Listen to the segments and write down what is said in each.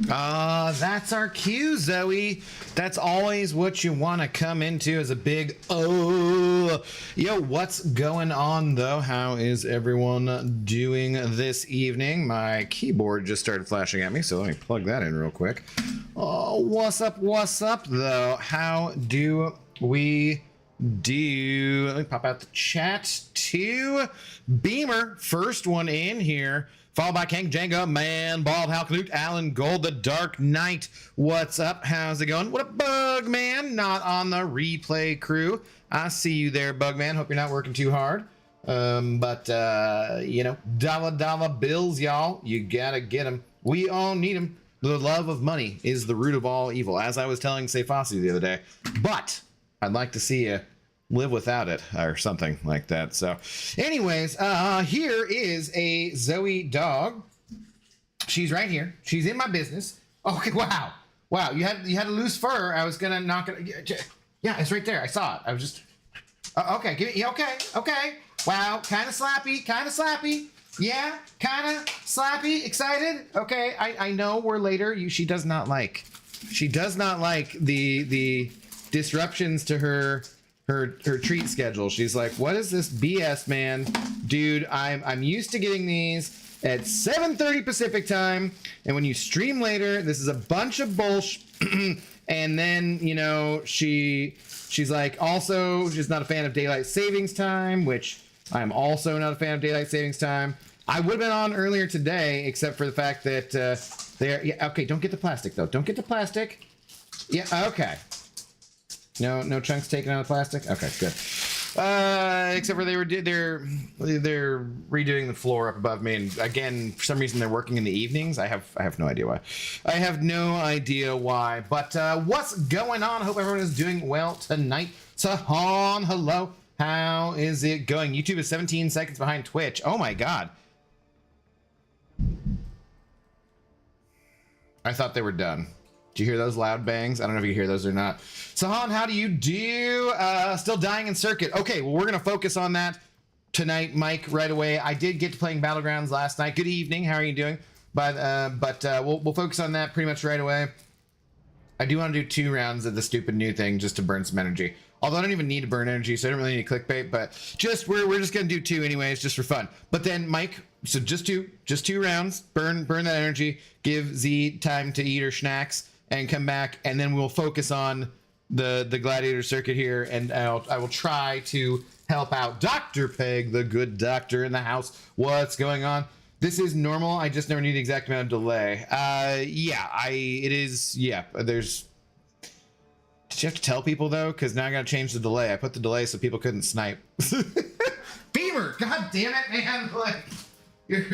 That's our cue, Zoe. That's always what you want to come into as a big oh. Yo, what's going on though? How is everyone doing this evening? My keyboard just started flashing at me, so let me plug that in real quick. Oh, what's up though? How do we do? Let me pop out the chat to Beamer, first one in here. Followed by King Django, Man, Bald, Halkanute, Alan Gold, The Dark Knight. What's up? How's it going? What a bug, man. Not on the replay crew. I see you there, bug man. Hope you're not working too hard. You know, dollar bills, y'all. You gotta get them. We all need them. The love of money is the root of all evil, as I was telling Sefasi the other day. But I'd like to see you live without it or something like that. So anyways, here is a Zoe dog. She's right here. She's in my business. Okay, wow, you had a loose fur. I was gonna knock it. Yeah, it's right there. I saw it. I was just okay. Give it. Okay. Wow, kind of slappy. Yeah, kind of slappy. Excited. Okay, I know we're later. She does not like the disruptions to her treat schedule. She's like, what is this BS, man? Dude, I'm used to getting these at 7:30 Pacific time, and when you stream later, this is a bunch of bullshit. And then, you know, she's like, also, she's not a fan of daylight savings time, which I'm also not a fan of daylight savings time. I would have been on earlier today, except for the fact that yeah, okay, don't get the plastic though. Don't get the plastic. Yeah, okay. No chunks taken out of plastic. Okay, good. Except for they're redoing the floor up above me, and again, for some reason they're working in the evenings. I have no idea why. But what's going on? I hope everyone is doing well tonight. Sahan, hello. How is it going? YouTube is 17 seconds behind Twitch. Oh my god. I thought they were done. Do you hear those loud bangs? I don't know if you hear those or not. Sahan, how do you do? Still dying in circuit. Okay, well, we're going to focus on that tonight, Mike, right away. I did get to playing Battlegrounds last night. Good evening. How are you doing? But we'll focus on that pretty much right away. I do want to do 2 rounds of the stupid new thing just to burn some energy. Although I don't even need to burn energy, so I don't really need clickbait. But we're just going to do 2 anyways, just for fun. But then, Mike, so just two rounds. Burn that energy. Give Z time to eat her snacks and come back, and then we'll focus on the Gladiator circuit here, and I will try to help out Dr. Peg, the good doctor in the house. What's going on? This is normal. I just never need the exact amount of delay. It is. Yeah, there's. Did you have to tell people though? Because now I gotta change the delay. I put the delay so people couldn't snipe. Beamer, god damn it, man! Like, you're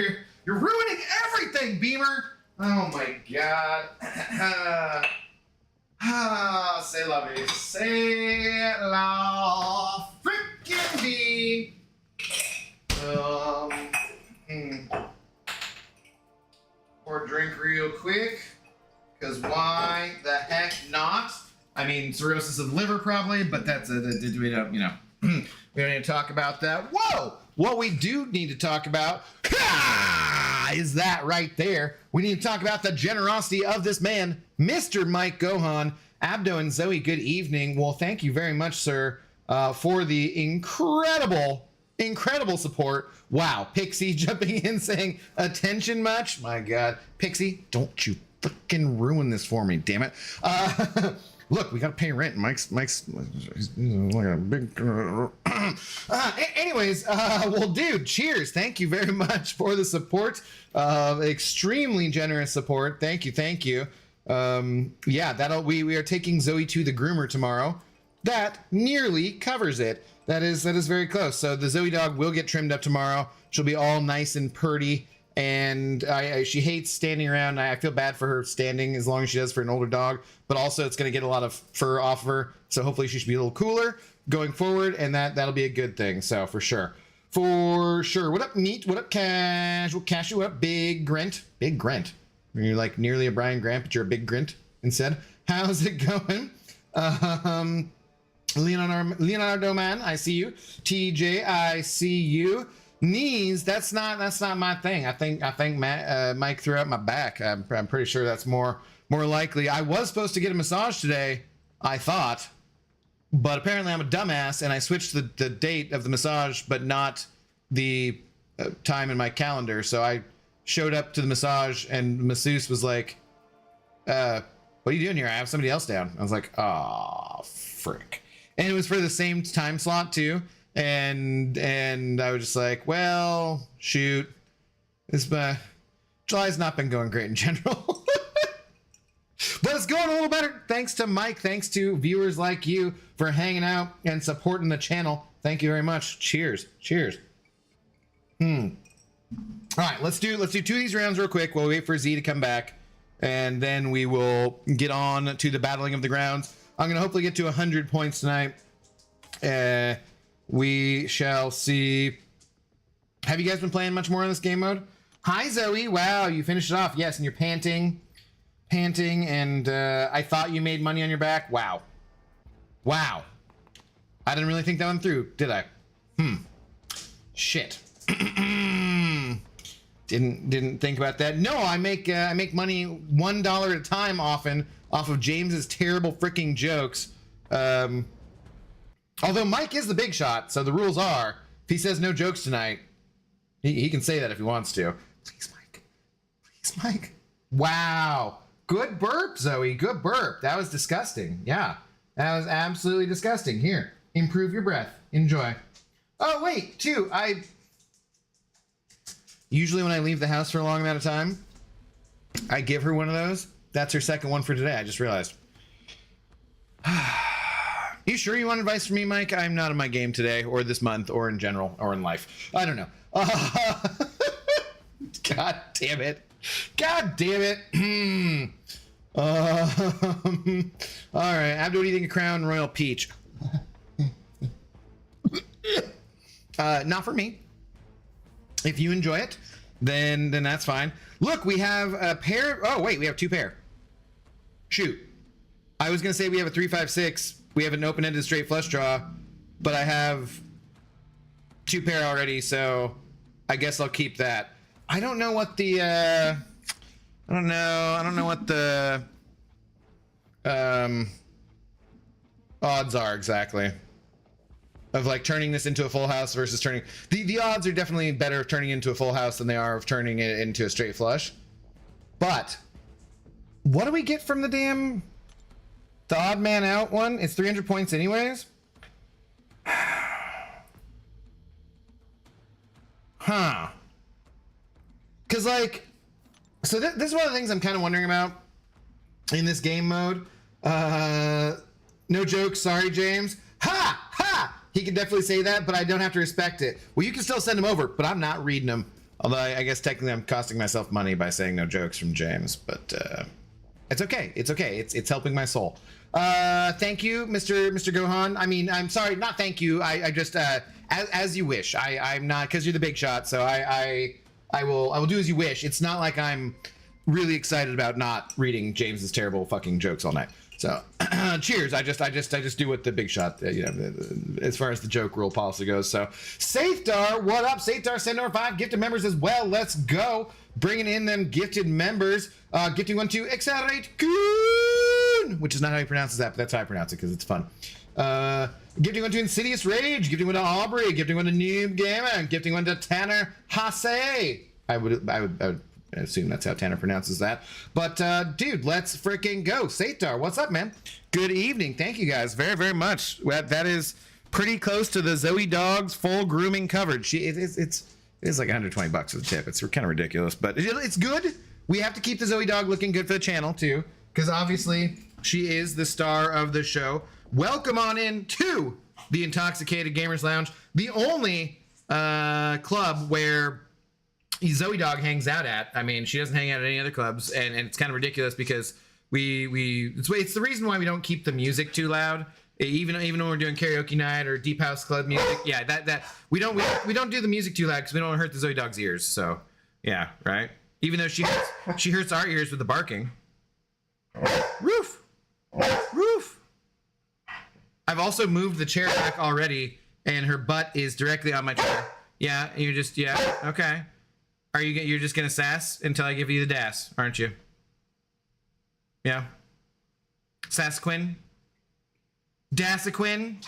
ruining everything, Beamer. Oh my god. Say la vie. Say la freaking vie. Pour a drink real quick. Because why the heck not? I mean, cirrhosis of the liver probably, but that's we don't, you know. We don't need to talk about that. Whoa! What we do need to talk about is that right there. We need to talk about the generosity of this man, Mr. Mike Gohan. Abdo and Zoe, good evening. Well, thank you very much, sir, for the incredible support. Wow, Pixie jumping in saying, attention much? My God. Pixie, don't you freaking ruin this for me, damn it. Look, we gotta pay rent. Mike's like a big. Anyways, well, dude, cheers. Thank you very much for the support. Extremely generous support. Thank you. Yeah, we are taking Zoe to the groomer tomorrow. That nearly covers it. That is very close. So the Zoe dog will get trimmed up tomorrow. She'll be all nice and purty. And she hates standing around. I feel bad for her standing as long as she does for an older dog, but also it's going to get a lot of fur off of her. So hopefully she should be a little cooler going forward, and that'll be a good thing. So for sure. What up, Neat? What up, Casual Cashew? What up, Big Grint? Big Grint. You're like nearly a Brian Grant, but you're a Big Grint instead. How's it going? Leonardo man, I see you. TJ, I see you. Knees, that's not my thing. I think Mike threw out my back. I'm pretty sure that's more likely. I was supposed to get a massage today, I thought, but apparently I'm a dumbass and I switched the date of the massage, but not the time in my calendar. So I showed up to the massage and the masseuse was like, "What are you doing here? I have somebody else down." I was like, "Oh, frick!" And it was for the same time slot too. And I was just like, well, shoot, July's not been going great in general. But it's going a little better thanks to Mike, thanks to viewers like you for hanging out and supporting the channel. Thank you very much. Cheers. All right, let's do 2 of these rounds real quick while we wait for Z to come back, and then we will get on to the battling of the grounds. I'm gonna hopefully get to 100 points tonight. We shall see. Have you guys been playing much more in this game mode? Hi, Zoe. Wow, you finished it off. Yes, and you're panting, and I thought you made money on your back. Wow. I didn't really think that one through, did I? Shit. Didn't think about that. No, I make money $1 at a time often off of James's terrible freaking jokes. Although Mike is the big shot, so the rules are, if he says no jokes tonight, he can say that if he wants to. Please, Mike. Wow. Good burp, Zoe. Good burp. That was disgusting. Yeah, that was absolutely disgusting. Here, improve your breath. Enjoy. Oh, wait, too. Usually when I leave the house for a long amount of time, I give her one of those. That's her second one for today. I just realized. You sure you want advice from me, Mike? I'm not in my game today, or this month, or in general, or in life. I don't know. God damn it. All right, Abdo eating a Crown Royal Peach. Not for me. If you enjoy it, then that's fine. Look, we have a pair. Oh, wait, we have 2 pair. Shoot. I was going to say we have a 3-5-6. We have an open-ended straight flush draw, but I have 2 pair already, so I guess I'll keep that. I don't know what the I don't know what the odds are exactly of like turning this into a full house versus turning the odds are definitely better of turning into a full house than they are of turning it into a straight flush. But what do we get from the odd man out one? It's 300 points anyways. Huh. Because like, so this is one of the things I'm kind of wondering about in this game mode. No jokes, sorry, James. Ha! He can definitely say that, but I don't have to respect it. Well, you can still send them over, but I'm not reading them. Although I guess technically I'm costing myself money by saying no jokes from James, but it's okay. It's helping my soul. Thank you, Mr. Gohan. I mean, I'm sorry, not thank you. I just as you wish. I'm not, because you're the big shot, so I will do as you wish. It's not like I'm really excited about not reading James's terrible fucking jokes all night. So cheers. I just do what the big shot, as far as the joke rule policy goes. So Safedar, what up? Safedar sent over 5 gifted members as well. Let's go. Bringing in them gifted members. Gifting one to Accelerate Goon, which is not how he pronounces that, but that's how I pronounce it because it's fun. Gifting one to Insidious Rage. Gifting one to Aubrey. Gifting one to Noob Gamer. Gifting one to Tanner Hasse. I would assume that's how Tanner pronounces that. But dude, let's freaking go. Satar, what's up, man? Good evening. Thank you guys very, very much. That is pretty close to the Zoe Dog's full grooming coverage. It's like $120 for the tip. It's kind of ridiculous, but it's good. We have to keep the Zoe Dog looking good for the channel too, because obviously she is the star of the show. Welcome on in to the Intoxicated Gamers Lounge, the only club where Zoe Dog hangs out at. I mean, she doesn't hang out at any other clubs, and it's kind of ridiculous because it's the reason why we don't keep the music too loud, even when we're doing karaoke night or deep house club music. Yeah, that we don't do the music too loud because we don't want to hurt the Zoe Dog's ears. So yeah, right. Even though she hurts our ears with the barking. Roof. I've also moved the chair back already, and her butt is directly on my chair. Yeah, you're just, yeah, okay. You're just gonna sass until I give you the das, aren't you? Yeah. Sasquin? Dasaquin?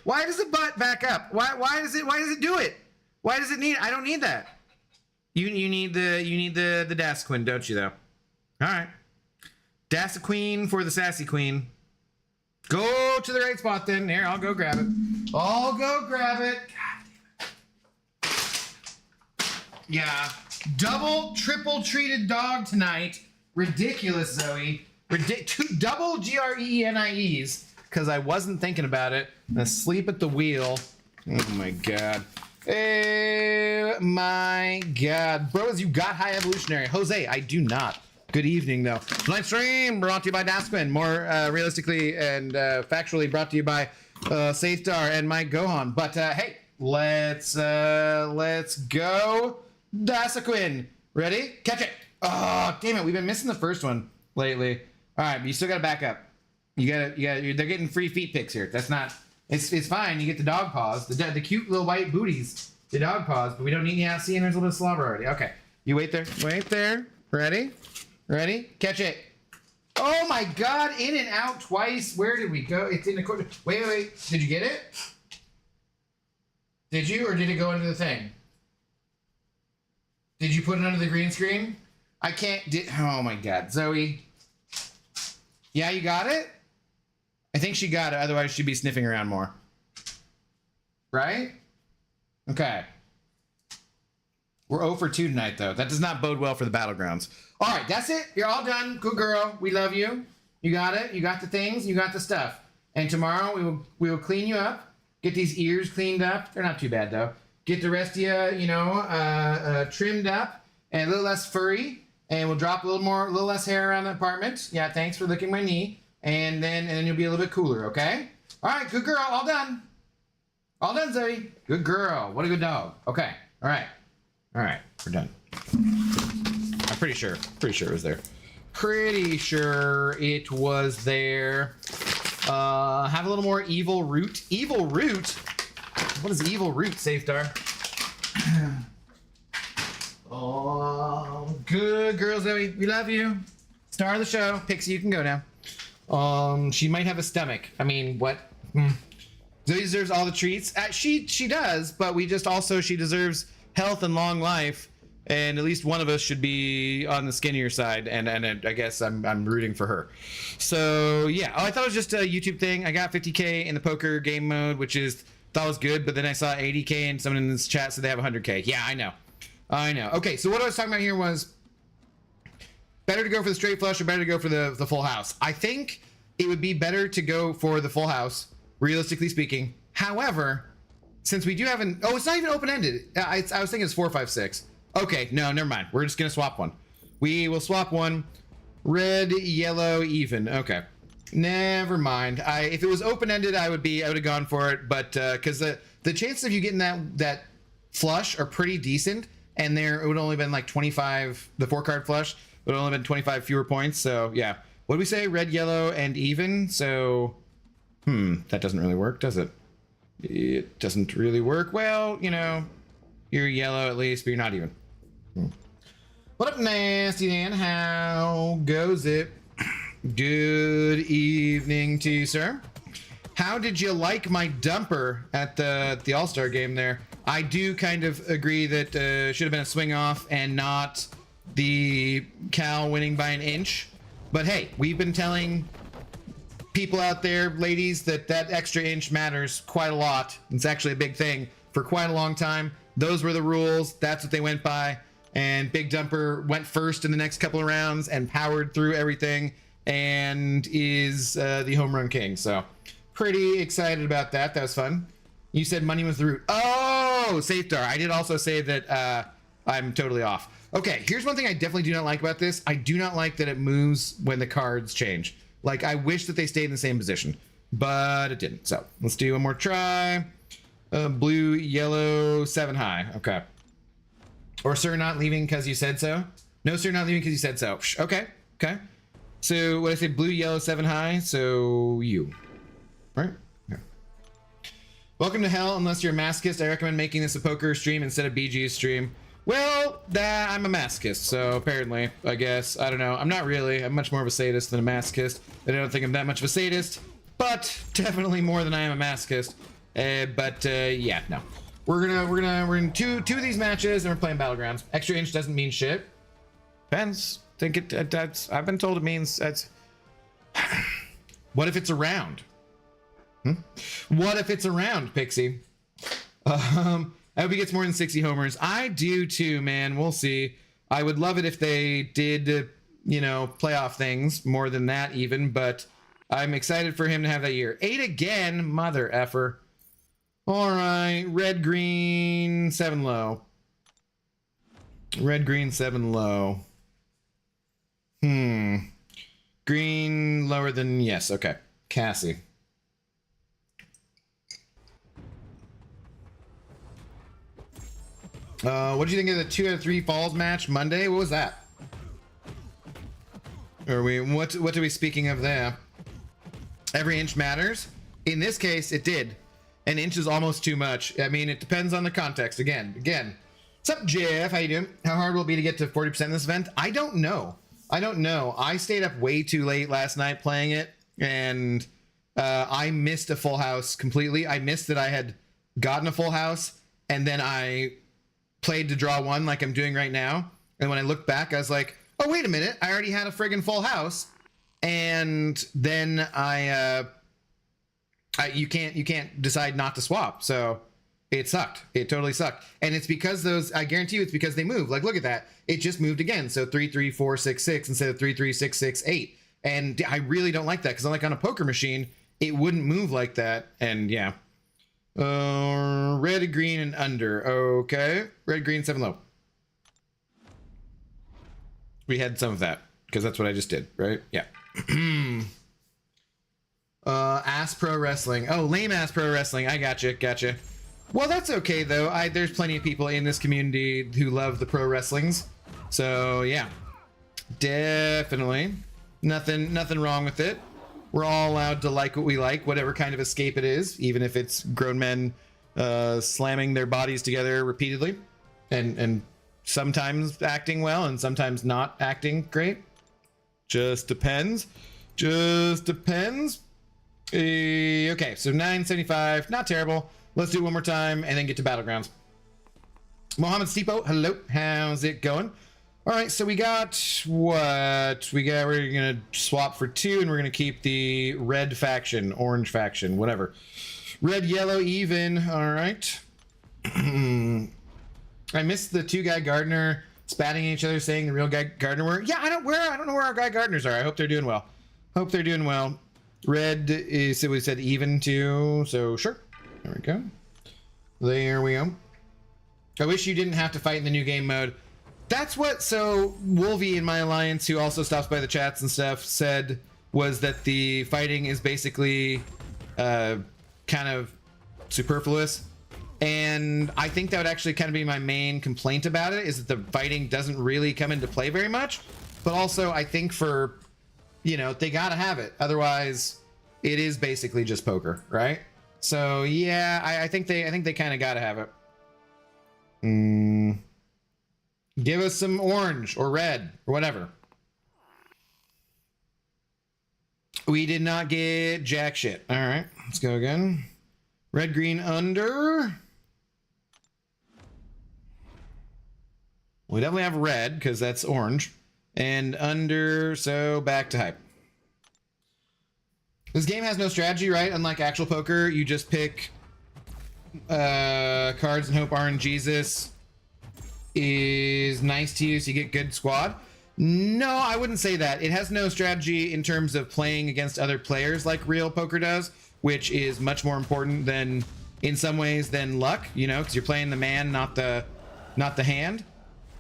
Why does the butt back up? Why does it do it? Why does it need, I don't need that. You need the Dasaquin, don't you though? Alright. Dasaquin for the sassy queen. Go to the right spot then. Here, I'll go grab it. I'll go grab it. God damn it. Yeah. Double, triple treated dog tonight. Ridiculous, Zoe. Double GREENIEs. Because I wasn't thinking about it. Asleep at the wheel. Oh my god. Oh my god. Bros, you got high evolutionary. Jose, I do not. Good evening, though. Live stream brought to you by Dasquin. More realistically and factually brought to you by Safestar and Mike Gohan. But hey, let's go. Dasaquin. Ready? Catch it. Oh, damn it. We've been missing the first one lately. All right, but you still got to back up. They're getting free feet picks here. That's not, it's fine. You get the dog paws, the cute little white booties, the dog paws, but we don't need, yeah, see, and there's a little bit of slobber already. Okay. You wait there. Wait there. Ready? Ready? Catch it. Oh my god, in and out twice. Where did we go? It's in the corner. Wait. Did you get it? Did you, or did it go into the thing? Did you put it under the green screen? I can't, oh my god. Zoe. Yeah, you got it? I think she got it, otherwise she'd be sniffing around more. Right? Okay. We're 0 for 2 tonight, though. That does not bode well for the Battlegrounds. All right, that's it. You're all done. Good girl. We love you. You got it. You got the things. You got the stuff. And tomorrow we will clean you up. Get these ears cleaned up. They're not too bad, though. Get the rest of you, trimmed up and a little less furry. And we'll drop a little less hair around the apartment. Yeah, thanks for licking my knee. And then you'll be a little bit cooler, okay? All right, good girl. All done. All done, Zoe. Good girl. What a good dog. Okay. All right. All right, we're done. I'm pretty sure it was there. Pretty sure it was there. Have a little more evil root. Evil root? What is evil root, Safestar? Oh, good girl, Zoe. We love you. Star of the show. Pixie, you can go now. She might have a stomach. I mean, what? Zoe deserves all the treats. She does, but she deserves health and long life, and at least one of us should be on the skinnier side, and I guess I'm rooting for her. So yeah, I thought it was just a YouTube thing. I got 50k in the poker game mode, which thought was good, but then I saw 80k and someone in this chat said they have 100k. Yeah, I know. Okay, so what I was talking about here was better to go for the straight flush or better to go for the full house. I think it would be better to go for the full house, realistically speaking. However, since we do have it's not even open-ended. I was thinking it's 4, 5, 6. Okay, no, never mind. We're just gonna swap one. We will swap one. Red, yellow, even. Okay, never mind. If it was open-ended, I would have gone for it, but because the chances of you getting that flush are pretty decent, and it would only been like 25. The 4-card flush would only been 25 fewer points. So yeah, what do we say? Red, yellow, and even. So that doesn't really work, does it? It doesn't really work. Well, you're yellow at least, but you're not even. What up, Nasty Dan? How goes it? Good evening to you, sir. How did you like my dumper at the All-Star game there? I do kind of agree that should have been a swing off and not the Cal winning by an inch. But hey, we've been telling people out there, ladies, that extra inch matters quite a lot. It's actually a big thing for quite a long time. Those were the rules. That's what they went by. And Big Dumper went first in the next couple of rounds and powered through everything and is the home run king. So pretty excited about that. That was fun. You said money was the root. Oh, Safestar. I did also say that I'm totally off. Okay, here's one thing I definitely do not like about this. I do not like that it moves when the cards change. Like, I wish that they stayed in the same position, but it didn't. So let's do one more try. Blue, yellow, 7 high. Okay. Or sir, not leaving because you said so. No, sir, not leaving because you said so. Okay. Okay. So what I say, blue, yellow, 7 high. So you. All right. Okay. Welcome to hell. Unless you're a masochist, I recommend making this a poker stream instead of BG's stream. Well, I'm a masochist, so apparently, I guess. I don't know. I'm not really. I'm much more of a sadist than a masochist. I don't think I'm that much of a sadist, but definitely more than I am a masochist. Yeah, no. We're in two of these matches, and we're playing Battlegrounds. Extra inch doesn't mean shit. Depends. I've been told it means that's. What if it's a round? What if it's a round, Pixie? I hope he gets more than 60 homers. I do too, man. We'll see. I would love it if they did, playoff things more than that even, but I'm excited for him to have that year. 8 again, mother effer. All right, red, green, 7 low. Red, green, 7 low. Green lower than, yes, okay. Cassie. What did you think of the 2 out of 3 falls match Monday? What was that? What are we speaking of there? Every inch matters. In this case, it did. An inch is almost too much. I mean, it depends on the context. Again. What's up, Jeff? How you doing? How hard will it be to get to 40% in this event? I don't know. I stayed up way too late last night playing it, and I missed a full house completely. I missed that I had gotten a full house, and then I played to draw 1 like I'm doing right now. And when I looked back, I was like, oh, wait a minute. I already had a friggin' full house. And then you can't decide not to swap. So it sucked. It totally sucked. And it's because I guarantee you it's because they moved. Like, look at that. It just moved again. So 3, 3, 4, 6, 6 instead of 3, 3, 6, 6, 8. And I really don't like that because like on a poker machine, it wouldn't move like that. And yeah. Red, green, and under. Okay. Red, green, 7 low. We had some of that because that's what I just did, right? Yeah. Ass pro wrestling. Oh, lame ass pro wrestling. I gotcha. Well, that's okay though. There's plenty of people in this community who love the pro wrestlings. So yeah, definitely nothing wrong with it. We're all allowed to like what we like, whatever kind of escape it is, even if it's grown men slamming their bodies together repeatedly and sometimes acting well and sometimes not acting great. Just depends. Okay, so 975, not terrible. Let's do it one more time and then get to Battlegrounds. Mohammed Steepo, hello. How's it going? All right, so we got what? We're going to swap for 2, and we're going to keep the red faction, orange faction, whatever. Red, yellow, even. All right. I missed the 2-guy gardener spatting at each other, saying the real guy gardener were. Yeah, I don't know where our guy gardeners are. I hope they're doing well. Red is, we said even too, so sure. There we go. I wish you didn't have to fight in the new game mode. That's what, so Wolvie in my alliance, who also stops by the chats and stuff, said was that the fighting is basically kind of superfluous. And I think that would actually kind of be my main complaint about it, is that the fighting doesn't really come into play very much. But also I think for, they gotta have it. Otherwise it is basically just poker, right? So yeah, I think they kind of gotta have it. Give us some orange or red or whatever. We did not get jack shit. All right, let's go again. Red, green, under. We definitely have red because that's orange. And under, so back to hype. This game has no strategy, right? Unlike actual poker, you just pick cards and hope RNGesus is nice to you so you get good squad. No, I wouldn't say that. It has no strategy in terms of playing against other players like real poker does, which is much more important than, in some ways, than luck, because you're playing the man, not the hand.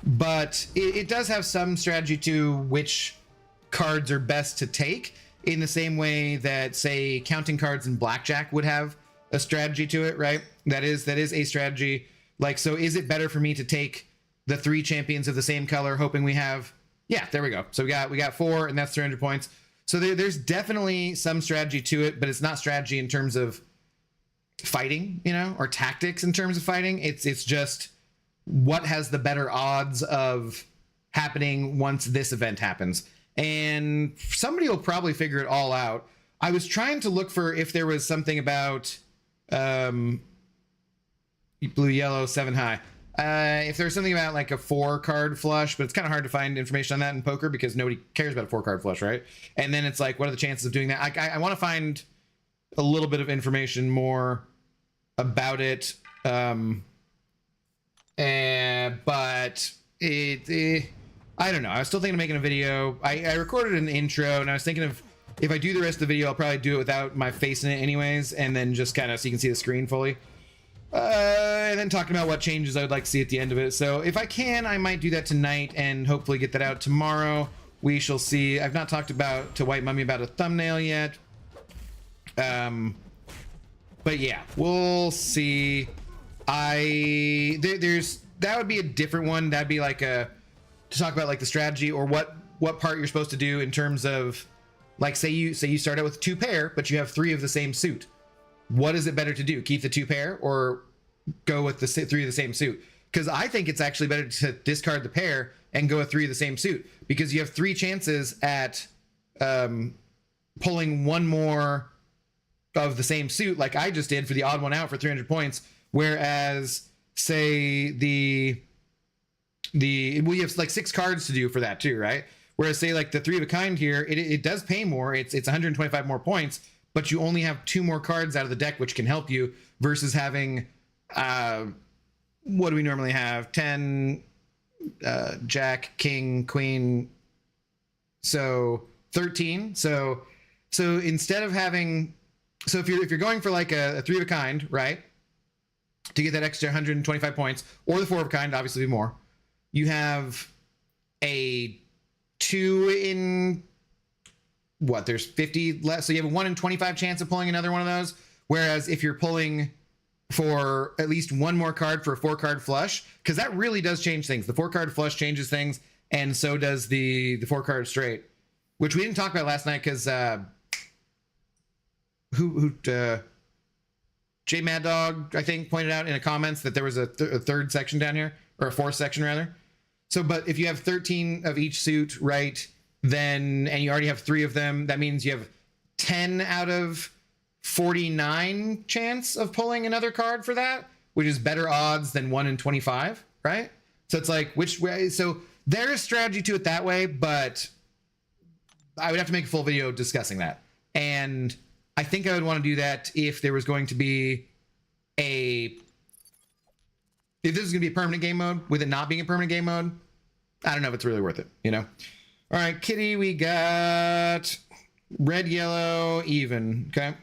But it does have some strategy to which cards are best to take, in the same way that, say, counting cards in blackjack would have a strategy to it, right? That is a strategy. Like, so is it better for me to take the 3 champions of the same color, hoping we have, yeah, there we go. So we got 4, and that's 300 points. So there's definitely some strategy to it, but it's not strategy in terms of fighting, you know, or tactics in terms of fighting. It's just what has the better odds of happening once this event happens. And somebody will probably figure it all out. I was trying to look for if there was something about blue, yellow, 7 high. If there's something about like a 4-card flush, but it's kind of hard to find information on that in poker because nobody cares about a 4-card flush, right? And then it's like, what are the chances of doing that? I want to find a little bit of information more about it. But I don't know. I was still thinking of making a video. I recorded an intro, and I was thinking of if I do the rest of the video, I'll probably do it without my face in it anyways, and then just kind of so you can see the screen fully. And then talking about what changes I would like to see at the end of it. So if I can, I might do that tonight and hopefully get that out tomorrow. We shall see. I've not talked to White Mummy about a thumbnail yet. But yeah, we'll see. There's that would be a different one. That'd be like to talk about like the strategy or what part you're supposed to do in terms of like say you start out with 2 pair, but you have 3 of the same suit. What is it better to do? Keep the 2 pair or go with the 3 of the same suit? Because I think it's actually better to discard the pair and go with 3 of the same suit because you have 3 chances at pulling 1 more of the same suit like I just did for the odd one out for 300 points. Whereas say we have like 6 cards to do for that too, right? Whereas say like the 3 of a kind here, it does pay more. It's 125 more points, but you only have 2 more cards out of the deck, which can help you versus having, what do we normally have? 10, Jack, King, Queen. So 13. So instead of having, so if you're going for like a 3 of a kind, right? To get that extra 125 points, or the 4 of a kind, obviously be more. You have a 2 in what? There's 50 less, so you have a 1 in 25 chance of pulling another one of those. Whereas if you're pulling for at least 1 more card for a 4-card flush, because that really does change things. The 4-card flush changes things, and so does the 4-card straight, which we didn't talk about last night because J Mad Dog, I think, pointed out in the comments that there was a 3rd section down here, or a 4th section rather. So, but if you have 13 of each suit, right, then, and you already have 3 of them, that means you have 10 out of 49 chance of pulling another card for that, which is better odds than 1 in 25, right? So it's like, which way? So there is strategy to it that way, but I would have to make a full video discussing that. And I think I would want to do that if there was going to be if this is going to be a permanent game mode, with it not being a permanent game mode, I don't know if it's really worth it, you know? All right, Kitty, we got red, yellow, even, okay?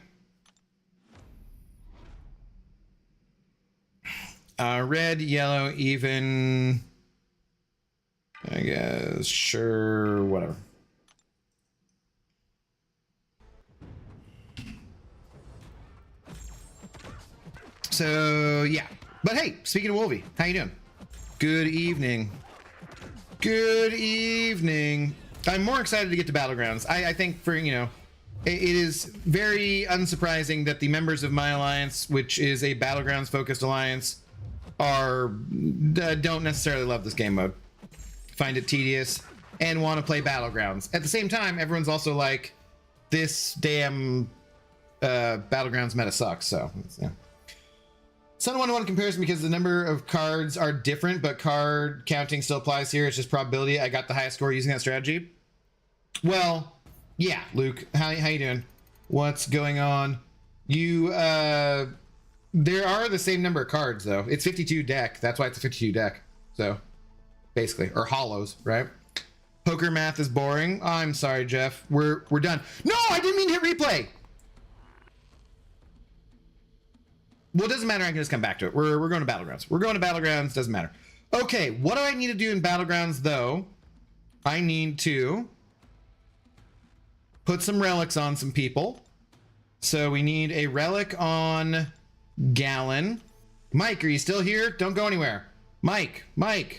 Red, yellow, even, I guess, sure, whatever. So, yeah. But hey, speaking of Wolvie, how you doing? Good evening. Good evening. I'm more excited to get to Battlegrounds. I think for, you know, it is very unsurprising that the members of my alliance, which is a Battlegrounds focused alliance, don't necessarily love this game mode, find it tedious, and want to play Battlegrounds. At the same time, everyone's also like, this damn Battlegrounds meta sucks, so, yeah. It's not a one-to-one comparison because the number of cards are different, but card counting still applies here. It's just probability. I got the highest score using that strategy. Well, yeah, Luke, how you doing? What's going on? You, there are the same number of cards, though. It's 52 deck. That's why it's a 52 deck. So, basically. Or hollows, right? Poker math is boring. I'm sorry, Jeff. We're done. No, I didn't mean to hit replay! Well, it doesn't matter. I can just come back to it. We're going to Battlegrounds. We're going to Battlegrounds. Doesn't matter. Okay, what do I need to do in Battlegrounds, though? I need to put some relics on some people. So we need a relic on Gallon. Mike, are you still here? Don't go anywhere. Mike to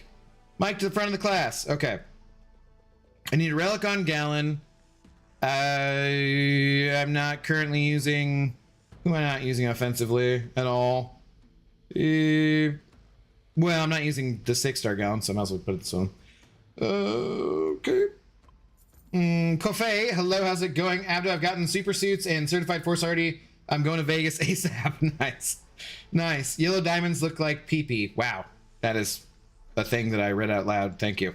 the front of the class. Okay. I need a relic on Gallon. I'm not currently using Who am I not using offensively at all? Well, I'm not using the 6-star gown, so I might as well put it this one. Okay. Coffee, hello, how's it going? Abdo, I've gotten super suits and certified force already. I'm going to Vegas ASAP. Nice. Nice. Yellow diamonds look like pee-pee. Wow. That is a thing that I read out loud. Thank you.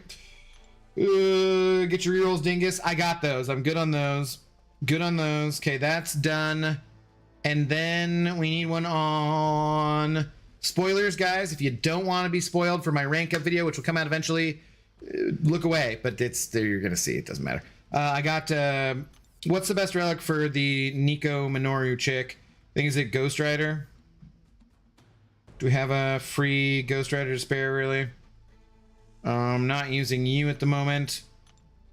Get your rerolls, dingus. I got those. I'm good on those. Good on those. Okay, that's done. And then we need one on spoilers, guys. If you don't want to be spoiled for my rank up video, which will come out eventually, look away. But it's there. You're gonna see. It doesn't matter. I got. What's the best relic for the Nico Minoru chick? I think is it Ghost Rider. Do we have a free Ghost Rider to spare? Really? I'm not using you at the moment,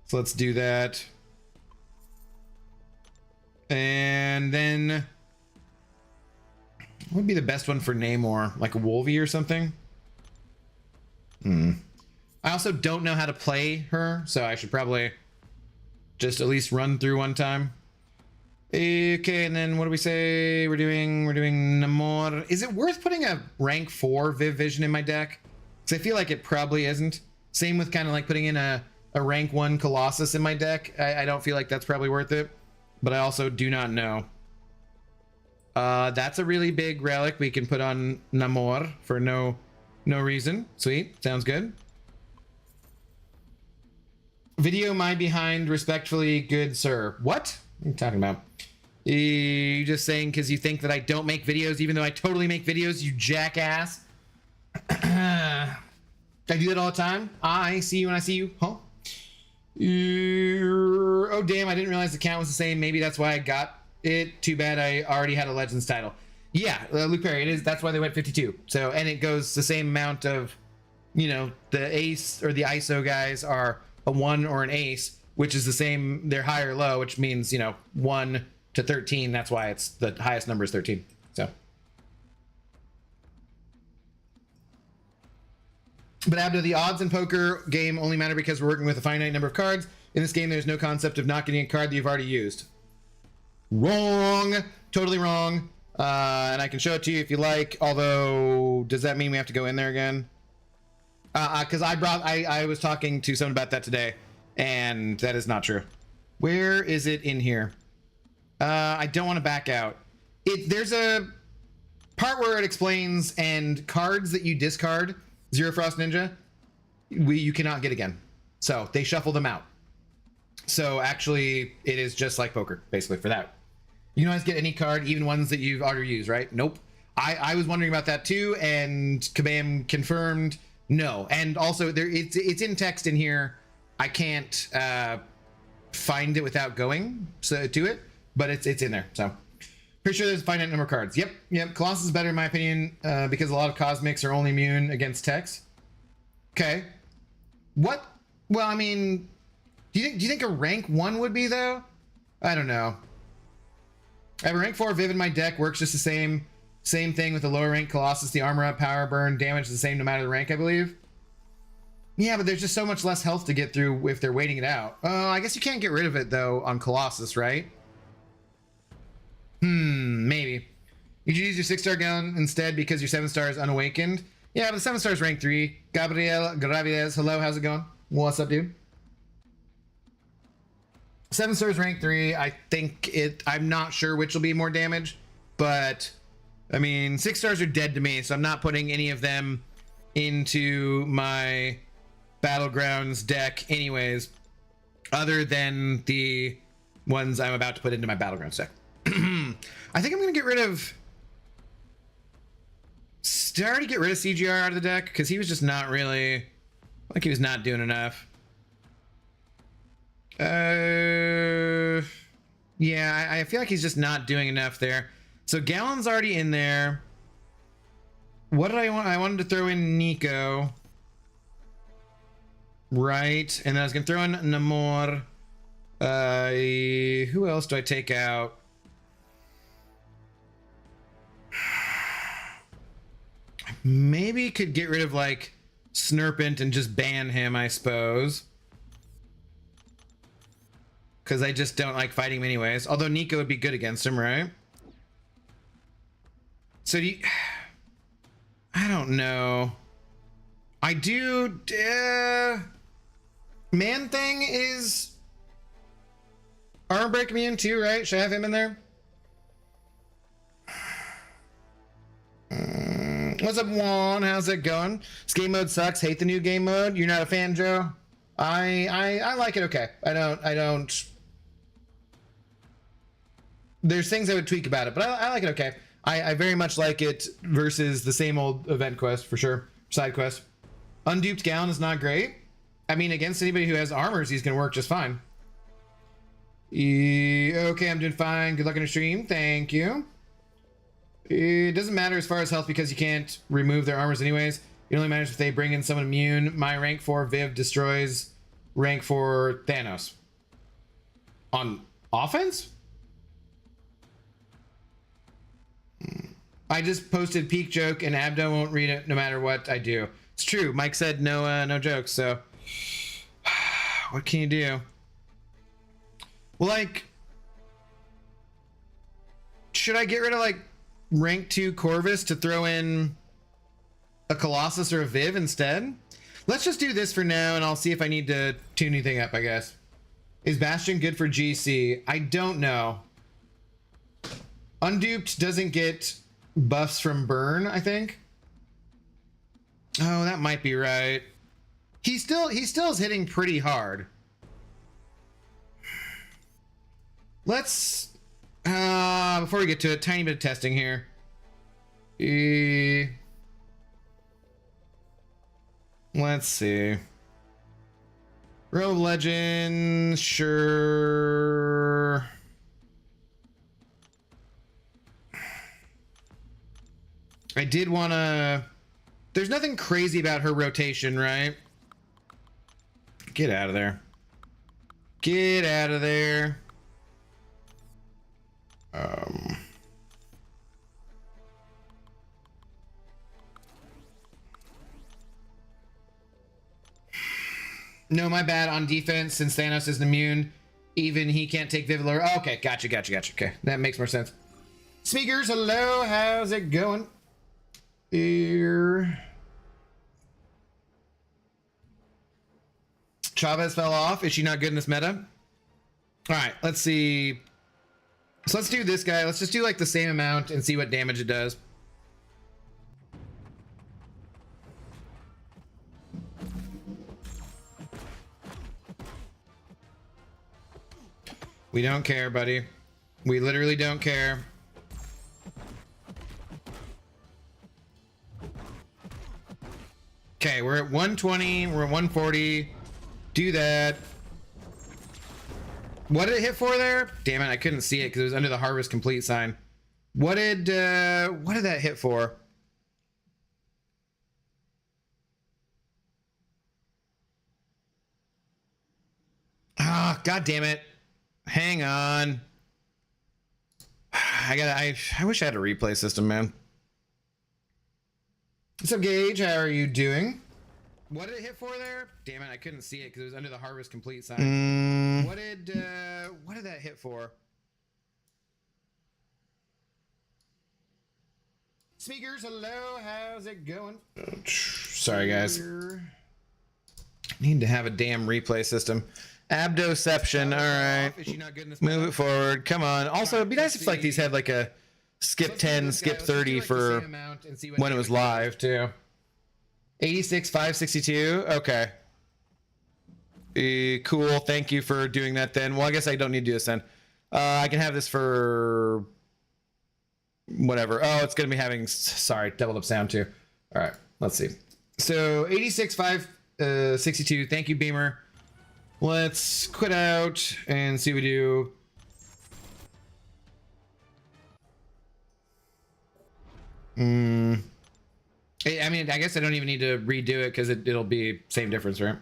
so let's do that. And then what would be the best one for Namor? Like a Wolvie or something? I also don't know how to play her, so I should probably just at least run through one time. Okay, and then what do we say? We're doing Namor. Is it worth putting a rank 4 Viv Vision in my deck? Because I feel like it probably isn't. Same with kind of like putting in a rank 1 Colossus in my deck. I don't feel like that's probably worth it. But I also do not know. That's a really big relic we can put on Namor for no reason. Sweet. Sounds good. Video my behind, respectfully, good sir. What are you talking about? You just saying because you think that I don't make videos, even though I totally make videos, you jackass. I do that all the time. I see you when I see you. Huh? Oh, damn. I didn't realize the count was the same. Maybe that's why I got it. Too bad I already had a Legends title. Yeah, Luke Perry, it is. That's why they went 52. So, and it goes the same amount of, you know, the ace or the ISO guys are a 1 or an ace, which is the same. They're high or low, which means, you know, 1 to 13. That's why it's the highest number is 13. So. But Abdo, the odds in poker game only matter because we're working with a finite number of cards. In this game, there's no concept of not getting a card that you've already used. Wrong. Totally wrong. And I can show it to you if you like. Although, does that mean we have to go in there again? Because I was talking to someone about that today, and that is not true. Where is it in here? I don't want to back out. There's a part where it explains, and cards that you discard, Zero Frost Ninja, you cannot get again. So they shuffle them out. So actually, it is just like poker, basically, for that. You can always get any card, even ones that you've already used, right? Nope. I was wondering about that too, and Kabam confirmed no. And also, it's in text in here. I can't find it without going to it, but it's in there. So pretty sure there's a finite number of cards. Yep. Colossus is better in my opinion because a lot of cosmics are only immune against text. Okay. What? Well, I mean, do you think a rank 1 would be though? I don't know. I have a rank 4 Viv in my deck. Works just the same thing with the lower rank Colossus. The armor up, power burn, damage is the same no matter the rank, I believe. Yeah, but there's just so much less health to get through if they're waiting it out. I guess you can't get rid of it though on Colossus, right? Maybe. You should use your 6-star gun instead because your 7-star is unawakened. Yeah, but the 7-star is rank 3. Gabriel Gravides, hello, how's it going? What's up, dude? 7-star is rank 3. I think I'm not sure which will be more damage, but I mean, 6 stars are dead to me, so I'm not putting any of them into my Battlegrounds deck anyways, other than the ones I'm about to put into my Battlegrounds deck. I think I'm going to get rid of... Did I already get rid of CGR out of the deck? Because he was just not really... Like he was not doing enough. Yeah, I feel like he's just not doing enough there. So Gallon's already in there. What did I want? I wanted to throw in Nico. Right. And then I was going to throw in Namor. Who else do I take out? Maybe could get rid of like Snurpant and just ban him, I suppose. Because I just don't like fighting him anyways. Although Nico would be good against him, right? So do you, I don't know. I do. Man Thing is armor break immune too, right? Should I have him in there? What's up, Juan? How's it going? This game mode sucks. Hate the new game mode. You're not a fan, Joe? I like it. Okay. I don't. There's things I would tweak about it, but I like it. Okay. I very much like it versus the same old event quest for sure. Side quest. Unduped Gown is not great. I mean, against anybody who has armors, he's gonna work just fine. Okay, I'm doing fine. Good luck on your stream. Thank you. It doesn't matter as far as health because you can't remove their armors anyways. It only matters if they bring in someone immune. My rank 4 Viv destroys rank 4 Thanos. On offense? I just posted peak joke and Abdo won't read it no matter what I do. It's true. Mike said no no jokes, so what can you do? Well, like, should I get rid of like rank 2 Corvus to throw in a Colossus or a Viv instead? Let's just do this for now and I'll see if I need to tune anything up, I guess. Is Bastion good for GC? I don't know. Unduped doesn't get buffs from burn, I think. Oh, that might be right. He still is hitting pretty hard. Let's before we get to it, tiny bit of testing here. Let's see. Rogue Legend, sure. I did want to... There's nothing crazy about her rotation, right? Get out of there. Get out of there. No, my bad. On defense, since Thanos isn't immune, even he can't take Vivilar. Oh, okay, gotcha. Okay, that makes more sense. Speakers, hello. How's it going? Here. Chavez fell off. Is she not good in this meta? All right, let's see. So let's do this guy. Let's just do like the same amount and see what damage it does. We don't care, buddy. We literally don't care. Okay, we're at 120. We're at 140. Do that. What did it hit for there? Damn it, I couldn't see it because it was under the harvest complete sign. What did that hit for? Ah, god damn it. Hang on. I wish I had a replay system, man. What's up, Gage? How are you doing? What did it hit for there? Damn it, I couldn't see it because it was under the harvest complete sign. What did that hit for? Speakers, hello. How's it going? Sorry, guys. Need to have a damn replay system. Abdoception. All right. Move it forward. Come on. Also, it'd be nice if like these had like a skip 10, skip 30 for when it was live too. 86, 562. Okay. Cool. Thank you for doing that then. Well, I guess I don't need to do this then. I can have this for whatever. Oh, it's going to be having, sorry, doubled up sound too. All right. Let's see. So 86, 562. Thank you, Beamer. Let's quit out and see what we do. I mean, I guess I don't even need to redo it because it'll be same difference, right?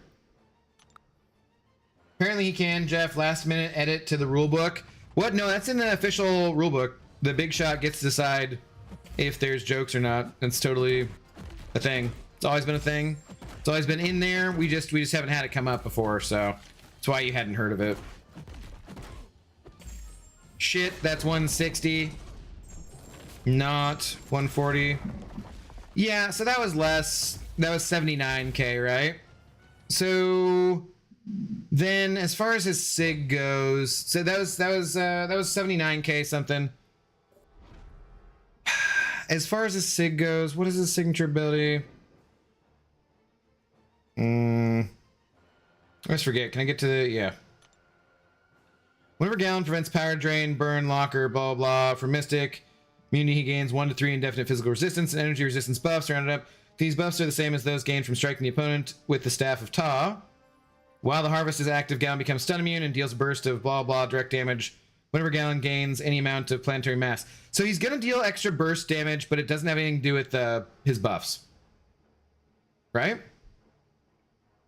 Apparently he can, Jeff. Last minute edit to the rulebook. What? No, that's in the official rulebook. The big shot gets to decide if there's jokes or not. That's totally a thing. It's always been a thing. It's always been in there. We just haven't had it come up before, so that's why you hadn't heard of it. Shit, that's 160. Not 140. Yeah, so that was less. That was 79k, right? So then as far as his sig goes, so that was 79k something. As far as his sig goes, what is his signature ability? I always forget. Can I get to the... Yeah. Whenever Gallon prevents power drain, burn, locker, blah, blah, for Mystic, immunity he gains 1 to 3 indefinite physical resistance and energy resistance buffs rounded up. These buffs are the same as those gained from striking the opponent with the Staff of Ta. While the harvest is active, Gallon becomes stun immune and deals a burst of blah, blah, direct damage whenever Gallon gains any amount of planetary mass. So he's going to deal extra burst damage, but it doesn't have anything to do with his buffs. Right?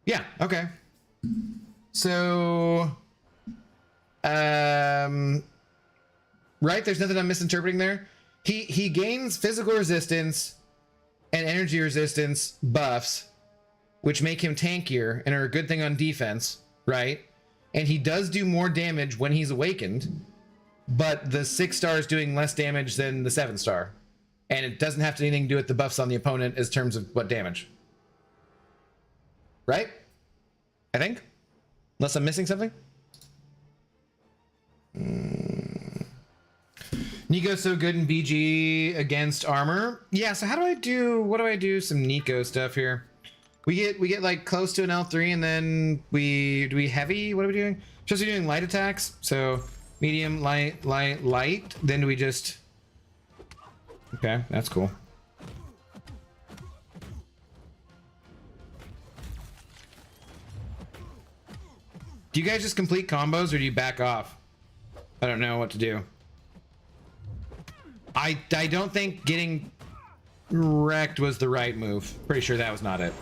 Yeah, okay. So, right? There's nothing I'm misinterpreting there. He gains physical resistance and energy resistance buffs, which make him tankier and are a good thing on defense, right? And he does do more damage when he's awakened, but the 6-star is doing less damage than the 7-star. And it doesn't have anything to do with the buffs on the opponent as terms of what damage. Right? I think? Unless I'm missing something? Nico's so good in BG against armor. Yeah, so how do I do... What do I do? Some Nico stuff here. We get like close to an L3 and then do we heavy? What are we doing? Supposed to be doing light attacks. So medium, light. Then do we just... Okay, that's cool. Do you guys just complete combos or do you back off? I don't know what to do. I don't think getting wrecked was the right move. Pretty sure that was not it.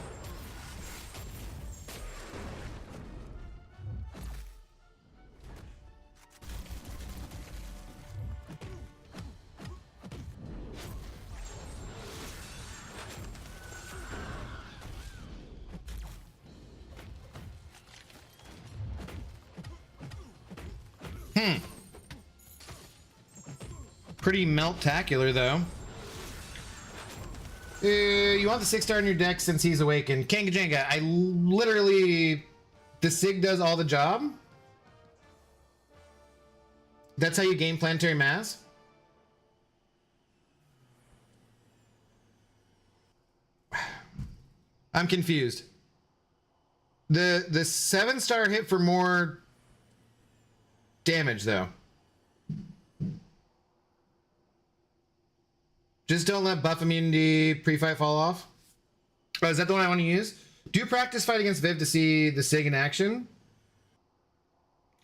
Pretty melt-tacular, though. You want the 6-star in your deck since he's awakened. Kanga Jenga, I literally... The Sig does all the job? That's how you gain planetary mass? I'm confused. The 7-star hit for more damage, though. Just don't let buff immunity pre-fight fall off. Oh, is that the one I want to use? Do practice fight against Viv to see the Sig in action.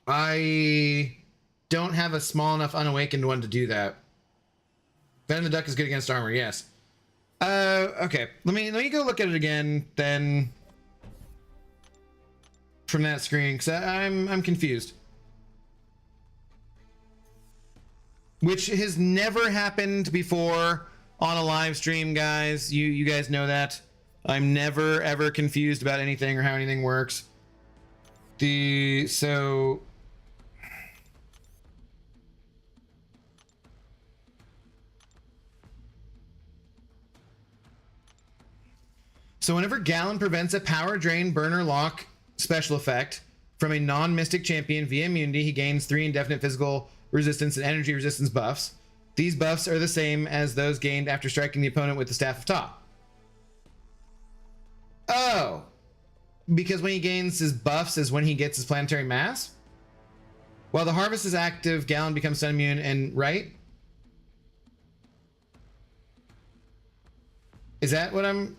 I don't have a small enough unawakened one to do that. Venom the Duck is good against armor, yes. Okay. Let me go look at it again then from that screen, because I'm confused. Which has never happened before on a live stream, guys. You guys know that. I'm never ever confused about anything or how anything works. So whenever Gallon prevents a power drain, burner, lock special effect from a non-mystic champion via immunity, he gains 3 indefinite physical resistance and energy resistance buffs. These buffs are the same as those gained after striking the opponent with the Staff of Ta. Oh, because when he gains his buffs is when he gets his planetary mass? While the harvest is active, Gallon becomes stun immune and... Right? Is that what I'm...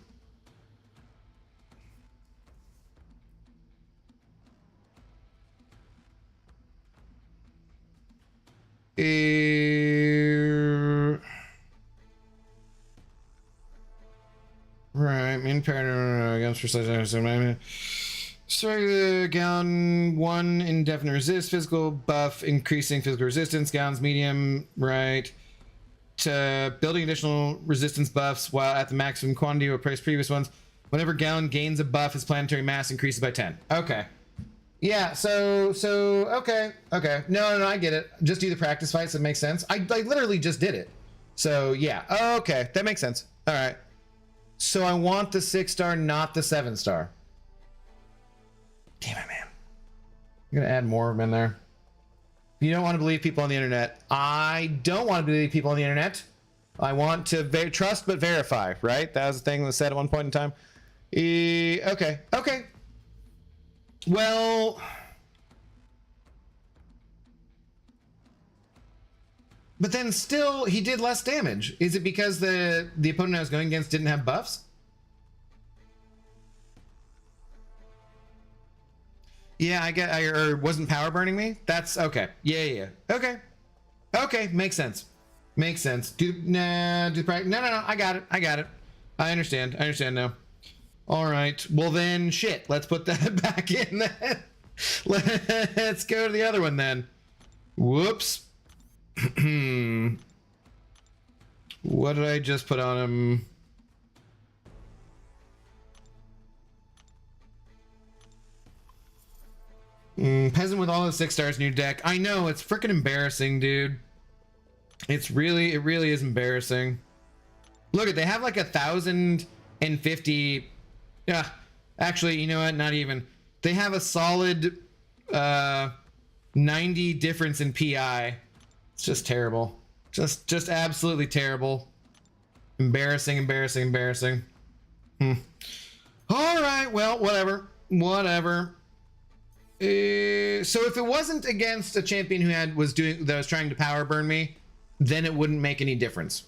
Right, main pattern against precise. Strike the Gallon 1 indefinite resist physical buff, increasing physical resistance. Gallon's medium, right? To building additional resistance buffs while at the maximum quantity of previous ones. Whenever Gallon gains a buff, his planetary mass increases by 10. Okay. Yeah, so okay. No, I get it. Just do the practice fights, it makes sense. I literally just did it. So yeah, okay, that makes sense. All right. So I want the 6-star, not the 7-star. Damn it, man. I'm gonna add more of them in there. You don't want to believe people on the internet. I don't want to believe people on the internet. I want to trust but verify, right? That was the thing that was said at one point in time. Okay. Well, but then still, he did less damage. Is it because the opponent I was going against didn't have buffs? Yeah, or wasn't power burning me. That's okay. Yeah. Okay, makes sense. Makes sense. No. I got it. I understand now. All right. Well then, shit. Let's put that back in then. Let's go to the other one then. Whoops. What did I just put on him? Peasant with all the 6 stars in your deck. I know, it's freaking embarrassing, dude. It really is embarrassing. Look, they have like 1,050. Yeah, actually, you know what? Not even. They have a solid 90 difference in PI. It's just terrible. Just absolutely terrible. Embarrassing. All right, well, whatever. So if it wasn't against a champion who was trying to power burn me, then it wouldn't make any difference.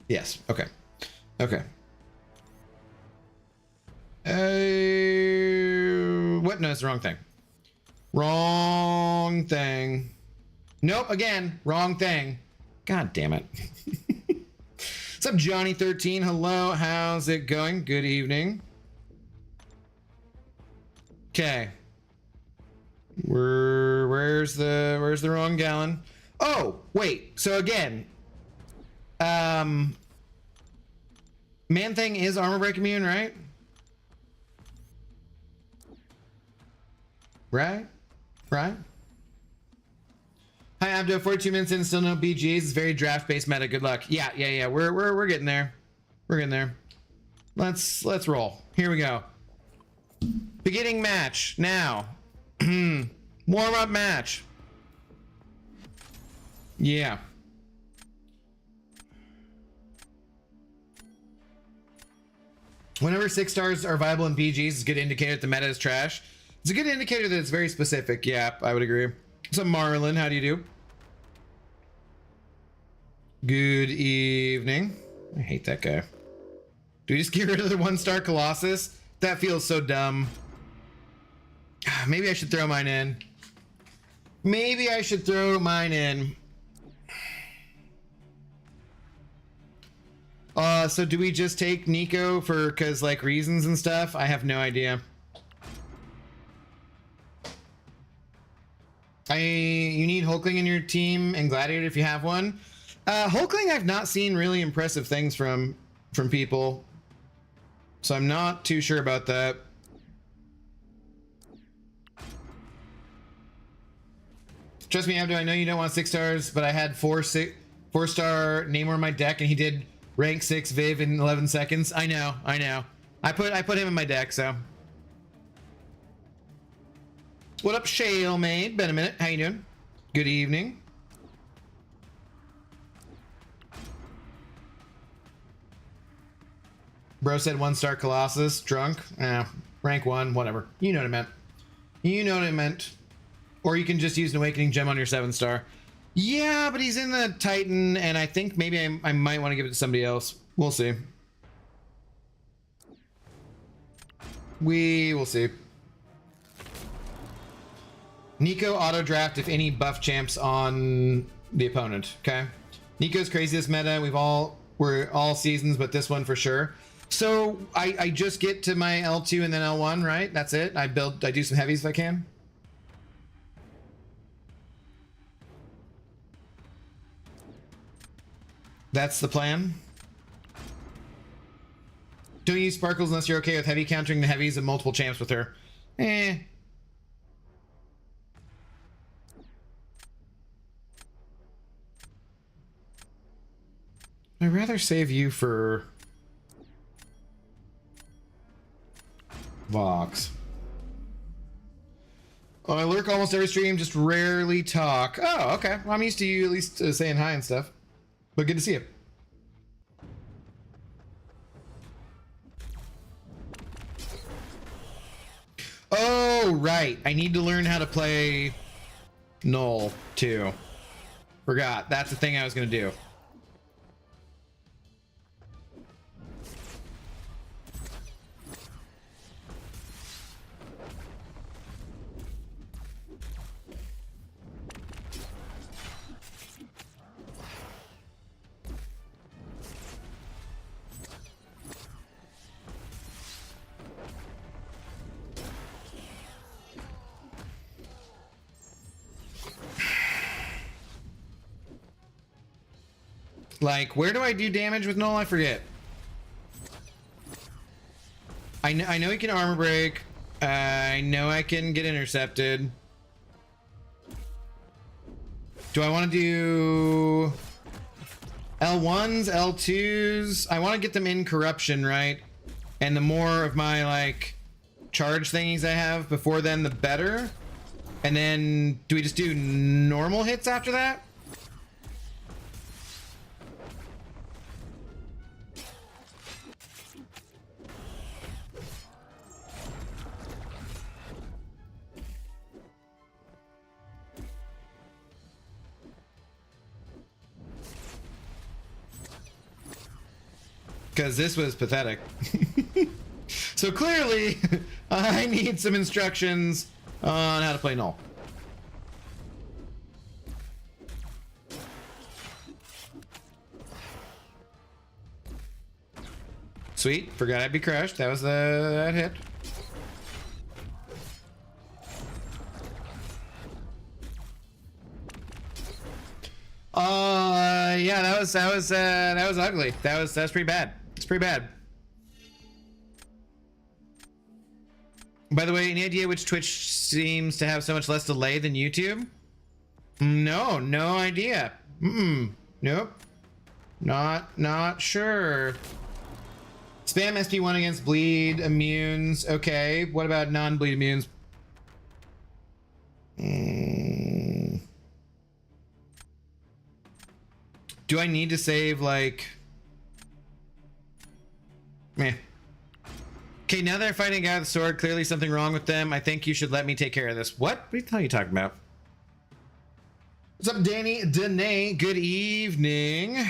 Yes. Okay. What? No, it's the wrong thing. Wrong thing. Nope. Again, wrong thing. God damn it. What's up, Johnny13? Hello. How's it going? Good evening. Okay. Where's the wrong gallon? Oh, wait. So again, Man Thing is armor break immune, right? Right. Hi, Abdo. 42 minutes in, still no BGs. It's very draft based meta. Good luck. Yeah. We're getting there. Let's roll. Here we go. Beginning match now. Warm up match. Yeah. Whenever 6 stars are viable in BGs, it's a good indicator that the meta is trash. It's a good indicator that it's very specific. Yeah, I would agree. So Marlon, how do you do? Good evening. I hate that guy. Do we just get rid of the 1-star Colossus? That feels so dumb. Maybe I should throw mine in. So do we just take Nico cause like reasons and stuff? I have no idea. You need Hulkling in your team and Gladiator if you have one. Hulkling I've not seen really impressive things from people. So I'm not too sure about that. Trust me, Abdo, I know you don't want 6 stars, but I had 4-star Namor in my deck and he did rank 6 Viv in 11 seconds. I know. I put him in my deck, so. What up, Shale Maid? Been a minute. How you doing? Good evening. Bro said 1-star Colossus. Drunk. Rank 1. Whatever. You know what I meant. Or you can just use an Awakening Gem on your 7-star. Yeah, but he's in the Titan, and I think maybe I might want to give it to somebody else. We'll see. We will see. Nico auto draft if any buff champs on the opponent. Okay. Nico's craziest meta. We're all seasons, but this one for sure. So I just get to my L2 and then L1, right? That's it. I do some heavies if I can. That's the plan. Don't use Sparkles unless you're okay with heavy countering the heavies and multiple champs with her. I'd rather save you for Vox. Oh, I lurk almost every stream, just rarely talk. Oh, okay. Well, I'm used to you at least saying hi and stuff. But good to see you. Oh, right. I need to learn how to play Null, too. Forgot. That's the thing I was going to do. Like, where do I do damage with Null? I forget. I know he can armor break. I know I can get intercepted. Do I want to do L1s, L2s? I want to get them in corruption, right? And the more of my, like, charge thingies I have before then, the better. And then, do we just do normal hits after that? Because this was pathetic. So clearly, I need some instructions on how to play Null. Sweet. Forgot I'd be crushed. That was that hit. Yeah, that was ugly. That was pretty bad. It's pretty bad. By the way, any idea which Twitch seems to have so much less delay than YouTube? No idea. Nope. Not sure. Spam SP1 against bleed immunes. Okay, what about non-bleed immunes? Do I need to save, like... Meh. Okay, now they're fighting a guy with a sword. Clearly something wrong with them. I think you should let me take care of this. What? What the hell are you talking about? What's up, Danny? Danae, good evening.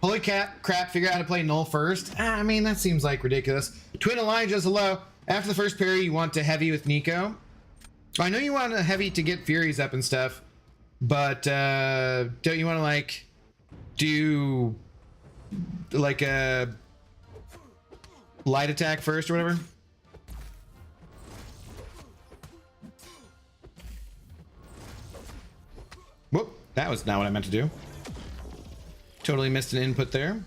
Holy crap, figure out how to play Null first. I mean, that seems like ridiculous. Twin Elijah's hello. After the first parry, you want to heavy with Nico. I know you want a heavy to get Furies up and stuff, but don't you want to, like, do, like, a light attack first or whatever? Whoop, that was not what I meant to do. Totally missed an input there.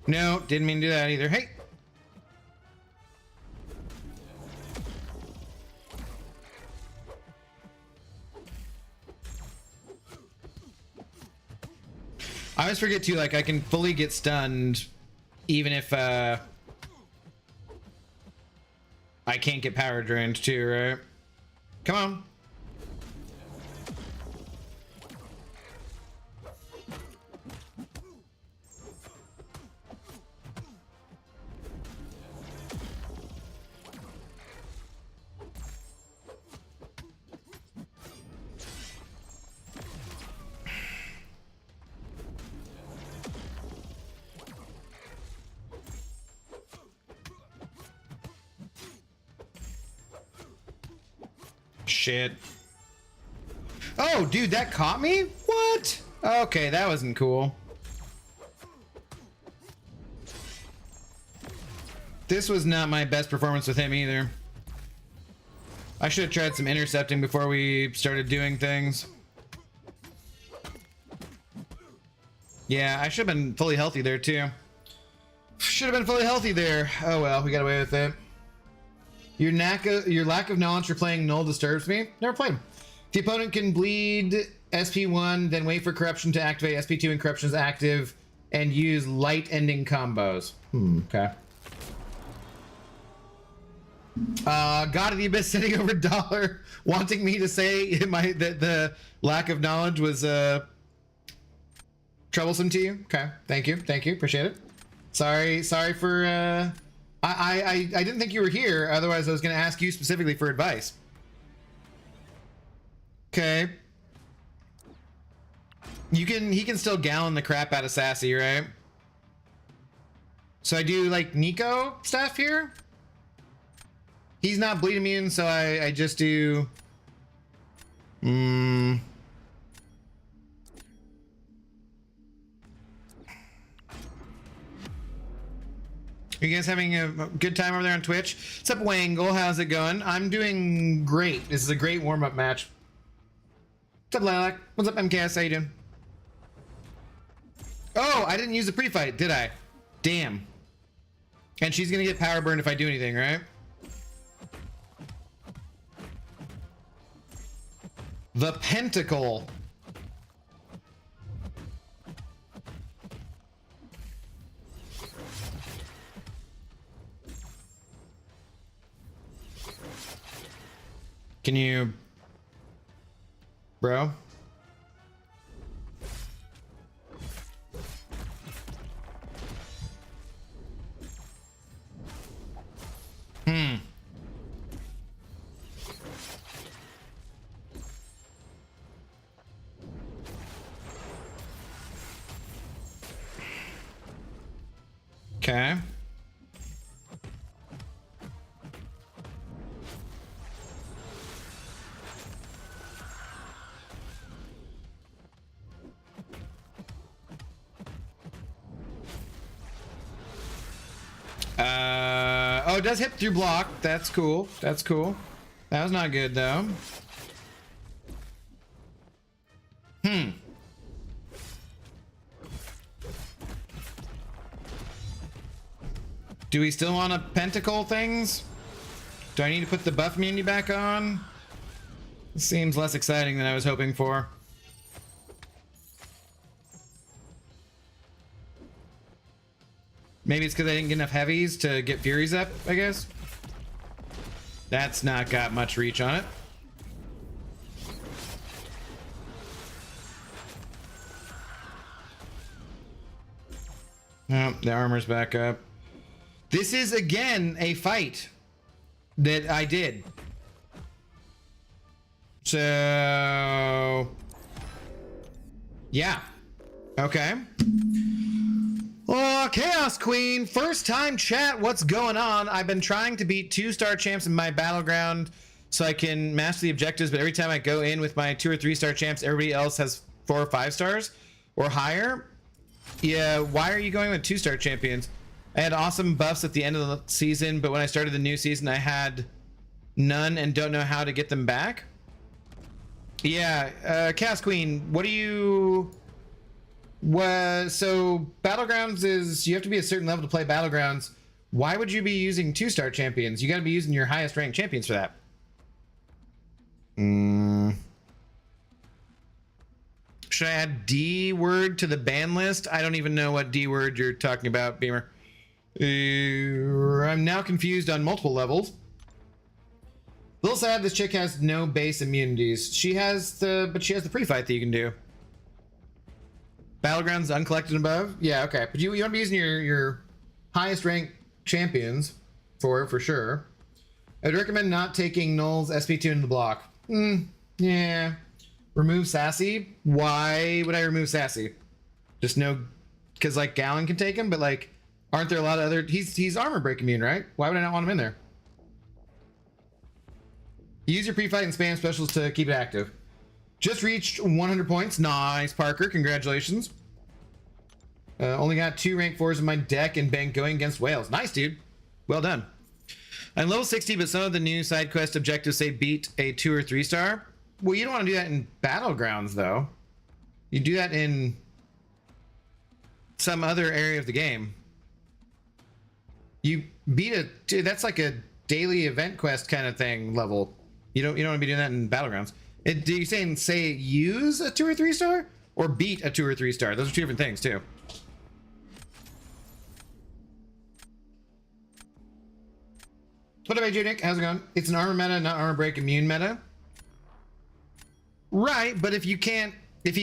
No, didn't mean to do that either. Hey! I always forget too, like, I can fully get stunned even if I can't get power drained too, right? Come on. Shit. Oh, dude, that caught me? What? Okay, that wasn't cool. This was not my best performance with him either. I should have tried some intercepting before we started doing things. Yeah, I should have been fully healthy there too. Should have been fully healthy there. Oh well, we got away with it. Your lack of knowledge for playing Null disturbs me. Never played. The opponent can bleed SP1, then wait for Corruption to activate SP2 and Corruption is active, and use light ending combos. Okay. God of the Abyss sitting over Dollar, wanting me to say that the lack of knowledge was troublesome to you. Okay, thank you, appreciate it. Sorry for I didn't think you were here. Otherwise, I was going to ask you specifically for advice. Okay. He can still gallon the crap out of Sassy, right? So I do like Nico stuff here. He's not bleed immune, so I just do. Are you guys having a good time over there on Twitch? What's up, Wangle? How's it going? I'm doing great. This is a great warm-up match. What's up, Lilac? What's up, MKS? How you doing? Oh, I didn't use the pre-fight, did I? Damn. And she's gonna get power burned if I do anything, right? The Pentacle. Can you, bro? Okay. Oh, it does hit through block. That's cool. That's cool. That was not good, though. Do we still want to pentacle things? Do I need to put the buff immunity back on? This seems less exciting than I was hoping for. Maybe it's because I didn't get enough heavies to get Furies up, I guess. That's not got much reach on it. Oh, the armor's back up. This is, again, a fight that I did. So... yeah. Okay. Oh, Chaos Queen, first time chat, what's going on? I've been trying to beat 2-star champs in my Battleground so I can master the objectives, but every time I go in with my 2 or 3-star champs, everybody else has 4 or 5 stars or higher. Yeah, why are you going with 2-star champions? I had awesome buffs at the end of the season, but when I started the new season, I had none and don't know how to get them back. Yeah, Chaos Queen, what do you... So Battlegrounds is, you have to be a certain level to play Battlegrounds. Why would you be using 2-star champions? You got to be using your highest ranked champions for that. Should I add D word to the ban list? I don't even know what D word you're talking about, Beamer. I'm now confused on multiple levels. A little sad this chick has no base immunities. She has the pre-fight that you can do. Battlegrounds uncollected above? Yeah, okay. But you want to be using your highest ranked champions for sure. I'd recommend not taking Null's SP2 into the block. Yeah. Remove Sassy? Why would I remove Sassy? Just no, because like Gallon can take him, but like, aren't there a lot of other, he's armor break immune, right? Why would I not want him in there? Use your pre-fight and spam specials to keep it active. Just reached 100 points. Nice, Parker. Congratulations. Only got 2 rank 4s in my deck and been going against whales. Nice, dude. Well done. I'm level 60, but some of the new side quest objectives say beat a 2 or 3-star. Well, you don't want to do that in Battlegrounds, though. You do that in some other area of the game. You beat a dude. That's like a daily event quest kind of thing level. You don't want to be doing that in Battlegrounds. Do you say use a 2 or 3 star or beat a 2 or 3 star? Those are two different things too. What about you, Nick? How's it going? It's an armor meta, not armor break immune meta. Right, but if he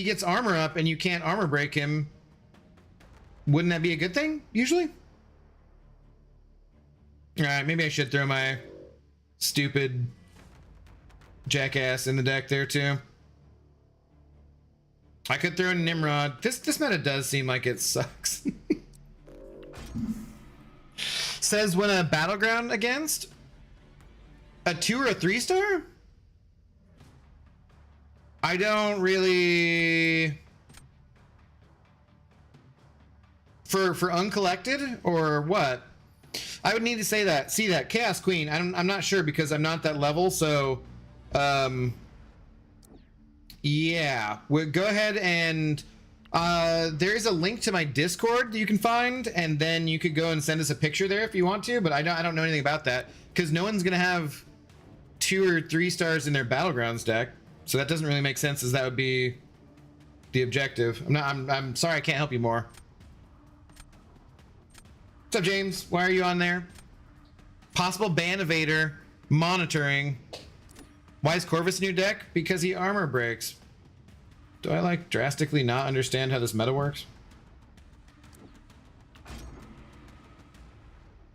gets armor up and you can't armor break him, wouldn't that be a good thing, usually? Alright, maybe I should throw my stupid jackass in the deck there too. I could throw in Nimrod. This meta does seem like it sucks. Says when a battleground against a 2 or a 3 star? I don't really... For uncollected or what? I would need to see that Chaos Queen. I'm not sure because I'm not that level. So, yeah. We'll go ahead and there is a link to my Discord that you can find, and then you could go and send us a picture there if you want to. But I don't know anything about that because no one's gonna have 2 or 3 stars in their Battlegrounds deck. So that doesn't really make sense, as that would be the objective. I'm sorry I can't help you more. What's up, James? Why are you on there? Possible ban evader, monitoring. Why is Corvus a new deck? Because he armor breaks. Do I like drastically not understand how this meta works?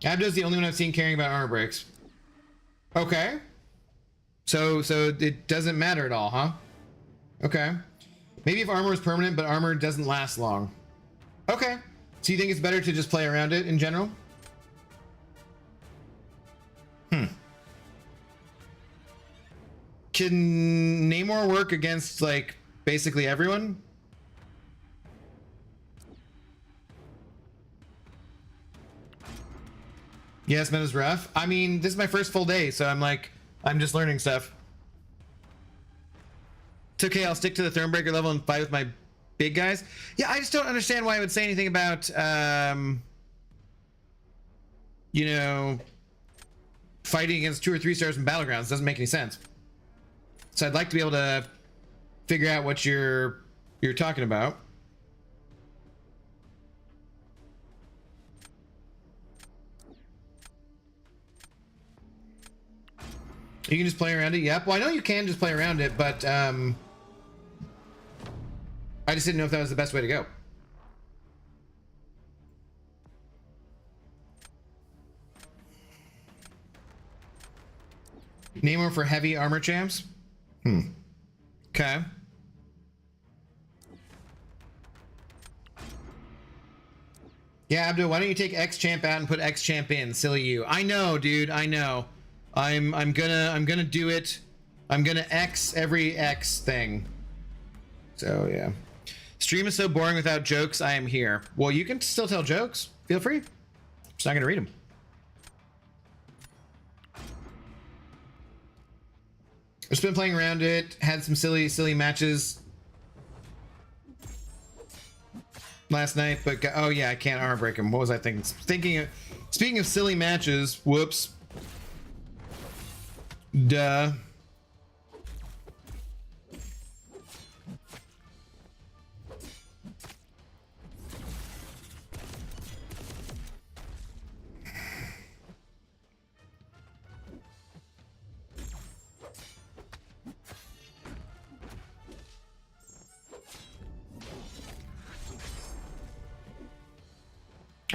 Abdo's the only one I've seen caring about armor breaks. Okay. So it doesn't matter at all, huh? Okay. Maybe if armor is permanent, but armor doesn't last long. Okay. So you think it's better to just play around it in general? Can Namor work against, like, basically everyone? Yes, meta's rough. I mean, this is my first full day, so I'm just learning stuff. It's okay, I'll stick to the Thronebreaker level and fight with my big guys. Yeah, I just don't understand why I would say anything about, you know, fighting against 2 or 3 stars in Battlegrounds. Doesn't make any sense. So I'd like to be able to figure out what you're talking about. You can just play around it. Yep. Well, I know you can just play around it, but I just didn't know if that was the best way to go. Namor for heavy armor champs? Okay. Yeah, Abdo, why don't you take X champ out and put X champ in? Silly you. I know, dude. I know. I'm gonna do it. I'm gonna X every X thing. So yeah. Stream is so boring without jokes. I am here. Well, you can still tell jokes. Feel free. Just not gonna read them. I've just been playing around it. Had some silly matches last night, but oh yeah, I can't armor break him. What was I thinking? Speaking of silly matches, whoops. Duh.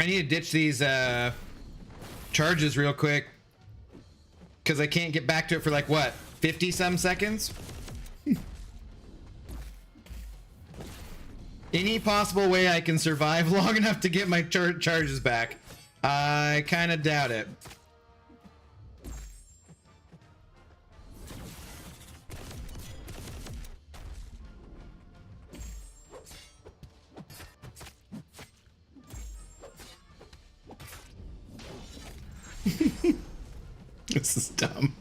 I need to ditch these charges real quick because I can't get back to it for like what, 50 some seconds. Any possible way I can survive long enough to get my charges back? I kind of doubt it. This is dumb.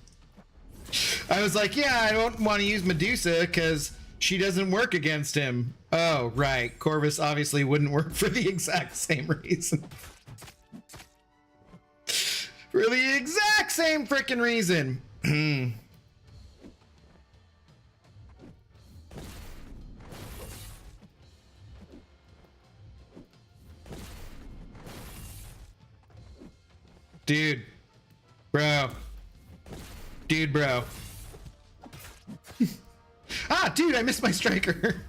I was like, yeah, I don't want to use Medusa because she doesn't work against him. Oh, right. Corvus obviously wouldn't work for the exact same reason. For the exact same freaking reason. Dude. Bro. Dude, bro. Ah, dude, I missed my striker.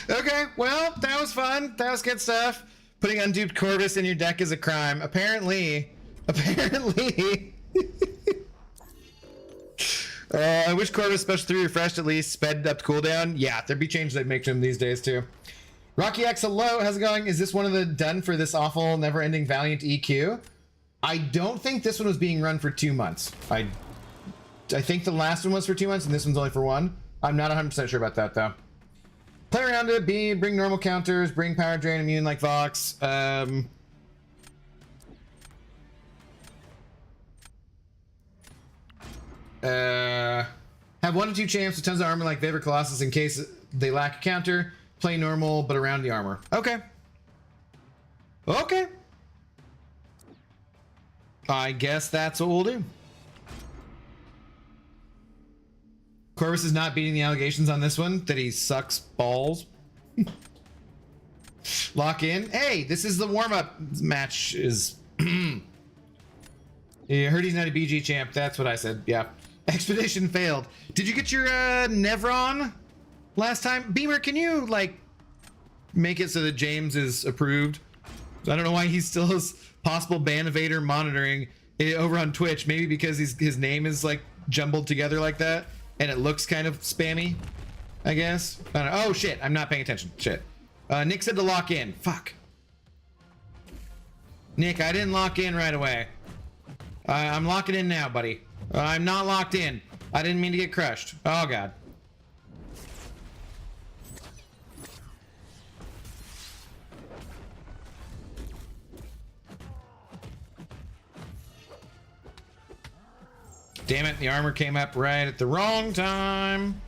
Okay, well, that was fun. That was good stuff. Putting unduped Corvus in your deck is a crime. Apparently. I wish Corvus Special 3 refreshed at least, sped up cooldown. Yeah, there'd be changes they'd make to him these days too. Rocky X, hello, how's it going? Is this one of the done for this awful, never-ending Valiant EQ? I don't think this one was being run for 2 months. I think the last one was for 2 months and this one's only for 1. I'm not 100% sure about that though. Play around it, bring normal counters, bring power drain, immune like Vox. Have 1 to 2 champs with tons of armor like Vapor Colossus in case they lack a counter. Play normal, but around the armor. Okay. Okay. I guess that's what we'll do. Corvus is not beating the allegations on this one that he sucks balls. Lock in. Hey, this is the warm-up match. Is yeah, heard he's not a BG champ. That's what I said. Yeah. Expedition failed. Did you get your Nevron last time? Beamer, can you like make it so that James is approved? I don't know why he still has possible ban evader monitoring over on Twitch. Maybe because his name is like jumbled together like that. And it looks kind of spammy, I guess. I don't know. Oh shit, I'm not paying attention. Shit. Nick said to lock in. Fuck. Nick, I didn't lock in right away. I'm locking in now, buddy. I'm not locked in. I didn't mean to get crushed. Oh god. Damn it, the armor came up right at the wrong time.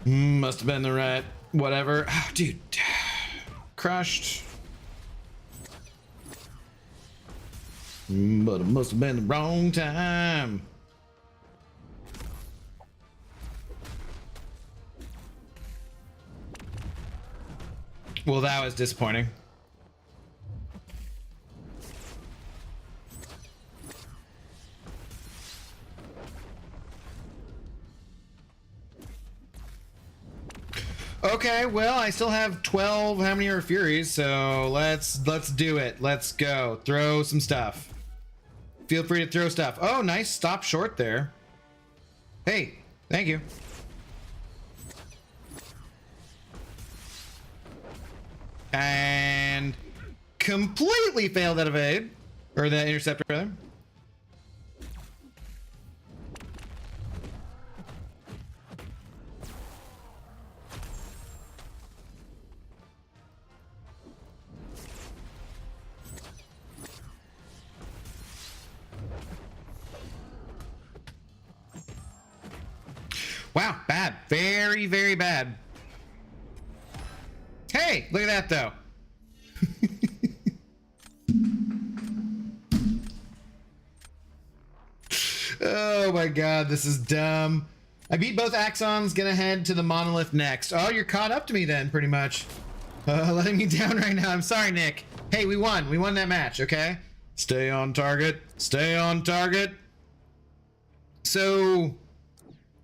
Must have been the right whatever. Oh, dude. Crushed. But it must have been the wrong time. Well, that was disappointing. Okay, well, I still have 12 how many are Furies, so let's do it. Let's go. Throw some stuff. Feel free to throw stuff. Oh, nice stop short there. Hey, thank you. And completely failed that evade, or that intercept rather. Wow, bad. Very, very bad. Hey, look at that though. Oh my god, this is dumb. I beat both Axons, gonna head to the monolith next. Oh, you're caught up to me then, pretty much. Letting me down right now. I'm sorry, Nick. Hey, we won. We won that match, okay? Stay on target. Stay on target. So,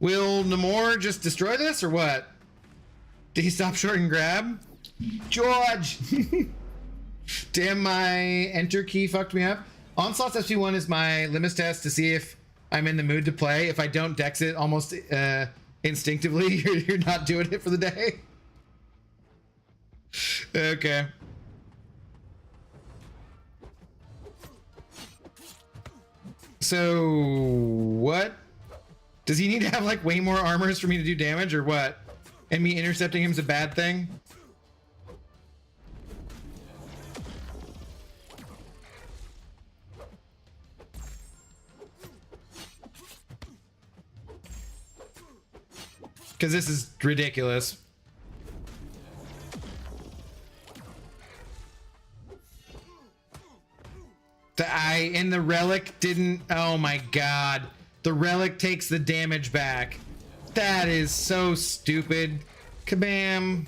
will Namor just destroy this or what? Did he stop short and grab? George! Damn, my enter key fucked me up. Onslaught's SP1 is my limits test to see if I'm in the mood to play. If I don't dex it almost instinctively, you're not doing it for the day. Okay. So, what? Does he need to have like way more armors for me to do damage or what? And me intercepting him is a bad thing? Because this is ridiculous. And the relic didn't. Oh my god. The relic takes the damage back. That is so stupid. Kabam.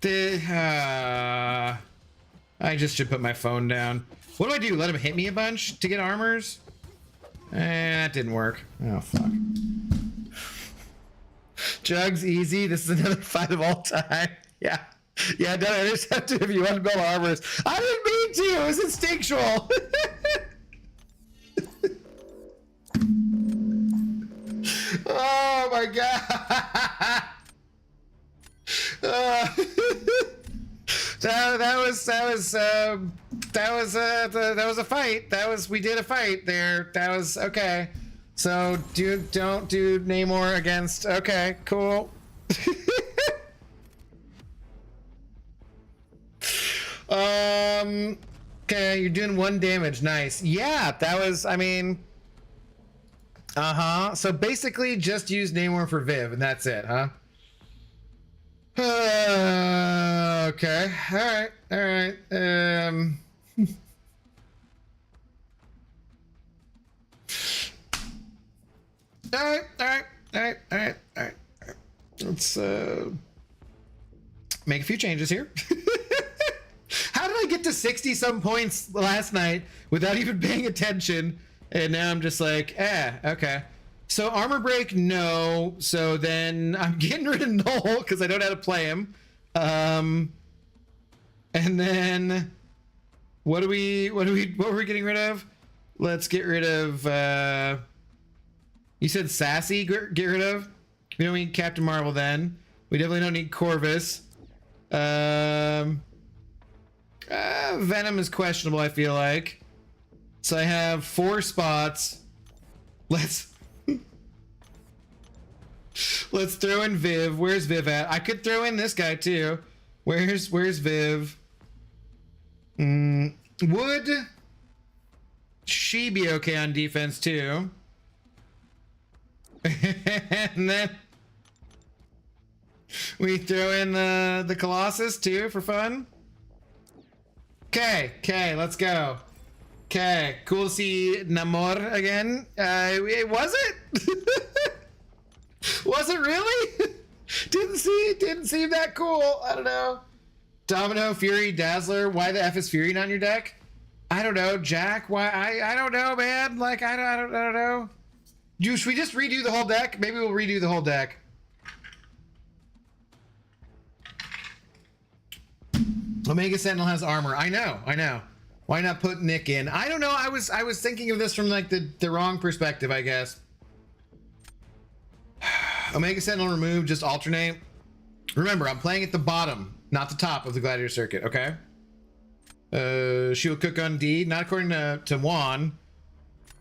I just should put my phone down. What do I do? Let him hit me a bunch to get armors? That didn't work. Oh, fuck. Jugs, easy. This is another fight of all time. Yeah. Yeah, no, I just have to if you want to build armors. I didn't mean to. It was instinctual. Oh my god. That was a fight. We did a fight there. That was okay. So don't do Namor against. Okay, cool. Okay, you're doing 1 damage. Nice. Yeah, that was. I mean. So basically, just use Namor for Viv, and that's it, huh? Okay. All right. All right. Let's make a few changes here. How did I get to 60-some points last night without even paying attention? And now I'm just like, okay. So armor break, no. So then I'm getting rid of Null because I don't know how to play him. And then what were we getting rid of? Let's get rid of. You said Sassy. Get rid of. We don't need Captain Marvel then. We definitely don't need Corvus. Venom is questionable, I feel like. So I have 4 spots. Let's throw in Viv. Where's Viv at? I could throw in this guy too. Where's Viv? Would she be okay on defense too? And then we throw in the Colossus too for fun. Okay, let's go. Okay, cool to see Namor again. Was it? Was it really? Didn't seem that cool. I don't know. Domino, Fury, Dazzler. Why the F is Fury not on your deck? I don't know. Jack, why? I don't know, man. Like, I don't know. Should we just redo the whole deck? Maybe we'll redo the whole deck. Omega Sentinel has armor. I know. Why not put Nick in? I don't know. I was thinking of this from like the wrong perspective, I guess. Omega Sentinel removed, just alternate. Remember, I'm playing at the bottom, not the top of the Gladiator circuit, okay? She will cook on D, not according to Juan,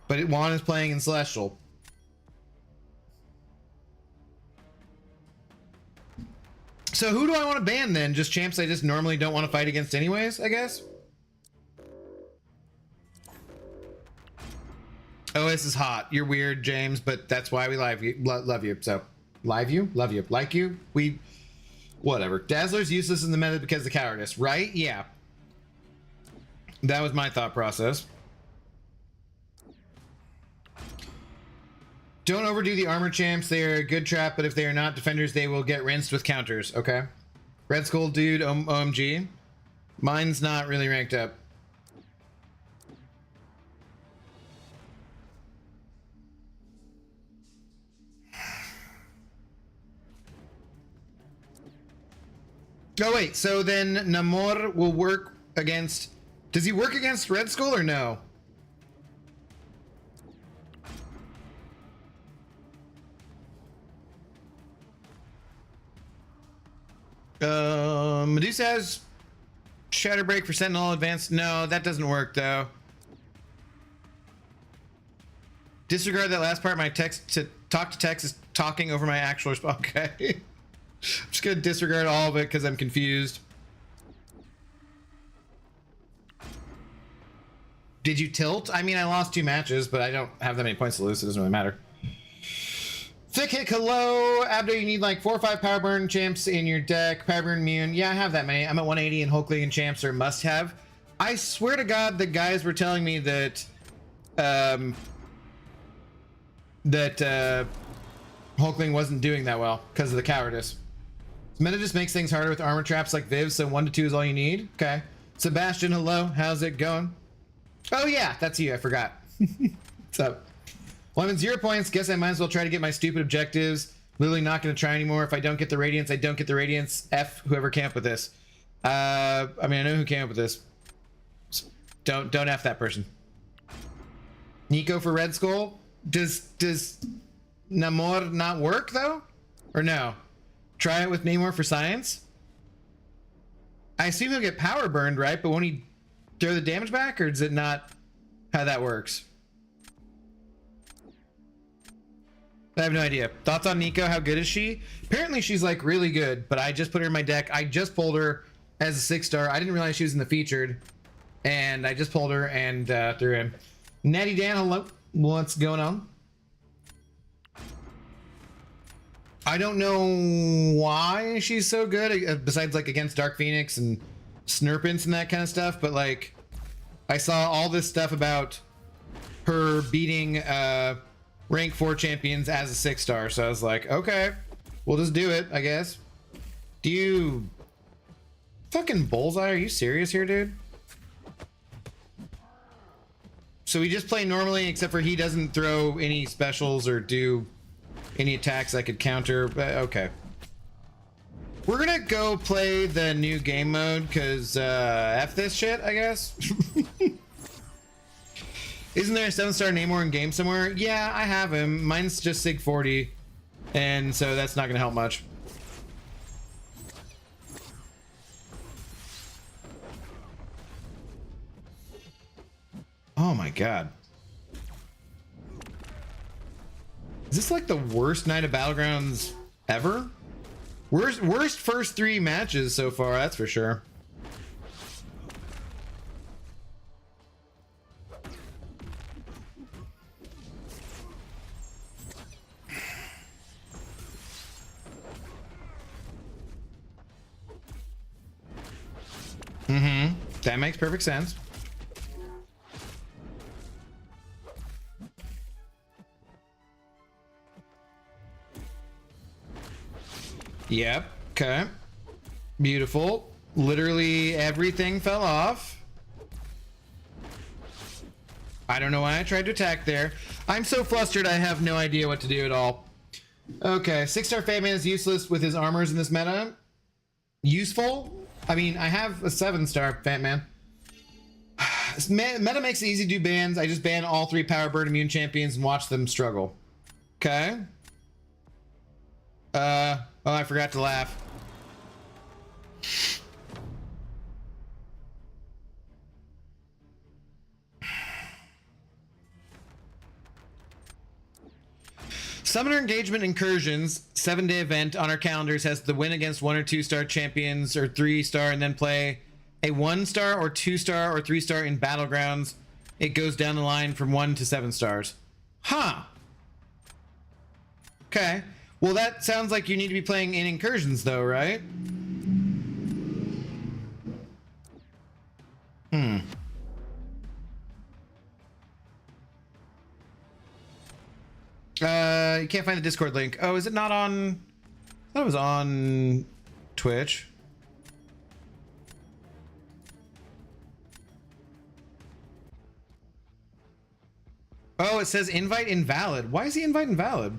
but Juan is playing in Celestial. So who do I want to ban then? Just champs I just normally don't want to fight against anyways, I guess? Oh, this is hot. You're weird, James, but that's why we love you. So, love you, like you. Whatever. Dazzler's useless in the meta because of cowardice, right? Yeah. That was my thought process. Don't overdo the armor champs. They are a good trap, but if they are not defenders, they will get rinsed with counters. Okay. Red Skull dude, OMG. Mine's not really ranked up. Oh wait, so then Namor will work against... Does he work against Red Skull or no? Medusa has Shatter Break for Sentinel Advanced. No, that doesn't work though. Disregard that last part. My text to talk to text is talking over my actual response. Okay. I'm just gonna disregard all of it because I'm confused. Did you tilt? I mean, I lost 2 matches, but I don't have that many points to lose, so it doesn't really matter. Thick Hick, hello. Abdo, you need like 4 or 5 power burn champs in your deck. Power burn immune. Yeah, I have that many. I'm at 180 and Hulk League and champs are must have. I swear to God, the guys were telling me that Hulkling wasn't doing that well because of the cowardice. Meta just makes things harder with armor traps like Viv, so 1 to 2 is all you need. Okay. Sebastian, hello. How's it going? Oh yeah, that's you. I forgot. What's up? Well, I'm at 0 points. Guess I might as well try to get my stupid objectives. Literally not going to try anymore. If I don't get the Radiance, I don't get the Radiance. F whoever came up with this. I mean, I know who came up with this. Don't F that person. Nico for Red Skull. Does Namor not work though? Or no? Try it with Namor for science? I assume he'll get power burned, right? But won't he throw the damage back, or is it not how that works? I have no idea. Thoughts on Nico? How good is she? Apparently she's like really good, but I just put her in my deck. I just pulled her as a 6-star. I didn't realize she was in the featured, and I just pulled her and threw in. Natty Dan, hello. What's going on? I don't know why she's so good, besides like against Dark Phoenix and Snurpants and that kind of stuff, but like I saw all this stuff about her beating rank 4 champions as a 6-star, so I was like, okay, we'll just do it, I guess. Do you fucking bullseye? Are you serious here, dude? So we just play normally, except for he doesn't throw any specials or do any attacks I could counter, but okay. We're gonna go play the new game mode, because F this shit, I guess. Isn't there a 7-star Namor in game somewhere? Yeah, I have him. Mine's just Sig 40, and so that's not gonna help much. Oh my god. Is this like the worst night of Battlegrounds ever? Worst first 3 matches so far, that's for sure. That makes perfect sense. Yep. Okay. Beautiful. Literally everything fell off. I don't know why I tried to attack there. I'm so flustered I have no idea what to do at all. Okay, 6-star Fatman is useless with his armors in this meta. Useful? I mean, I have a 7-star Fatman. Meta makes it easy to do bans. I just ban all 3 power burn immune champions and watch them struggle. Okay. Oh, I forgot to laugh. Summoner Engagement Incursions, 7-day event on our calendars, has the win against 1 or 2-star champions or 3-star, and then play a 1-star or 2-star or 3-star in Battlegrounds. It goes down the line from 1 to 7 stars. Huh. Okay. Well, that sounds like you need to be playing in Incursions, though, right? You can't find the Discord link. Oh, is it not on? I thought it was on Twitch. Oh, it says invite invalid. Why is the invite invalid?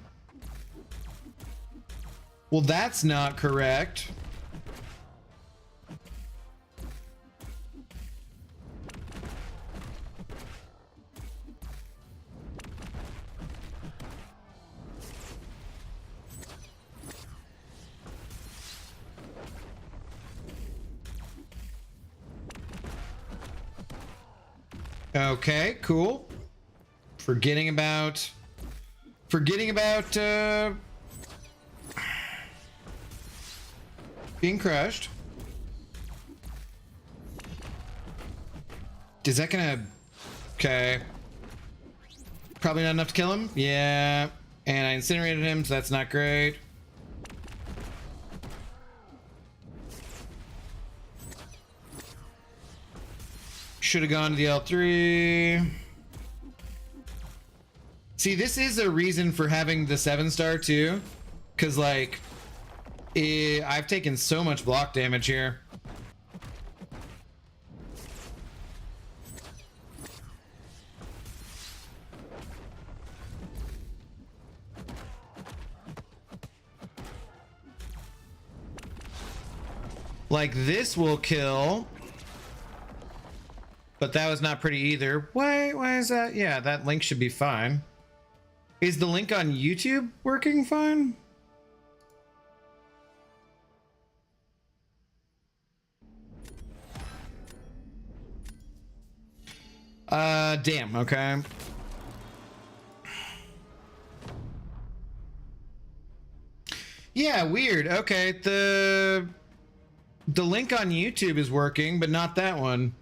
Well, that's not correct. Okay, cool. Forgetting about being crushed. Is that gonna... Okay. Probably not enough to kill him? Yeah. And I incinerated him, so that's not great. Should have gone to the L3. See, this is a reason for having the 7-star too, because like I've taken so much block damage here. Like this will kill. But that was not pretty either. Why is that? Yeah, that link should be fine. Is the link on YouTube working fine? Damn, okay. Yeah, weird. Okay, the link on YouTube is working, but not that one.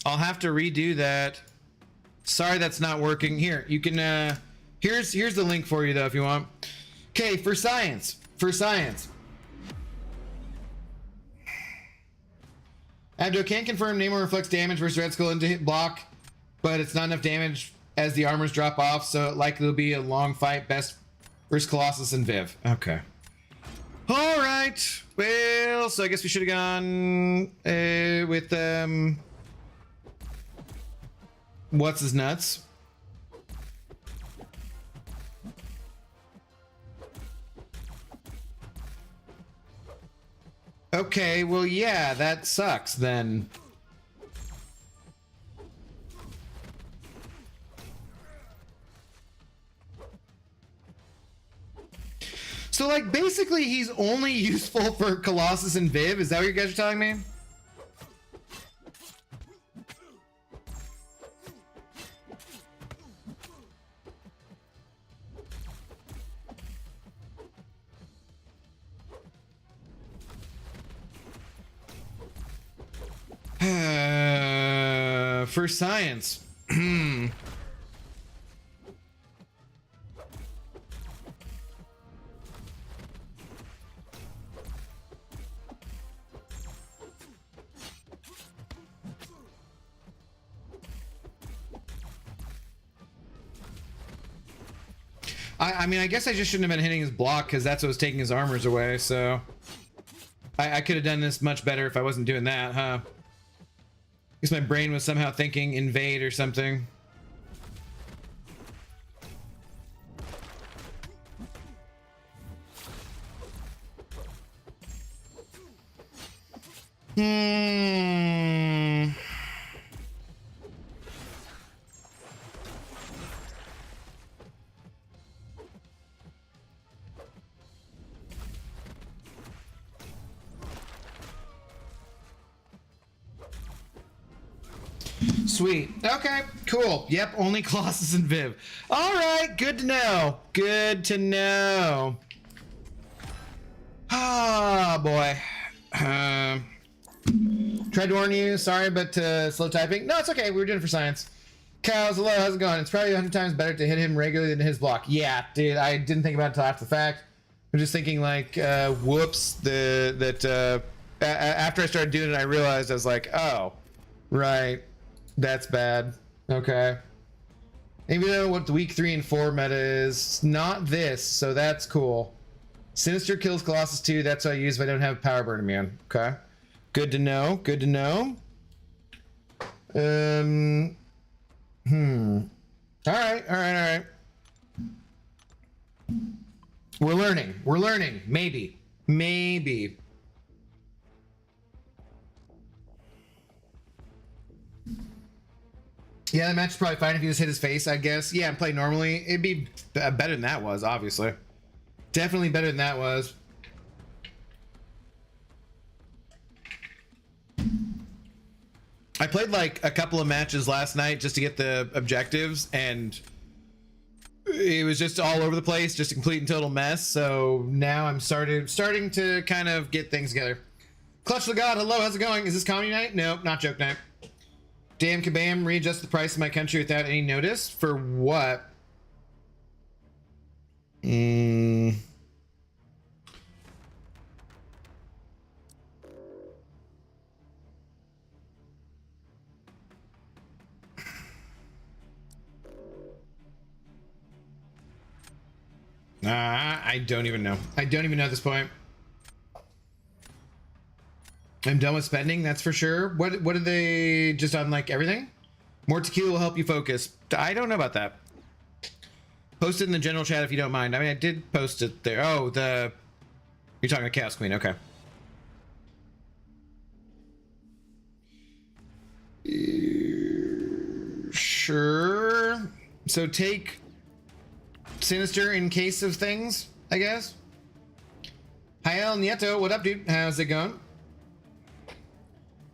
I'll have to redo that. Sorry, that's not working. Here, you can, here's the link for you though, if you want. Okay, for science. Abdo can't confirm Namor reflects damage versus Red Skull into hit block, but it's not enough damage as the armors drop off, so it likely will be a long fight, best versus Colossus and Viv. Okay. All right. Well, so I guess we should have gone with what's his nuts? Okay, well, yeah, that sucks then. So, like, basically, he's only useful for Colossus and Viv. Is that what you guys are telling me? For science. I mean, I guess I just shouldn't have been hitting his block because that's what was taking his armors away, so... I could have done this much better if I wasn't doing that, huh? I guess my brain was somehow thinking invade or something. Sweet. Okay, cool. Yep, only Colossus and Viv. All right, good to know. Good to know. Ah, boy. Tried to warn you. Sorry, but slow typing. No, it's okay. We were doing it for science. Cows, hello, how's it going? It's probably 100 times better to hit him regularly than his block. Yeah, dude, I didn't think about it until after the fact. I'm just thinking like, whoops, after I started doing it, I realized I was like, oh, right. That's bad. Okay. Maybe you know what the week 3 and 4 meta is. Not this, so that's cool. Sinister kills Colossus 2. That's what I use if I don't have Power Burn immune. Okay. Good to know. Good to know. Alright, alright. We're learning. We're learning. Maybe. Maybe. Yeah, the match is probably fine if you just hit his face, I guess. Yeah, and play normally. It'd be better than that was, obviously. Definitely better than that was. I played like a couple of matches last night just to get the objectives, and it was just all over the place, just a complete and total mess. So now I'm starting to kind of get things together. Clutch the God, hello, how's it going? Is this comedy night? No, not joke night. Damn kabam, readjust the price of my country without any notice? For what? I don't even know. I don't even know at this point. I'm done with spending, that's for sure. What are they just on like everything? More tequila will help you focus. I don't know about that. Post it in the general chat if you don't mind. I mean, I did post it there. Oh, you're talking about Chaos Queen, okay. Sure. So take Sinister in case of things, I guess. Hi El Nieto, what up, dude? How's it going?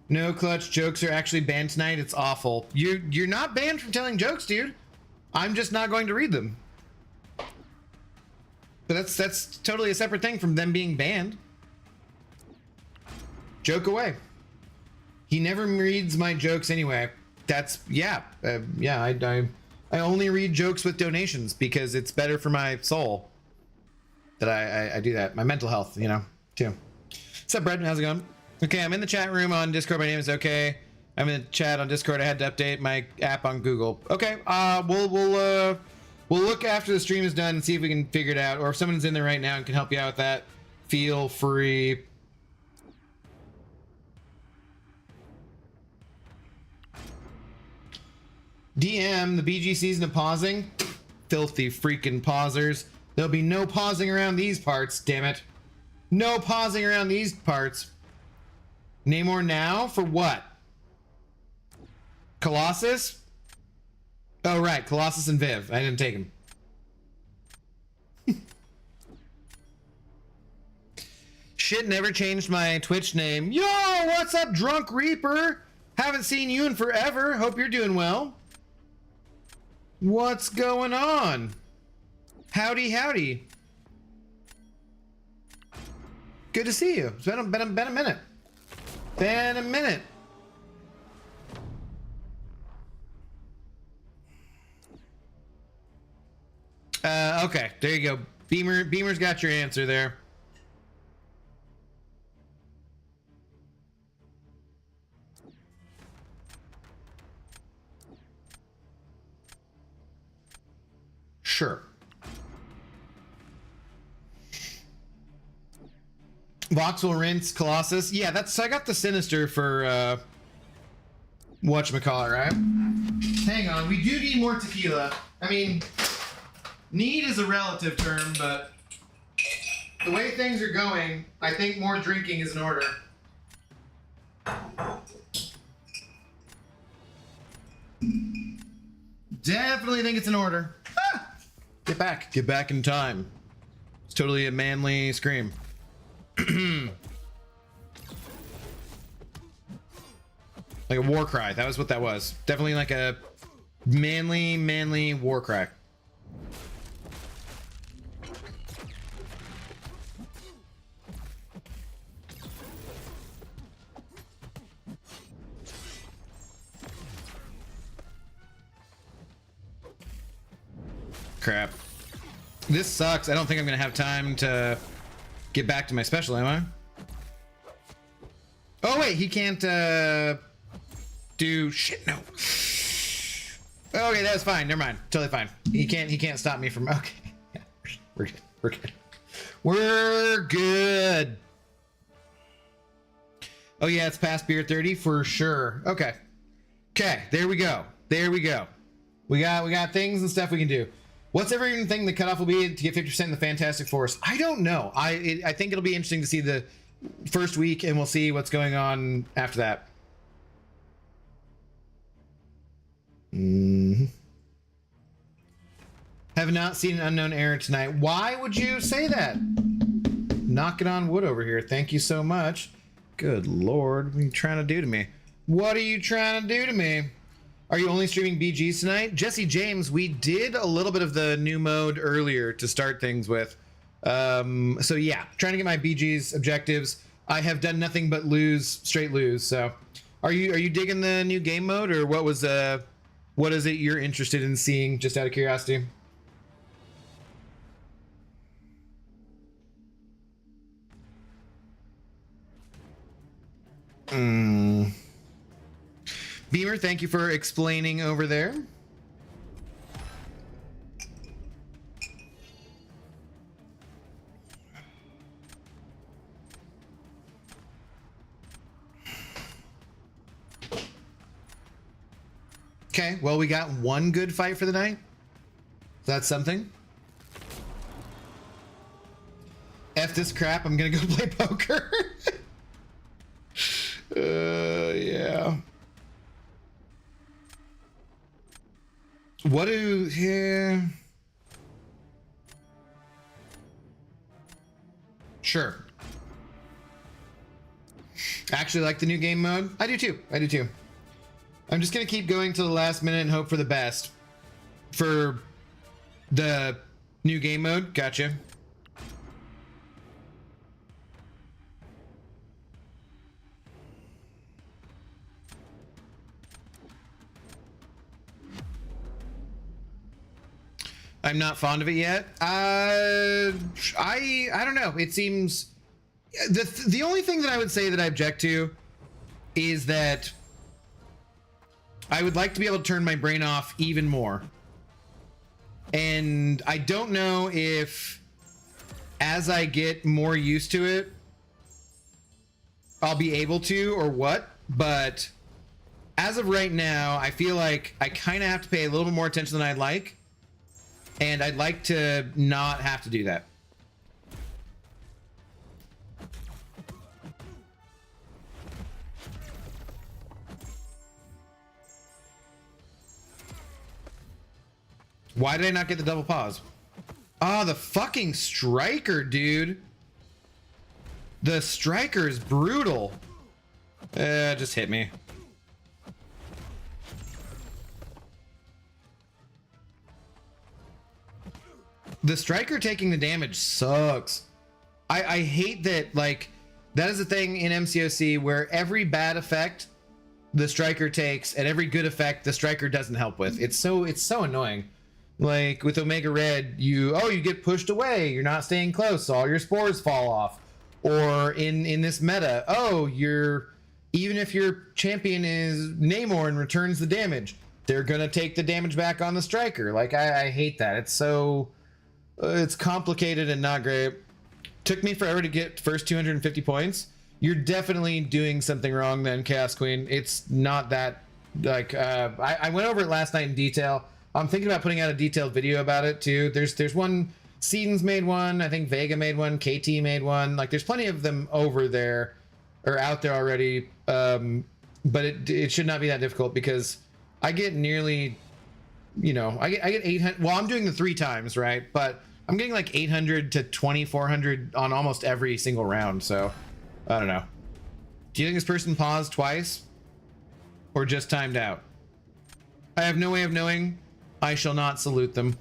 No clutch jokes are actually banned tonight. It's awful. You're not banned from telling jokes, dude. I'm just not going to read them. But that's totally a separate thing from them being banned. Joke away. He never reads my jokes anyway. That's yeah. I only read jokes with donations because it's better for my soul that I do that. My mental health, you know, too. What's up, Brad? How's it going? Okay, I'm in the chat room on Discord. My name is okay. I'm in the chat on Discord. I had to update my app on Google. Okay, we'll look after the stream is done and see if we can figure it out. Or if someone's in there right now and can help you out with that, feel free. DM, the BG season of pausing. Filthy freaking pausers. There'll be no pausing around these parts, damn it. No pausing around these parts. Namor now? For what? Colossus? Oh, right. Colossus and Viv. I didn't take him. Shit never changed my Twitch name. Yo, what's up, Drunk Reaper? Haven't seen you in forever. Hope you're doing well. What's going on? Howdy, howdy. Good to see you. It's been a minute. Been a minute. Okay, there you go. Beamer's got your answer there. Sure. Voxel rinse Colossus. Yeah, that's I got the Sinister for whatchamacallit, right? Hang on, we do need more tequila. I mean, need is a relative term, but the way things are going, I think more drinking is in order. Definitely think it's in order. Ah! Get back in time. It's totally a manly scream. Like a war cry. That was what that was. Definitely like a manly war cry. Crap. This sucks. I don't think I'm gonna have time to get back to my special, am I? Oh wait, he can't do shit. No. Okay, that was fine. Never mind. Totally fine. He can't stop me from. Okay. Yeah, we're good. We're good. We're good. Oh yeah, it's past beer 30 for sure. Okay. Okay, there we go. There we go. We got things and stuff we can do. What's everything the cutoff will be to get 50% in the Fantastic Force? I don't know. I think it'll be interesting to see the first week, and we'll see what's going on after that. Have not seen an unknown error tonight. Why would you say that? Knocking on wood over here. Thank you so much. Good Lord. What are you trying to do to me? What are you trying to do to me? Are you only streaming BGs tonight? Jesse James, we did a little bit of the new mode earlier to start things with. So yeah, trying to get my BGs objectives. I have done nothing but lose, straight lose. So, are you digging the new game mode, or what is it you're interested in seeing? Just out of curiosity. Beamer, thank you for explaining over there. Okay, well, we got one good fight for the night. That's something. F this crap, I'm gonna go play poker. Yeah. What do, yeah. Sure. Actually like the new game mode. I do too. I do too. I'm just gonna keep going to the last minute and hope for the best for the new game mode. Gotcha. I'm not fond of it yet. I don't know. It seems the only thing that I would say that I object to is that I would like to be able to turn my brain off even more. And I don't know if as I get more used to it, I'll be able to or what, but as of right now, I feel like I kind of have to pay a little bit more attention than I'd like. And I'd like to not have to do that. Why did I not get the double pause? Oh, the fucking striker, dude. The striker is brutal. Just hit me. The striker taking the damage sucks. I hate that, like, that is the thing in MCOC where every bad effect the striker takes and every good effect the striker doesn't help with. It's so annoying. Like with Omega Red, you get pushed away, you're not staying close, so all your spores fall off. Or in this meta, even if your champion is Namor and returns the damage, they're gonna take the damage back on the striker. Like I hate that. It's so it's complicated and not great. Took me forever to get first 250 points. You're definitely doing something wrong then, Chaos Queen. It's not that, like, I went over it last night in detail. I'm thinking about putting out a detailed video about it too. There's one, Seedens made one, I think Vega made one, KT made one. Like there's plenty of them over there or out there already. But it should not be that difficult because I get nearly, I get 800. Well, I'm doing the 3 times, right? But I'm getting like 800 to 2400 on almost every single round. So I don't know. Do you think this person paused twice or just timed out? I have no way of knowing. I shall not salute them.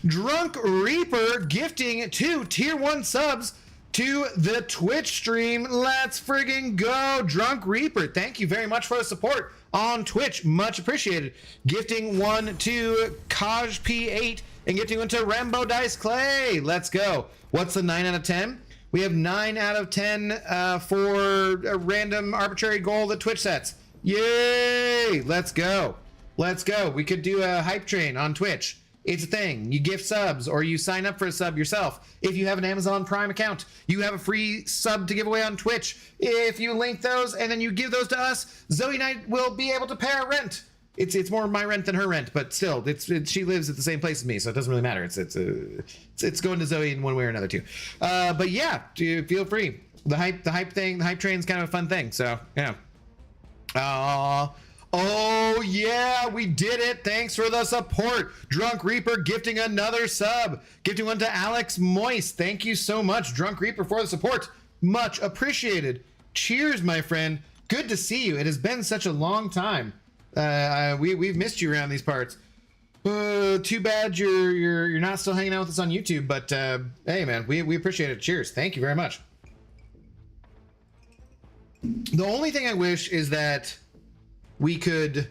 Drunk Reaper gifting 2 tier 1 subs to the Twitch stream. Let's friggin' go. Drunk Reaper, thank you very much for the support on Twitch. Much appreciated. Gifting 1 to Kaj P8 and gifting 1 to Rambo Dice Clay. Let's go. What's the 9 out of 10? We have 9 out of 10 for a random arbitrary goal that Twitch sets. Yay! Let's go. Let's go. We could do a hype train on Twitch. It's a thing. You gift subs or you sign up for a sub yourself. If you have an Amazon Prime account, you have a free sub to give away on Twitch. If you link those and then you give those to us, Zoe and I will be able to pay our rent. It's more my rent than her rent, but still, she lives at the same place as me, so it doesn't really matter. It's going to Zoe in one way or another too. But yeah, feel free. The hype train is kind of a fun thing. So yeah. Oh yeah, we did it. Thanks for the support. Drunk Reaper gifting another sub. Gifting 1 to Alex Moist. Thank you so much, Drunk Reaper, for the support. Much appreciated. Cheers, my friend. Good to see you. It has been such a long time. We've missed you around these parts. Too bad you're not still hanging out with us on YouTube, but hey man, we appreciate it. Cheers. Thank you very much. The only thing I wish is that we could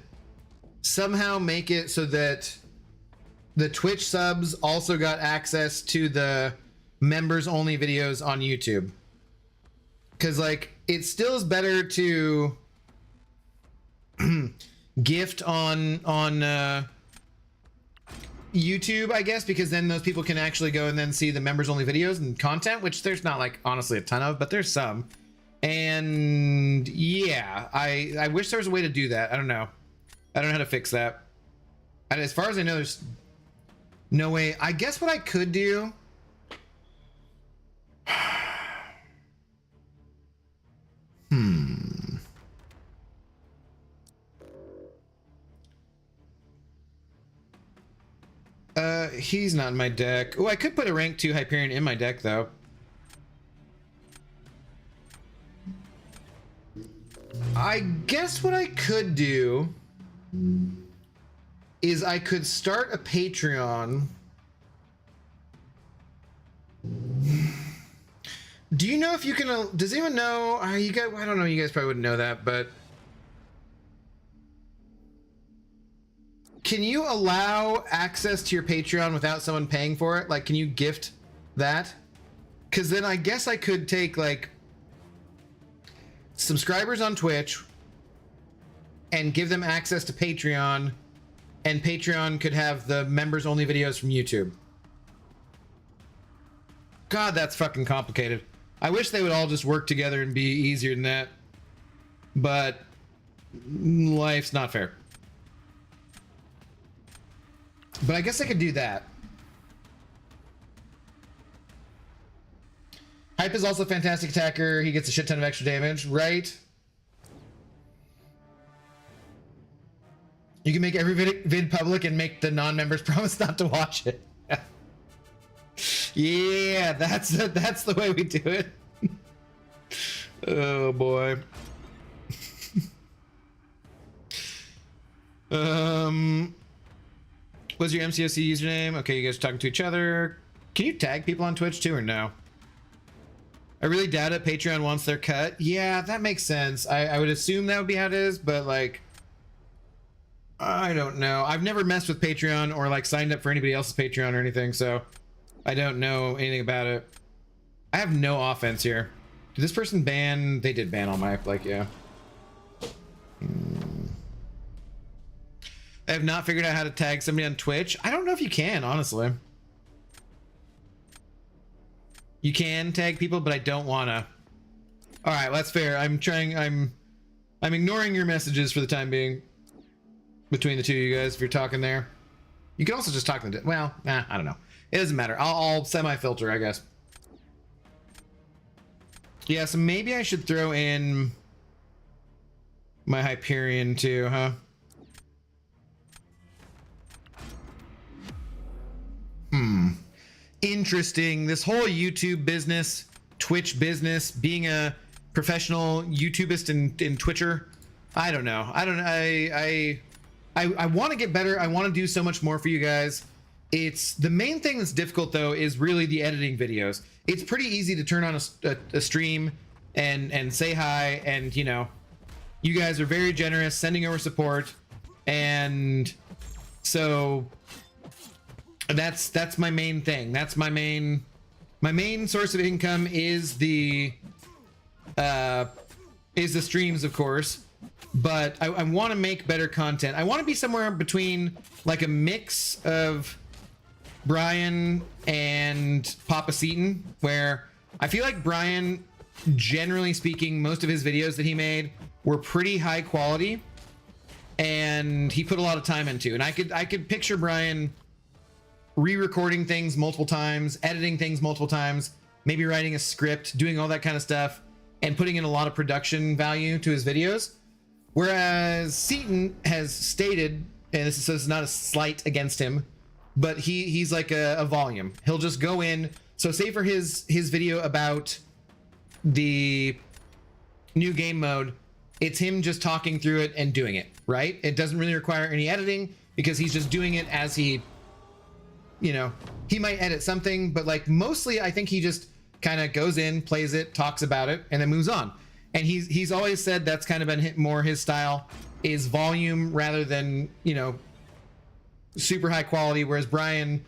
somehow make it so that the Twitch subs also got access to the members only videos on YouTube. Because like it still is better to gift on YouTube, I guess, because then those people can actually go and then see the members only videos and content, which there's not like honestly a ton of, but there's some. And yeah, I wish there was a way to do that. I don't know how to fix that. And as far as I know, there's no way. I guess what I could do he's not in my deck. Oh, I could put a rank 2 Hyperion in my deck though. I guess what I could do is I could start a Patreon. Do you know if you can, does anyone know, you guys, I don't know, you guys probably wouldn't know that, but can you allow access to your Patreon without someone paying for it? Like, can you gift that? Because then I guess I could take like subscribers on Twitch and give them access to Patreon, and Patreon could have the members only videos from YouTube. God, that's fucking complicated. I wish they would all just work together and be easier than that, but life's not fair. But I guess I could do that. Hype is also a fantastic attacker. He gets a shit ton of extra damage, right? You can make every vid public and make the non-members promise not to watch it. Yeah, that's the way we do it. Oh boy. What's your MCOC username? Okay, you guys are talking to each other. Can you tag people on Twitch too, or no? I really doubt it. Patreon wants their cut. Yeah, that makes sense. I would assume that would be how it is, but like, I don't know. I've never messed with Patreon or like signed up for anybody else's Patreon or anything, so I don't know anything about it. I have no offense here. Did this person ban? They did ban all my, like, yeah. I have not figured out how to tag somebody on Twitch. I don't know if you can, honestly. You can tag people, but I don't wanna. All right, well, that's fair. I'm ignoring your messages for the time being. Between the two of you guys, if you're talking there. You can also just talk to them. Well, I don't know. It doesn't matter. I'll semi-filter, I guess. Yeah, so maybe I should throw in my Hyperion too, huh? Interesting. This whole YouTube business, Twitch business, being a professional YouTubist and Twitcher. I don't know. I want to get better. I want to do so much more for you guys. It's the main thing that's difficult though is really the editing videos. It's pretty easy to turn on a stream and say hi, and you know, you guys are very generous sending over support, and so that's my main thing. That's my main source of income is the streams, of course. But I want to make better content. I want to be somewhere between like a mix of Brian and Papa Seaton, where I feel like Brian, generally speaking, most of his videos that he made were pretty high quality, and he put a lot of time into. And I could picture Brian re-recording things multiple times, editing things multiple times, maybe writing a script, doing all that kind of stuff, and putting in a lot of production value to his videos. Whereas Seaton has stated, and this is not a slight against him, but he's like a volume. He'll just go in. So say for his video about the new game mode, it's him just talking through it and doing it, right? It doesn't really require any editing because he's just doing it as he, you know, he might edit something, but like mostly I think he just kind of goes in, plays it, talks about it, and then moves on. And he's always said that's kind of been more his style, is volume rather than, you know, super high quality, whereas Brian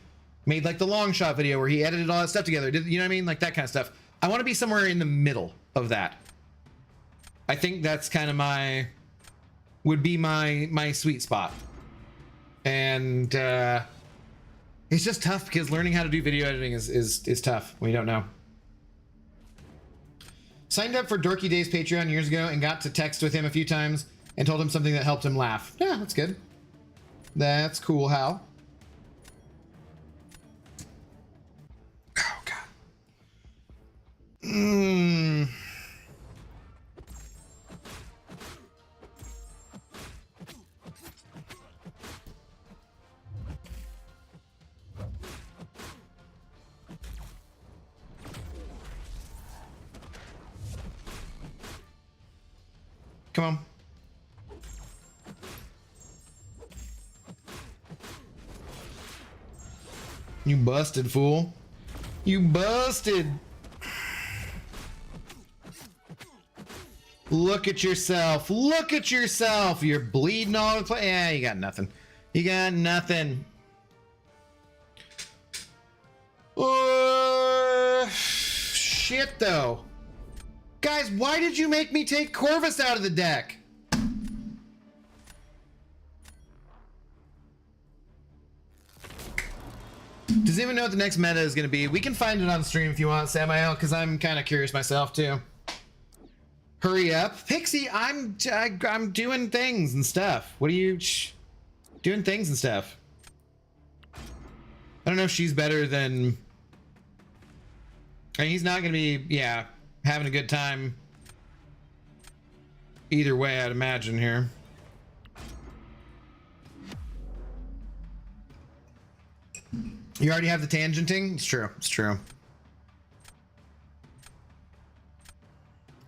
made like the long shot video where he edited all that stuff together. You know what I mean? Like that kind of stuff. I want to be somewhere in the middle of that. I think that's kind of would be my sweet spot. And it's just tough because learning how to do video editing is tough when you don't know. Signed up for Dorky Days Patreon years ago and got to text with him a few times and told him something that helped him laugh. Yeah, that's good. That's cool, Hal. Oh, God. Come on. You busted, fool. You busted. Look at yourself. Look at yourself. You're bleeding all the place. Yeah, you got nothing. You got nothing. Shit, though. Guys, why did you make me take Corvus out of the deck? Does anyone know what the next meta is going to be? We can find it on stream if you want, Samael, because I'm kind of curious myself, too. Hurry up. Pixie, I'm doing things and stuff. What are you... doing things and stuff. I don't know if she's better than... I mean, he's not going to be, yeah, having a good time either way, I'd imagine here. You already have the tangenting? It's true. It's true.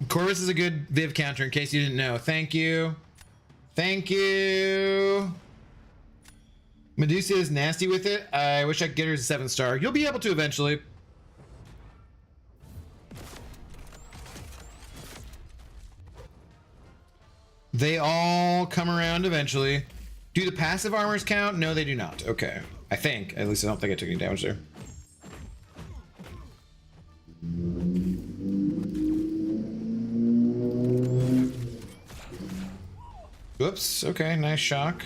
Corvus is a good Viv counter in case you didn't know. Thank you. Thank you. Medusa is nasty with it. I wish I could get her as a 7-star. You'll be able to eventually. They all come around eventually. Do the passive armors count? No, they do not. Okay. I think. At least I don't think I took any damage there. Whoops. Okay, nice shock.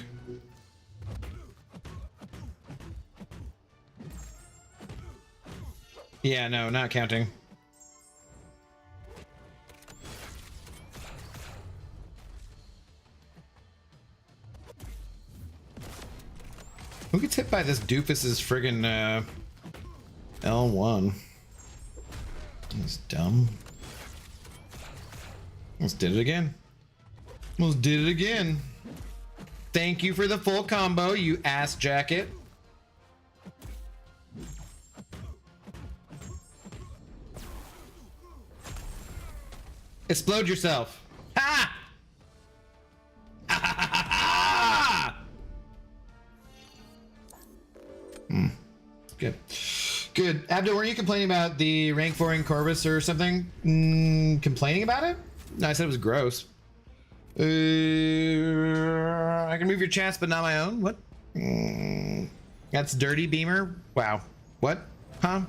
Yeah, no, not counting. Who gets hit by this doofus's friggin' L1? He's dumb. Almost did it again. Almost did it again. Thank you for the full combo, you ass jacket. Explode yourself. Ha! Good. Good. Abdo, were you complaining about the rank 4 in Corvus or something? Complaining about it? No, I said it was gross. I can move your chats, but not my own? What? That's dirty, Beamer? Wow. What? Huh?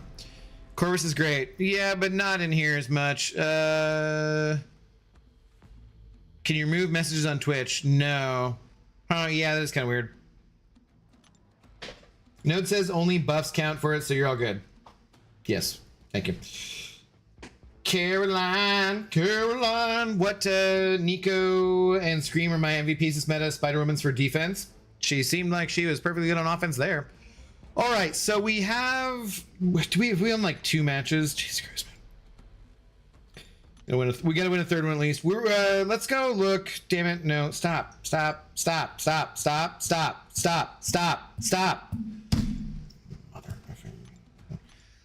Corvus is great. Yeah, but not in here as much. Can you remove messages on Twitch? No. Oh, yeah, that is kind of weird. Node says only buffs count for it, so you're all good. Yes. Thank you. Caroline. What, Nico and Scream are my MVPs this meta. Spider-Woman's for defense. She seemed like she was perfectly good on offense there. All right, so we have... we won like 2 matches? Jesus Christ, man. We gotta win a third one at least. We're, let's go look. Damn it, no. Stop.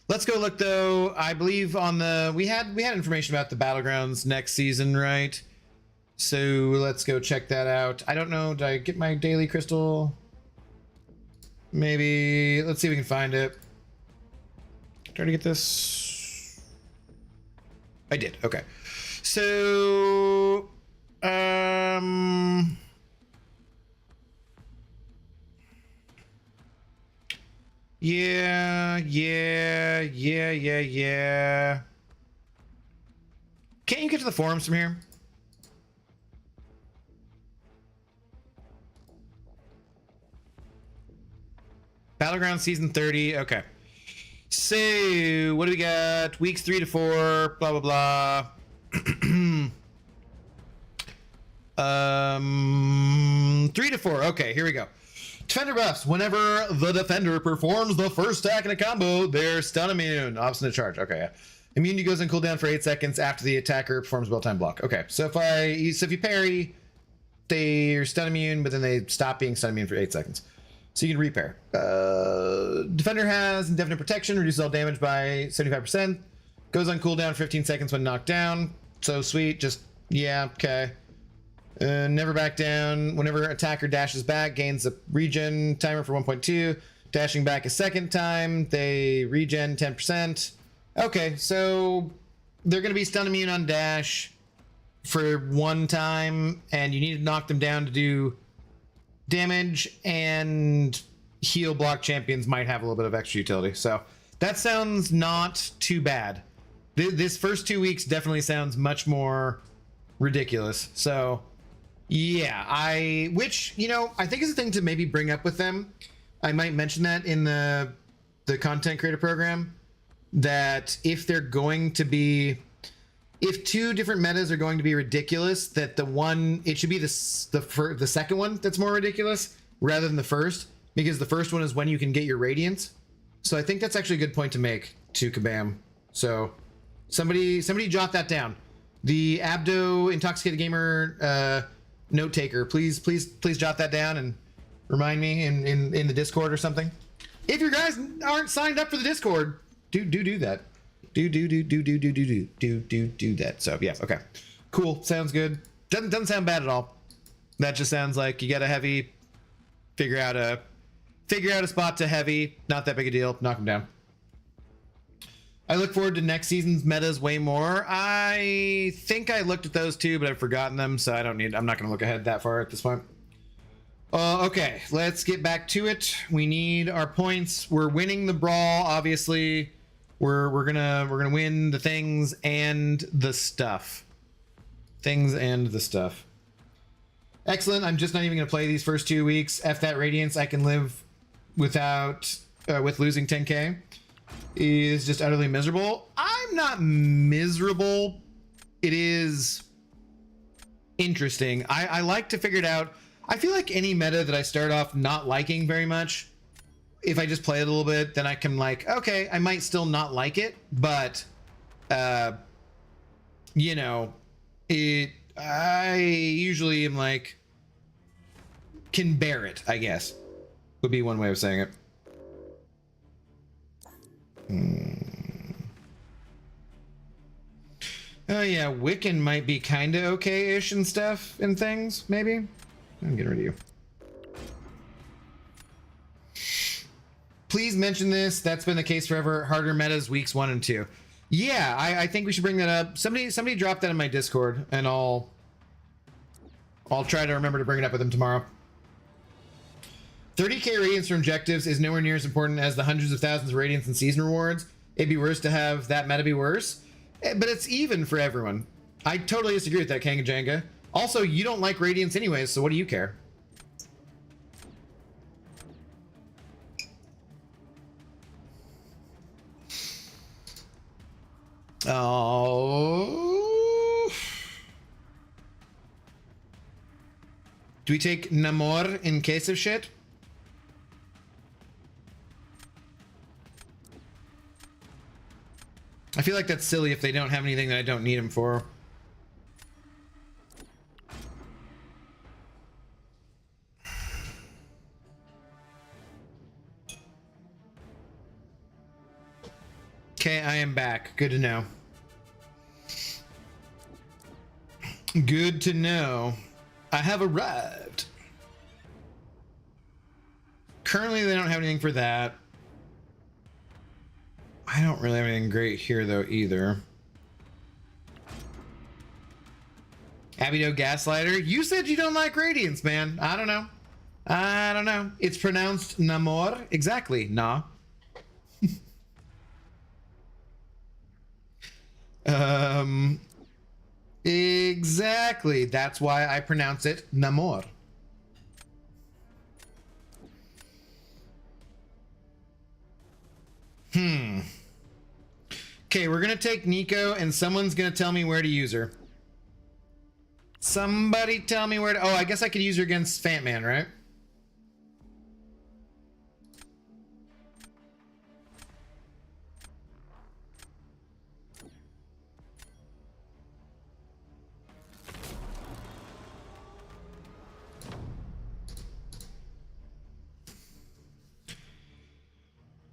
Let's go look though. I believe on the we had information about the Battlegrounds next season, right? So let's go check that out. I don't know. Did I get my daily crystal? Maybe. Let's see if we can find it. Try to get this. I did. Okay. So Yeah. Can't you get to the forums from here? Battlegrounds season 30. Okay. So, what do we got? Weeks 3 to 4, blah, blah, blah. 3 to 4. Okay, here we go. Defender buffs. Whenever the defender performs the first attack in a combo, they're stun immune. Obstinate charge. Okay, yeah. Immunity goes on cooldown for 8 seconds after the attacker performs well-timed block. Okay, so if you parry, they're stun immune, but then they stop being stun immune for 8 seconds. So you can repair. Defender has indefinite protection, reduces all damage by 75%. Goes on cooldown for 15 seconds when knocked down. So sweet, just, yeah, okay. Never back down. Whenever attacker dashes back, gains a regen timer for 1.2. Dashing back a second time, they regen 10%. Okay, so they're going to be stun immune on dash for 1 time, and you need to knock them down to do damage, and heal block champions might have a little bit of extra utility. So that sounds not too bad. This first 2 weeks definitely sounds much more ridiculous. So yeah, which, you know, I think is a thing to maybe bring up with them. I might mention that in the content creator program, that if they're going to be, if 2 different metas are going to be ridiculous, that it should be the second one that's more ridiculous rather than the first, because the first one is when you can get your radiance. So I think that's actually a good point to make to Kabam. So somebody jot that down. The Abdo Intoxicated Gamer note taker, please jot that down and remind me in the Discord or something. If you guys aren't signed up for the Discord, do that. Do that. So yeah, okay, cool, sounds good. Doesn't sound bad at all. That just sounds like you got a heavy, figure out a spot to heavy, not that big a deal, knock him down. I look forward to next season's metas way more. I think I looked at those too, but I've forgotten them, so I'm not gonna look ahead that far at this point. Okay, let's get back to it. We need our points. We're winning the brawl, obviously. We're gonna win the things and the stuff. Things and the stuff. Excellent. I'm just not even gonna play these first 2 weeks. F that radiance. I can live without with losing 10k. Is just utterly miserable. I'm not miserable. It is interesting. I like to figure it out. I feel like any meta that I start off not liking very much, if I just play it a little bit, then I can like, okay, I might still not like it, but you know, I usually am like, can bear it, I guess, would be one way of saying it. Oh yeah, Wiccan might be kind of okay-ish and stuff and things, maybe. I'm getting rid of you. Please mention this. That's been the case forever. Harder metas weeks 1 and 2. Yeah, I think we should bring that up. Somebody drop that in my Discord, and I'll try to remember to bring it up with them tomorrow. 30k radiance for objectives is nowhere near as important as the hundreds of thousands of radiance and season rewards. It'd be worse to have that meta be worse, but it's even for everyone. I totally disagree with that, Kanga Janga. Also, you don't like radiance anyways, so what do you care? Oh. Do we take Namor in case of shit? I feel like that's silly if they don't have anything that I don't need him for. Okay, I am back. Good to know. Good to know. I have arrived. Currently, they don't have anything for that. I don't really have anything great here, though, either. Abido Gaslighter, you said you don't like Radiance, man. I don't know. I don't know. It's pronounced Namor. Exactly. Nah. Exactly. That's why I pronounce it Namor. Okay, we're gonna take Nico, and someone's gonna tell me where to use her. Somebody tell me where to... Oh, I guess I could use her against Fat Man, right?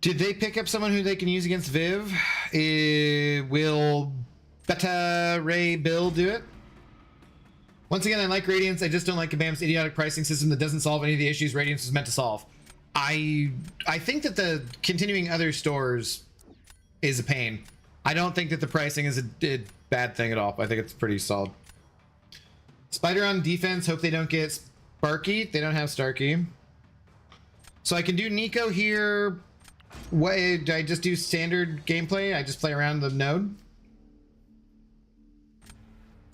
Did they pick up someone who they can use against Viv? Will Beta Ray Bill do it? Once again, I like Radiance. I just don't like Kabam's idiotic pricing system that doesn't solve any of the issues Radiance was meant to solve. I think that the continuing other stores is a pain. I don't think that the pricing is a bad thing at all. I think it's pretty solid. Spider on defense. Hope they don't get Sparky. They don't have Starkey. So I can do Nico here. What, do I just do standard gameplay? I just play around the node?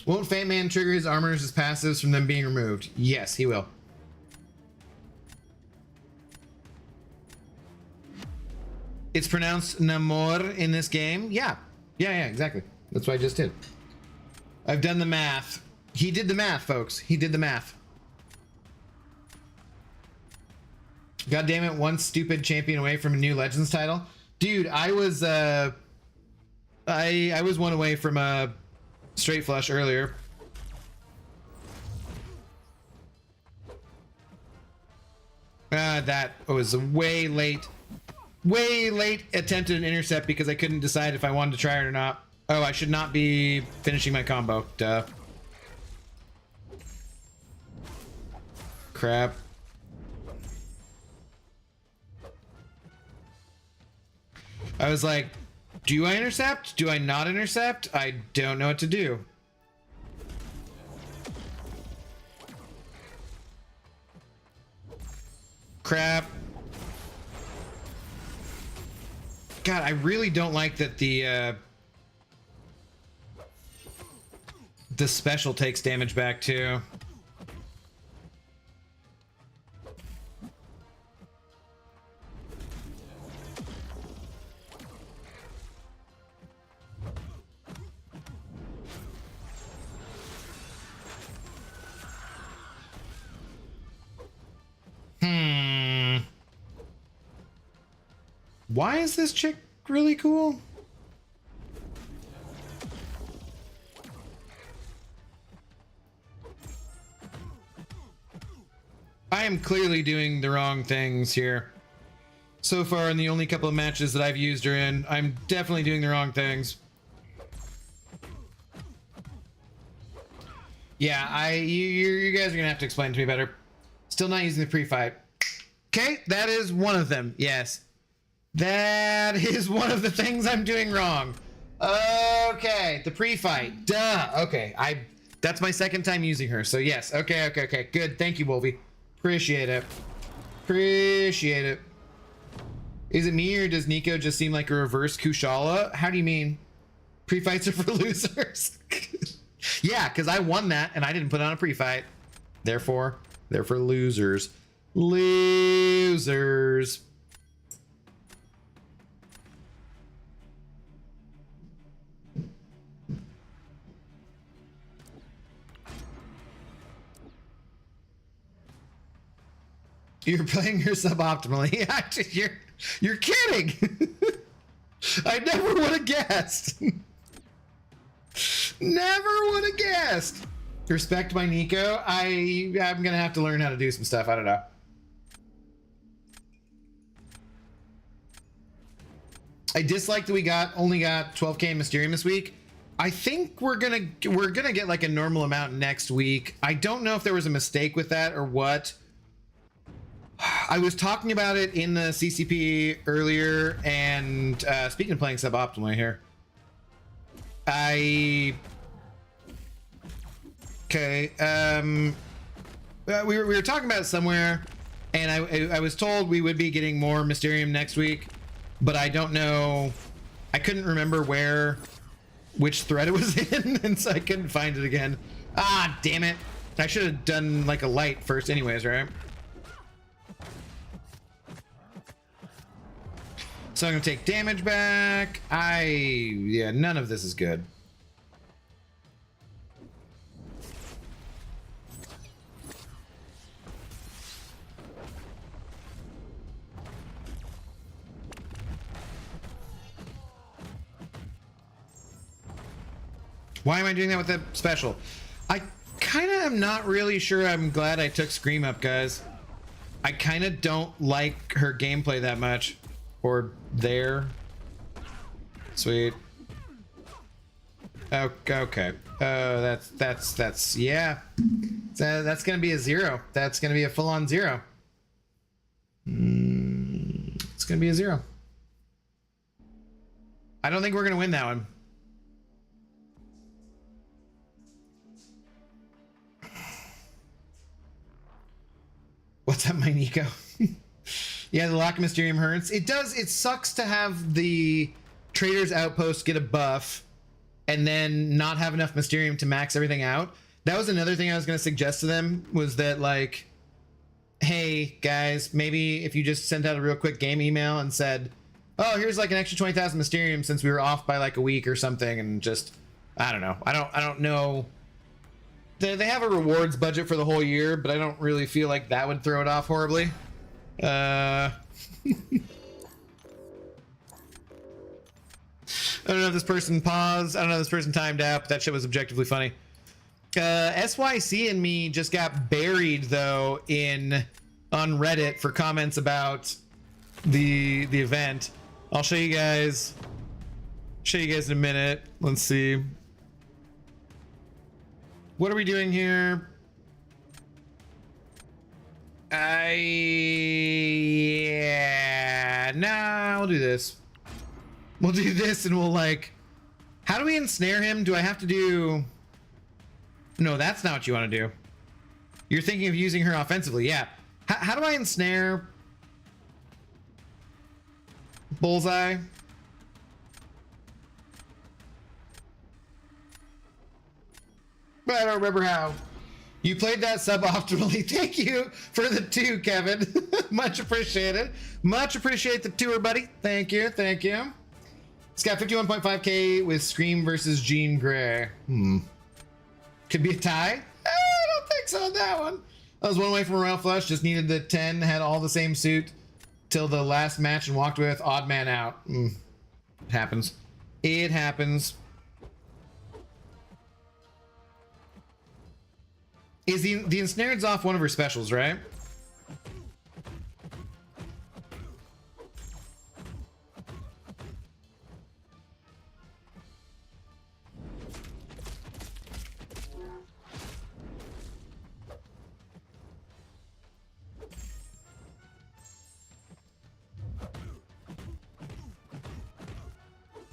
Won't Fat Man trigger his armors as passives from them being removed? Yes, he will. It's pronounced Namor in this game? Yeah. Yeah, exactly. That's what I just did. I've done the math. He did the math, folks. He did the math. God damn it, one stupid champion away from a new Legends title. Dude, I was I was one away from a straight flush earlier. That was a way late attempted an intercept because I couldn't decide if I wanted to try it or not. Oh, I should not be finishing my combo. Duh. Crap. I was like, do I intercept? Do I not intercept? I don't know what to do. Crap. God, I really don't like that the special takes damage back too. Why is this chick really cool? I am clearly doing the wrong things here. So far in the only couple of matches that I've used her in, I'm definitely doing the wrong things. Yeah, you guys are gonna have to explain to me better. Still not using the pre-fight. Okay, that is one of them, yes. That is one of the things I'm doing wrong. Okay, the pre-fight. Duh. Okay, that's my second time using her. So yes. Okay. Good. Thank you, Wolvie. Appreciate it. Appreciate it. Is it me or does Nico just seem like a reverse Kushala? How do you mean? Pre-fights are for losers. Yeah, because I won that and I didn't put on a pre-fight. Therefore, they're for losers. Losers. You're playing her suboptimally. You're kidding. I never would have guessed. Never would have guessed. Respect my Nico. I'm gonna have to learn how to do some stuff. I don't know. I dislike that we only got 12k Mysterium this week. I think we're gonna get like a normal amount next week. I don't know if there was a mistake with that or what. I was talking about it in the CCP earlier, and speaking of playing suboptimally here, we were talking about it somewhere, and I was told we would be getting more Mysterium next week, but I don't know. I couldn't remember where which thread it was in, and so I couldn't find it again. Ah, damn it. I should have done like a light first anyways, right? So I'm gonna take damage back. Yeah, none of this is good. Why am I doing that with the special? I kind of am not really sure. I'm glad I took Scream up, guys. I kind of don't like her gameplay that much. Or there. Sweet. Okay. That's yeah. That's gonna be a 0. That's gonna be a full-on 0. It's gonna be a 0. I don't think we're gonna win that one. What's up, my Nico? Yeah, the lack of Mysterium hurts. It does. It sucks to have the Trader's Outpost get a buff and then not have enough Mysterium to max everything out. That was another thing I was going to suggest to them, was that, like, hey, guys, maybe if you just sent out a real quick game email and said, oh, here's like an extra 20,000 Mysterium since we were off by like a week or something, and just, I don't know. I don't know. They have a rewards budget for the whole year, but I don't really feel like that would throw it off horribly. I don't know if this person paused. I don't know if this person timed out, but that shit was objectively funny. SYC and me just got buried though on Reddit for comments about the event. I'll show you guys in a minute. Let's see. What are we doing here? Yeah, nah, we'll do this. We'll do this and we'll like, how do we ensnare him? Do I have to do? No, that's not what you want to do. You're thinking of using her offensively. Yeah. How do I ensnare Bullseye? But I don't remember how. You played that suboptimally. Thank you for the 2, Kevin. Much appreciated. Much appreciate the tour, buddy. Thank you. Thank you. It's got 51.5k with Scream versus Jean Grey. Could be a tie. I don't think so on that one. I was one away from a Royal Flush. Just needed the 10. Had all the same suit till the last match and walked with odd man out. It happens. It happens. Is the ensnared's off one of her specials, right?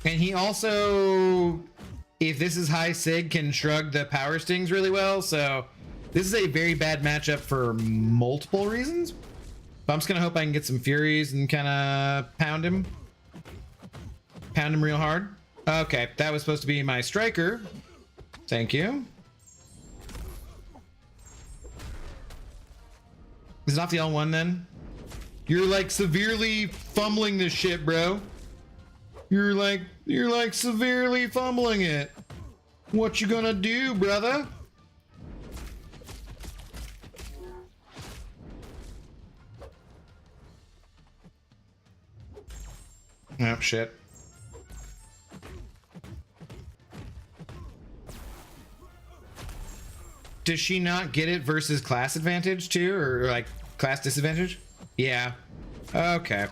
And he also, if this is high sig, can shrug the power stings really well, so this is a very bad matchup for multiple reasons. But I'm just gonna hope I can get some Furies and kind of pound him. Pound him real hard. Okay, that was supposed to be my striker. Thank you. Is it off the L1 then? You're like severely fumbling this shit, bro. You're like severely fumbling it. What you gonna do, brother? Oh, shit. Does she not get it versus class advantage too? Or like class disadvantage? Yeah. Okay.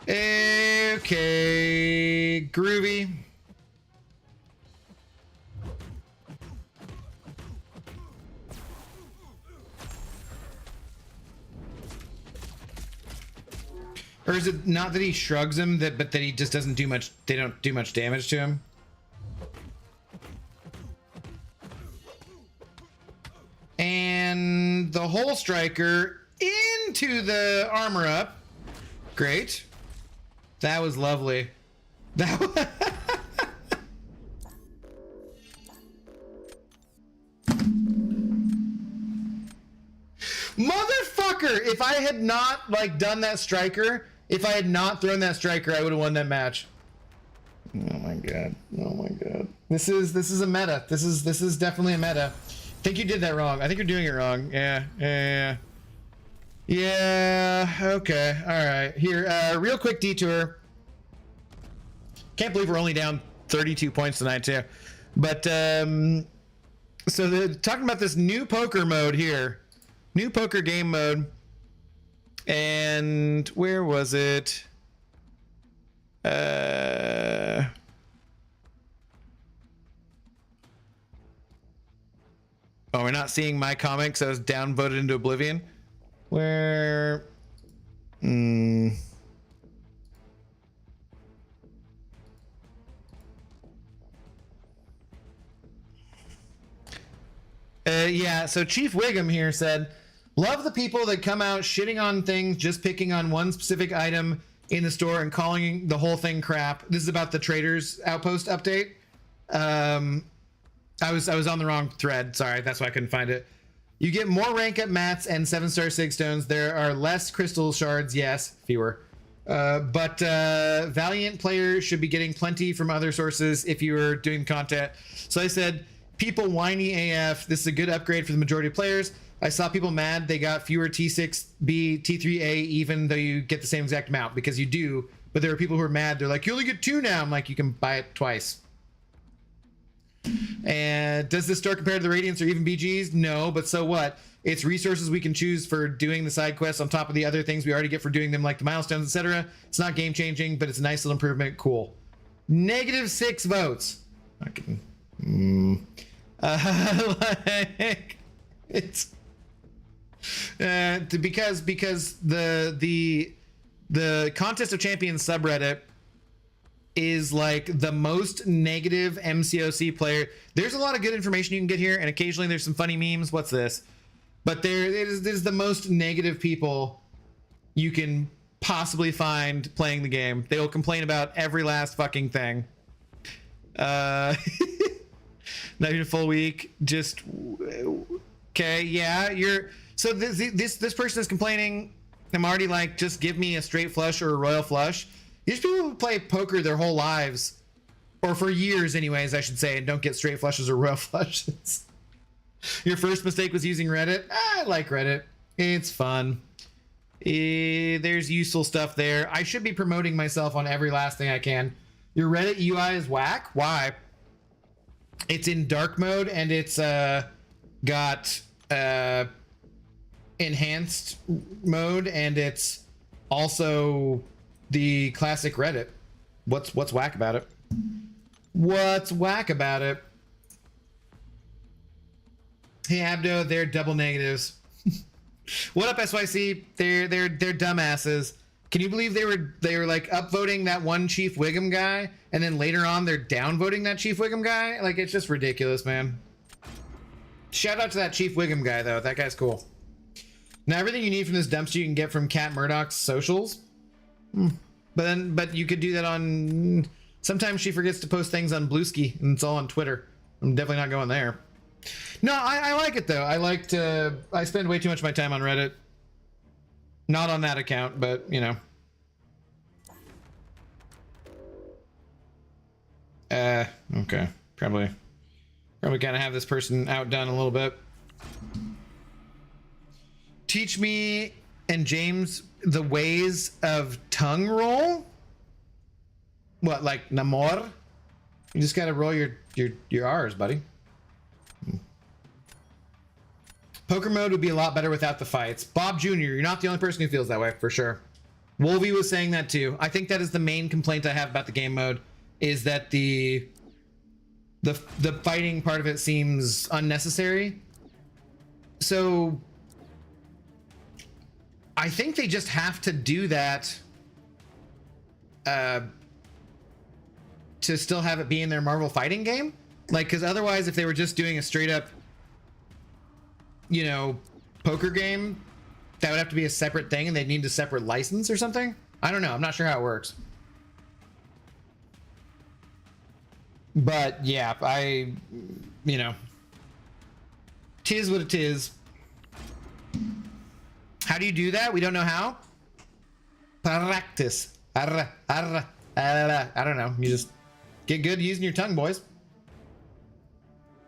Okay. Groovy. Or is it not that he shrugs him, but that he just doesn't do much, they don't do much damage to him? And the whole striker into the armor up. Great. That was lovely. That was Motherfucker! If I had not like done that striker, if I had not thrown that striker, I would have won that match. Oh my god. Oh my god. This is a meta. This is definitely a meta. I think you did that wrong. I think you're doing it wrong. Yeah. Okay. All right. Here, real quick detour. Can't believe we're only down 32 points tonight too. But so they're talking about this new poker mode here. New poker game mode. And where was it? Oh, we're not seeing my comics. I was downvoted into oblivion. Where? Yeah, so Chief Wiggum here said, love the people that come out shitting on things, just picking on one specific item in the store and calling the whole thing crap. This is about the Traders Outpost update. I was on the wrong thread. Sorry, that's why I couldn't find it. You get more rank up mats and 7-star sig stones. There are less crystal shards, yes, fewer. But Valiant players should be getting plenty from other sources if you were doing content. So I said, people whiny AF. This is a good upgrade for the majority of players. I saw people mad they got fewer T6B, T3A, even though you get the same exact amount, because you do. But there are people who are mad. They're like, you only get 2 now. I'm like, you can buy it twice. And does this store compare to the Radiants or even BGs? No, but so what? It's resources we can choose for doing the side quests on top of the other things we already get for doing them, like the milestones, etc. It's not game changing, but it's a nice little improvement. Cool. -6 votes. I can, like, it's because the Contest of Champions subreddit is like the most negative MCOC player. There's a lot of good information you can get here, and occasionally there's some funny memes. What's this? But there's the most negative people you can possibly find playing the game. They will complain about every last fucking thing. Not even a full week. Just okay. Yeah, you're. So this person is complaining. I'm already like, just give me a straight flush or a royal flush. These people who play poker their whole lives, or for years anyways, I should say, and don't get straight flushes or royal flushes. Your first mistake was using Reddit? I like Reddit. It's fun. There's useful stuff there. I should be promoting myself on every last thing I can. Your Reddit UI is whack? Why? It's in dark mode, and it's got enhanced mode, and it's also the classic Reddit. What's whack about it? What's whack about it? Hey Abdo, they're double negatives. What up, SYC? They're dumbasses. Can you believe they were like upvoting that one Chief Wiggum guy, and then later on they're downvoting that Chief Wiggum guy? Like, it's just ridiculous, man. Shout out to that Chief Wiggum guy though. That guy's cool. Now everything you need from this dumpster you can get from Cat Murdoch's socials. But you could do that on. Sometimes she forgets to post things on Bluesky, and it's all on Twitter. I'm definitely not going there. No, I like it though. I spend way too much of my time on Reddit. Not on that account, but you know. Okay. Probably gotta have this person outdone a little bit. Teach me and James the ways of tongue roll. What, like Namor? You just gotta roll your R's, buddy. Poker mode would be a lot better without the fights. Bob Jr., you're not the only person who feels that way, for sure. Wolvie was saying that too. I think that is the main complaint I have about the game mode, is that the fighting part of it seems unnecessary. So I think they just have to do that to still have it be in their Marvel fighting game. Like, because otherwise, if they were just doing a straight up, you know, poker game, that would have to be a separate thing, and they'd need a separate license or something. I don't know. I'm not sure how it works. But yeah, you know, tis what it is. How do you do that? We don't know how. Practice. I don't know. You just get good at using your tongue, boys.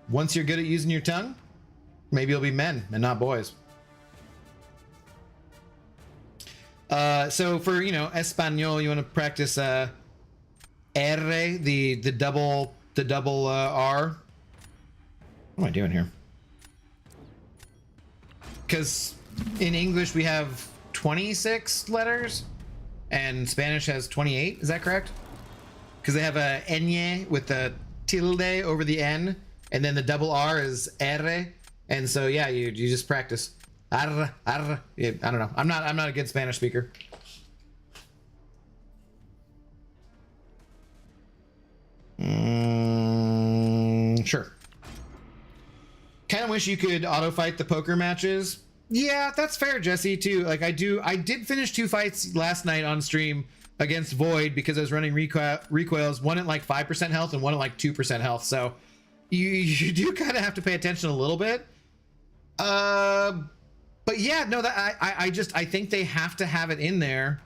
Once you're good at using your tongue, maybe you'll be men and not boys. So for, you know, Espanol, you want to practice R, the double R. What am I doing here? Because in English we have 26 letters and Spanish has 28. Is that correct? Because they have a ñ with the tilde over the N, and then the double R is R. And so yeah, you just practice. Arr. Yeah, I don't know. I'm not a good Spanish speaker. Sure. Kind of wish you could auto fight the poker matches. Yeah, that's fair, Jesse, too. Like I did finish 2 fights last night on stream against Void because I was running recoils, one at like 5% health and one at like 2% health. So you do kind of have to pay attention a little bit. But yeah, no, that I think they have to have it in there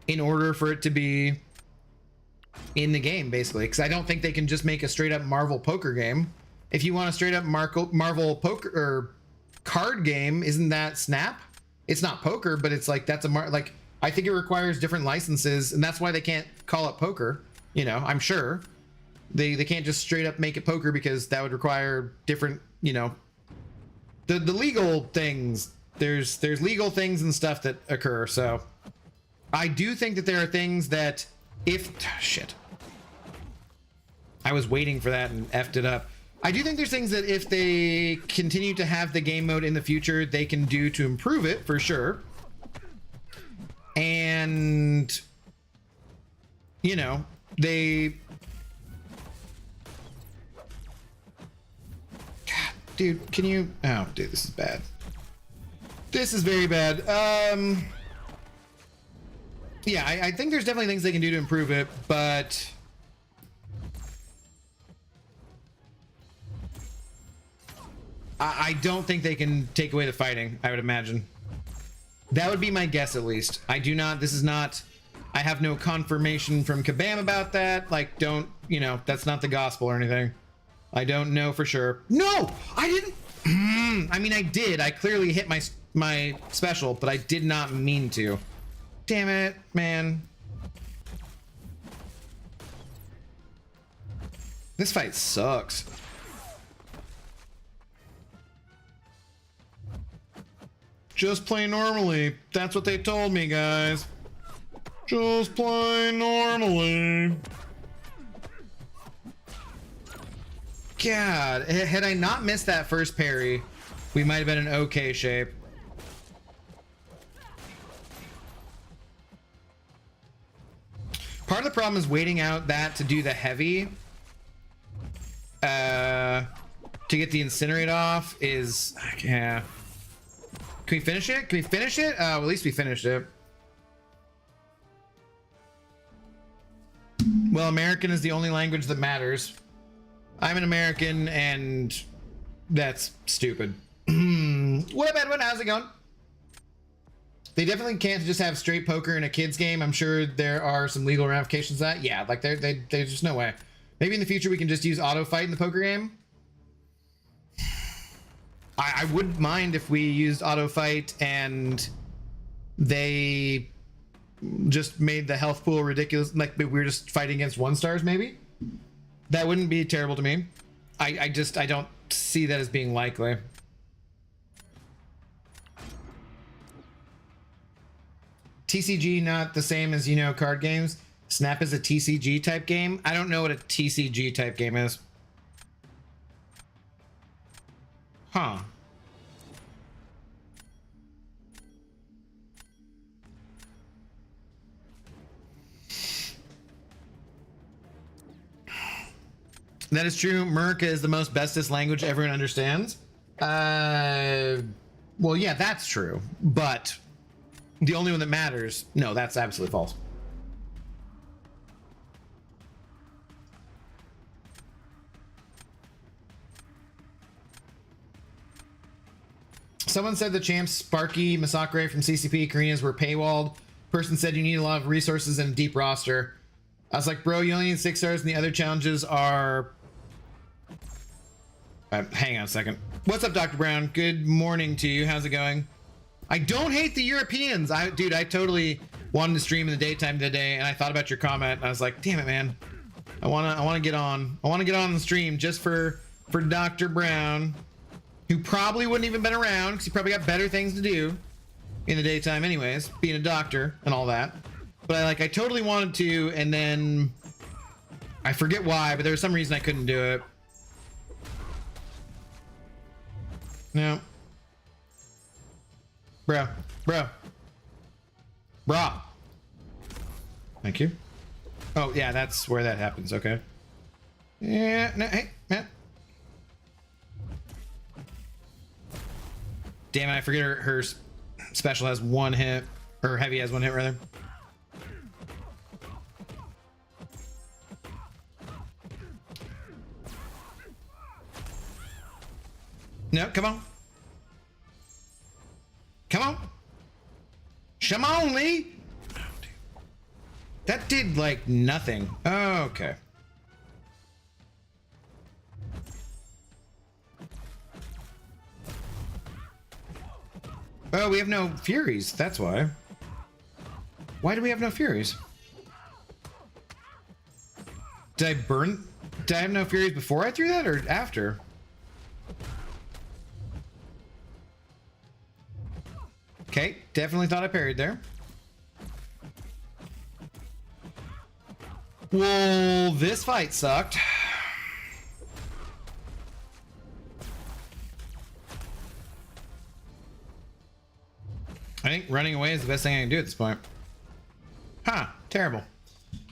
in order for it to be in the game, basically. Because I don't think they can just make a straight up Marvel poker game. If you want a straight up Marvel poker or card game, isn't that Snap? It's not poker, but it's like that's like I think it requires different licenses, and that's why they can't call it poker. You know, I'm sure they can't just straight up make it poker because that would require different, you know, the legal things. There's legal things and stuff that occur. So I do think that there are things that shit, I was waiting for that and effed it up. I do think there's things that if they continue to have the game mode in the future, they can do to improve it for sure. And you know, God, dude, can you? Oh, dude, this is bad. This is very bad. Yeah, I think there's definitely things they can do to improve it, but I don't think they can take away the fighting, I would imagine. That would be my guess, at least. I have no confirmation from Kabam about that. Like, don't, you know, that's not the gospel or anything. I don't know for sure. No, I didn't. I mean, I did. I clearly hit my special, but I did not mean to. Damn it, man. This fight sucks. Just play normally. That's what they told me, guys. Just play normally. God, had I not missed that first parry, we might have been in okay shape. Part of the problem is waiting out that to do the heavy. To get the incinerate off is, yeah. Can we finish it? Can we finish it? Well, at least we finished it. Well, American is the only language that matters. I'm an American, and that's stupid. What up, Edwin? How's it going? They definitely can't just have straight poker in a kid's game. I'm sure there are some legal ramifications to that. Yeah, like there's just no way. Maybe in the future we can just use auto fight in the poker game. I wouldn't mind if we used auto fight and they just made the health pool ridiculous. Like we were just fighting against 1-stars, maybe. That wouldn't be terrible to me. I don't see that as being likely. TCG not the same as, you know, card games. Snap is a TCG type game. I don't know what a TCG type game is. Huh. That is true. America is the most bestest language everyone understands. Well, yeah, that's true. But the only one that matters, no, that's absolutely false. Someone said the champs Sparky, Masakre from CCP, Karina's were paywalled. Person said you need a lot of resources and a deep roster. I was like, bro, you only need 6 stars and the other challenges are... hang on a second. What's up, Dr. Brown? Good morning to you. How's it going? I don't hate the Europeans. Dude, I totally wanted to stream in the daytime today, and I thought about your comment, and I was like, damn it, man. I wanna get on. I wanna get on the stream just for Dr. Brown, who probably wouldn't even been around because he probably got better things to do in the daytime anyways, being a doctor and all that. But I totally wanted to, and then I forget why, but there was some reason I couldn't do it. No. Bro. Thank you. Oh, yeah, that's where that happens. Okay. Yeah, no, hey, man. Damn it, I forget her special has 1 hit. Her heavy has 1 hit, rather. No, come on. Come on. Come on, Lee. That did, like, nothing. Oh, okay. Oh, we have no Furies. That's why. Why do we have no Furies? Did I have no Furies before I threw that or after? Okay, definitely thought I parried there. Well, this fight sucked. I think running away is the best thing I can do at this point. Huh, terrible.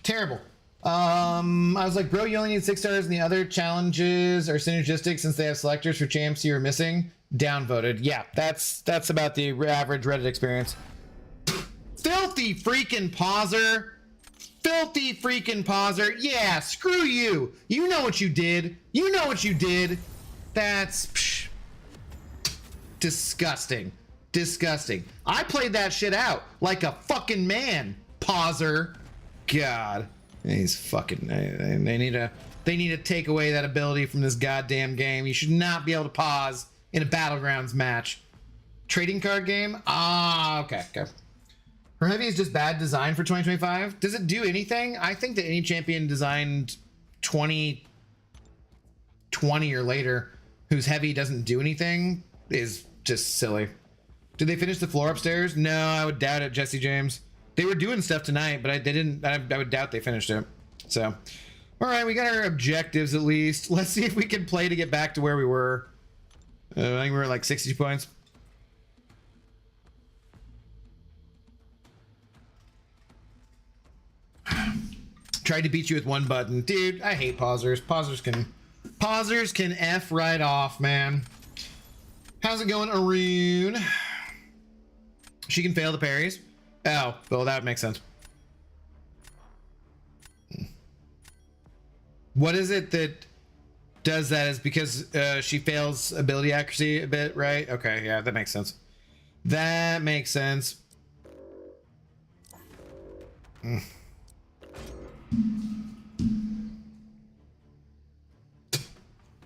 Terrible. I was like, bro, you only need 6 stars and the other challenges are synergistic since they have selectors for champs you are missing. Downvoted. Yeah, that's about the average Reddit experience. Filthy freaking pauser. Filthy freaking pauser. Yeah, screw you. You know what you did. You know what you did. That's disgusting. Disgusting. I played that shit out like a fucking man. Pauser. God. He's fucking... They need to take away that ability from this goddamn game. You should not be able to pause in a Battlegrounds match. Trading card game? Ah, okay. Her heavy is just bad design for 2025. Does it do anything? I think that any champion designed 2020 or later whose heavy doesn't do anything is just silly. Did they finish the floor upstairs? No, I would doubt it, Jesse James. They were doing stuff tonight, but they didn't. I would doubt they finished it. So, all right, we got our objectives at least. Let's see if we can play to get back to where we were. I think we were at like 60 points. Tried to beat you with 1 button. Dude, I hate pausers. Pausers can F right off, man. How's it going, Arun? She can fail the parries. Oh, well, that would make sense. What is it that does that? Is because she fails ability accuracy a bit, right? Okay, yeah, that makes sense. That makes sense.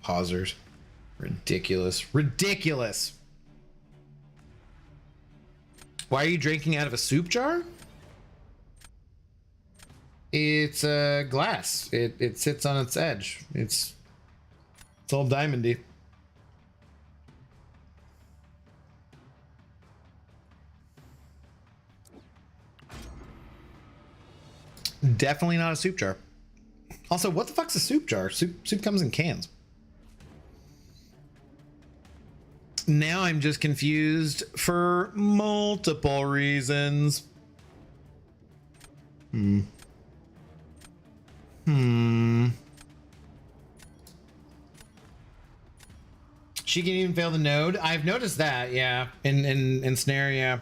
Pausers. Ridiculous. Ridiculous. Why are you drinking out of a soup jar? It's a glass. It sits on its edge. It's all diamondy. Definitely not a soup jar. Also, what the fuck's a soup jar? Soup comes in cans. Now I'm just confused for multiple reasons. She can even fail the node. I've noticed that, yeah. In snare, yeah.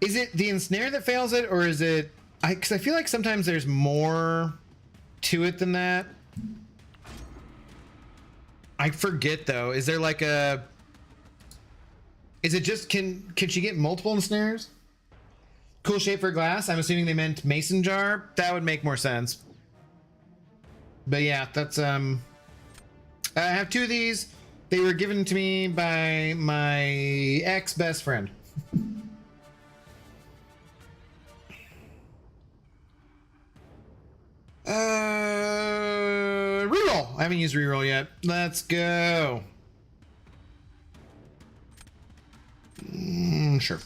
Is it the ensnare that fails it, or is it... Because I feel like sometimes there's more to it than that. I forget, though. Is there like a... Is it just, can she get multiple ensnares? Cool shape for glass. I'm assuming they meant mason jar. That would make more sense. But yeah, that's I have 2 of these. They were given to me by my ex-best friend. Reroll. I haven't used reroll yet. Let's go. Sure.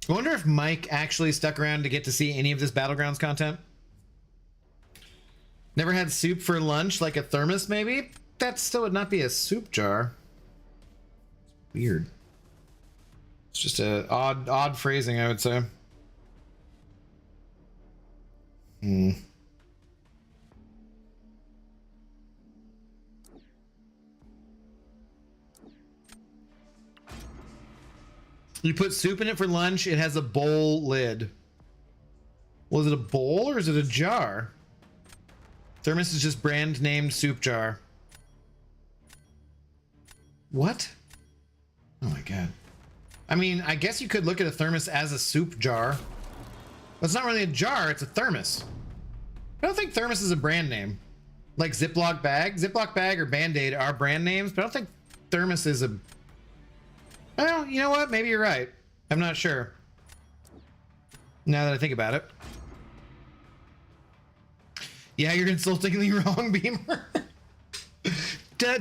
I wonder if Mike actually stuck around to get to see any of this Battlegrounds content. Never had soup for lunch, like a thermos, maybe? That still would not be a soup jar. Weird. It's just a odd phrasing, I would say. You put soup in it for lunch, it has a bowl lid. Was it a bowl or is it a jar? Thermos is just brand named soup jar. What? Oh my god. I mean, I guess you could look at a thermos as a soup jar. But it's not really a jar, it's a thermos. I don't think thermos is a brand name. Like Ziploc bag. Ziploc bag or Band-Aid are brand names, but I don't think thermos is a... Well, you know what? Maybe you're right. I'm not sure. Now that I think about it. Yeah, you're insultingly wrong, Beamer.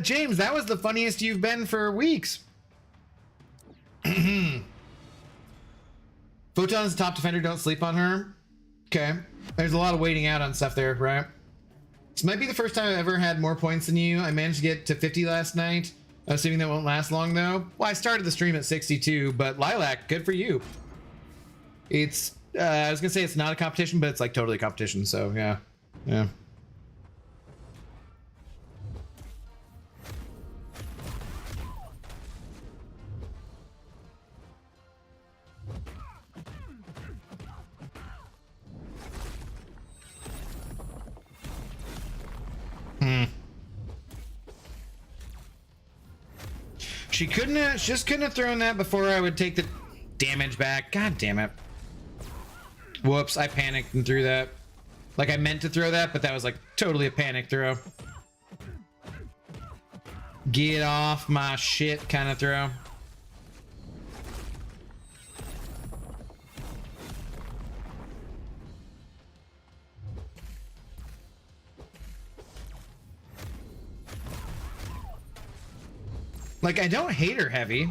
James, that was the funniest you've been for weeks. Photon is the top defender. Don't sleep on her. Okay. There's a lot of waiting out on stuff there, right? This might be the first time I've ever had more points than you. I managed to get to 50 last night. Assuming that won't last long, though. Well, I started the stream at 62, but Lilac, good for you. It's, I was gonna say it's not a competition, but it's like totally a competition, so yeah. Yeah. She just couldn't have thrown that before I would take the damage back. God damn it. Whoops, I panicked and threw that. Like I meant to throw that, but that was like totally a panic throw. Get off my shit kind of throw. Like, I don't hate her heavy.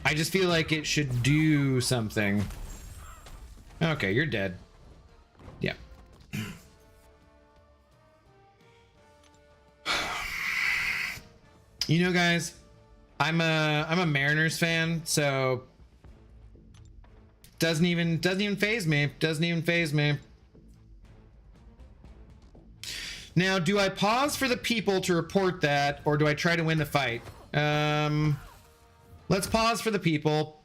I just feel like it should do something. Okay, you're dead. Yeah. You know, guys, I'm a Mariners fan, so doesn't even phase me. Doesn't even phase me. Now, do I pause for the people to report that, or do I try to win the fight? Let's pause for the people.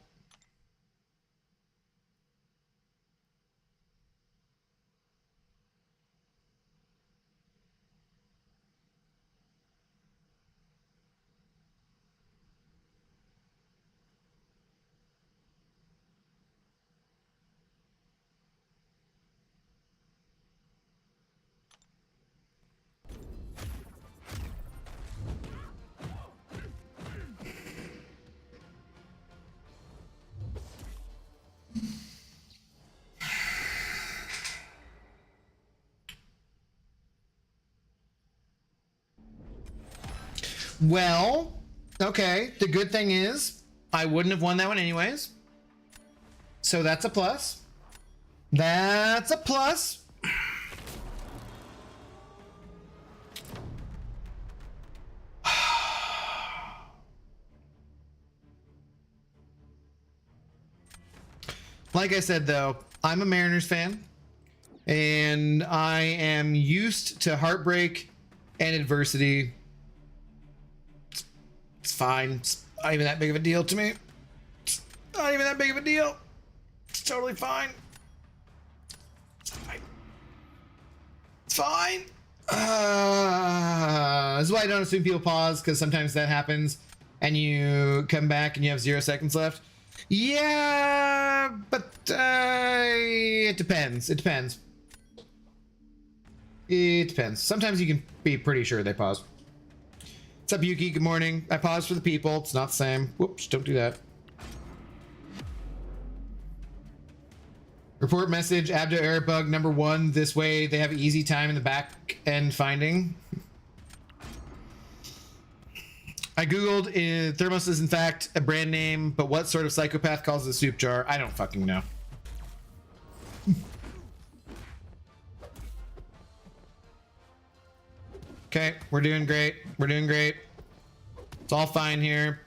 Well, okay. The good thing is I wouldn't have won that one anyways. So that's a plus. That's a plus. Like I said, though, I'm a Mariners fan, and I am used to heartbreak and adversity. It's fine. It's not even that big of a deal to me. It's not even that big of a deal. It's totally fine. It's fine. Fine. This is why I don't assume people pause, because sometimes that happens and you come back and you have 0 seconds left. Yeah, but it depends. It depends. It depends. Sometimes you can be pretty sure they pause. What's up, Yuki? Good morning. I paused for the people. It's not the same. Whoops, don't do that. Report message, Abdo error bug number 1. This way they have easy time in the back end finding. I googled, Thermos is in fact a brand name, but what sort of psychopath calls it a soup jar? I don't fucking know. Okay, we're doing great. We're doing great. It's all fine here.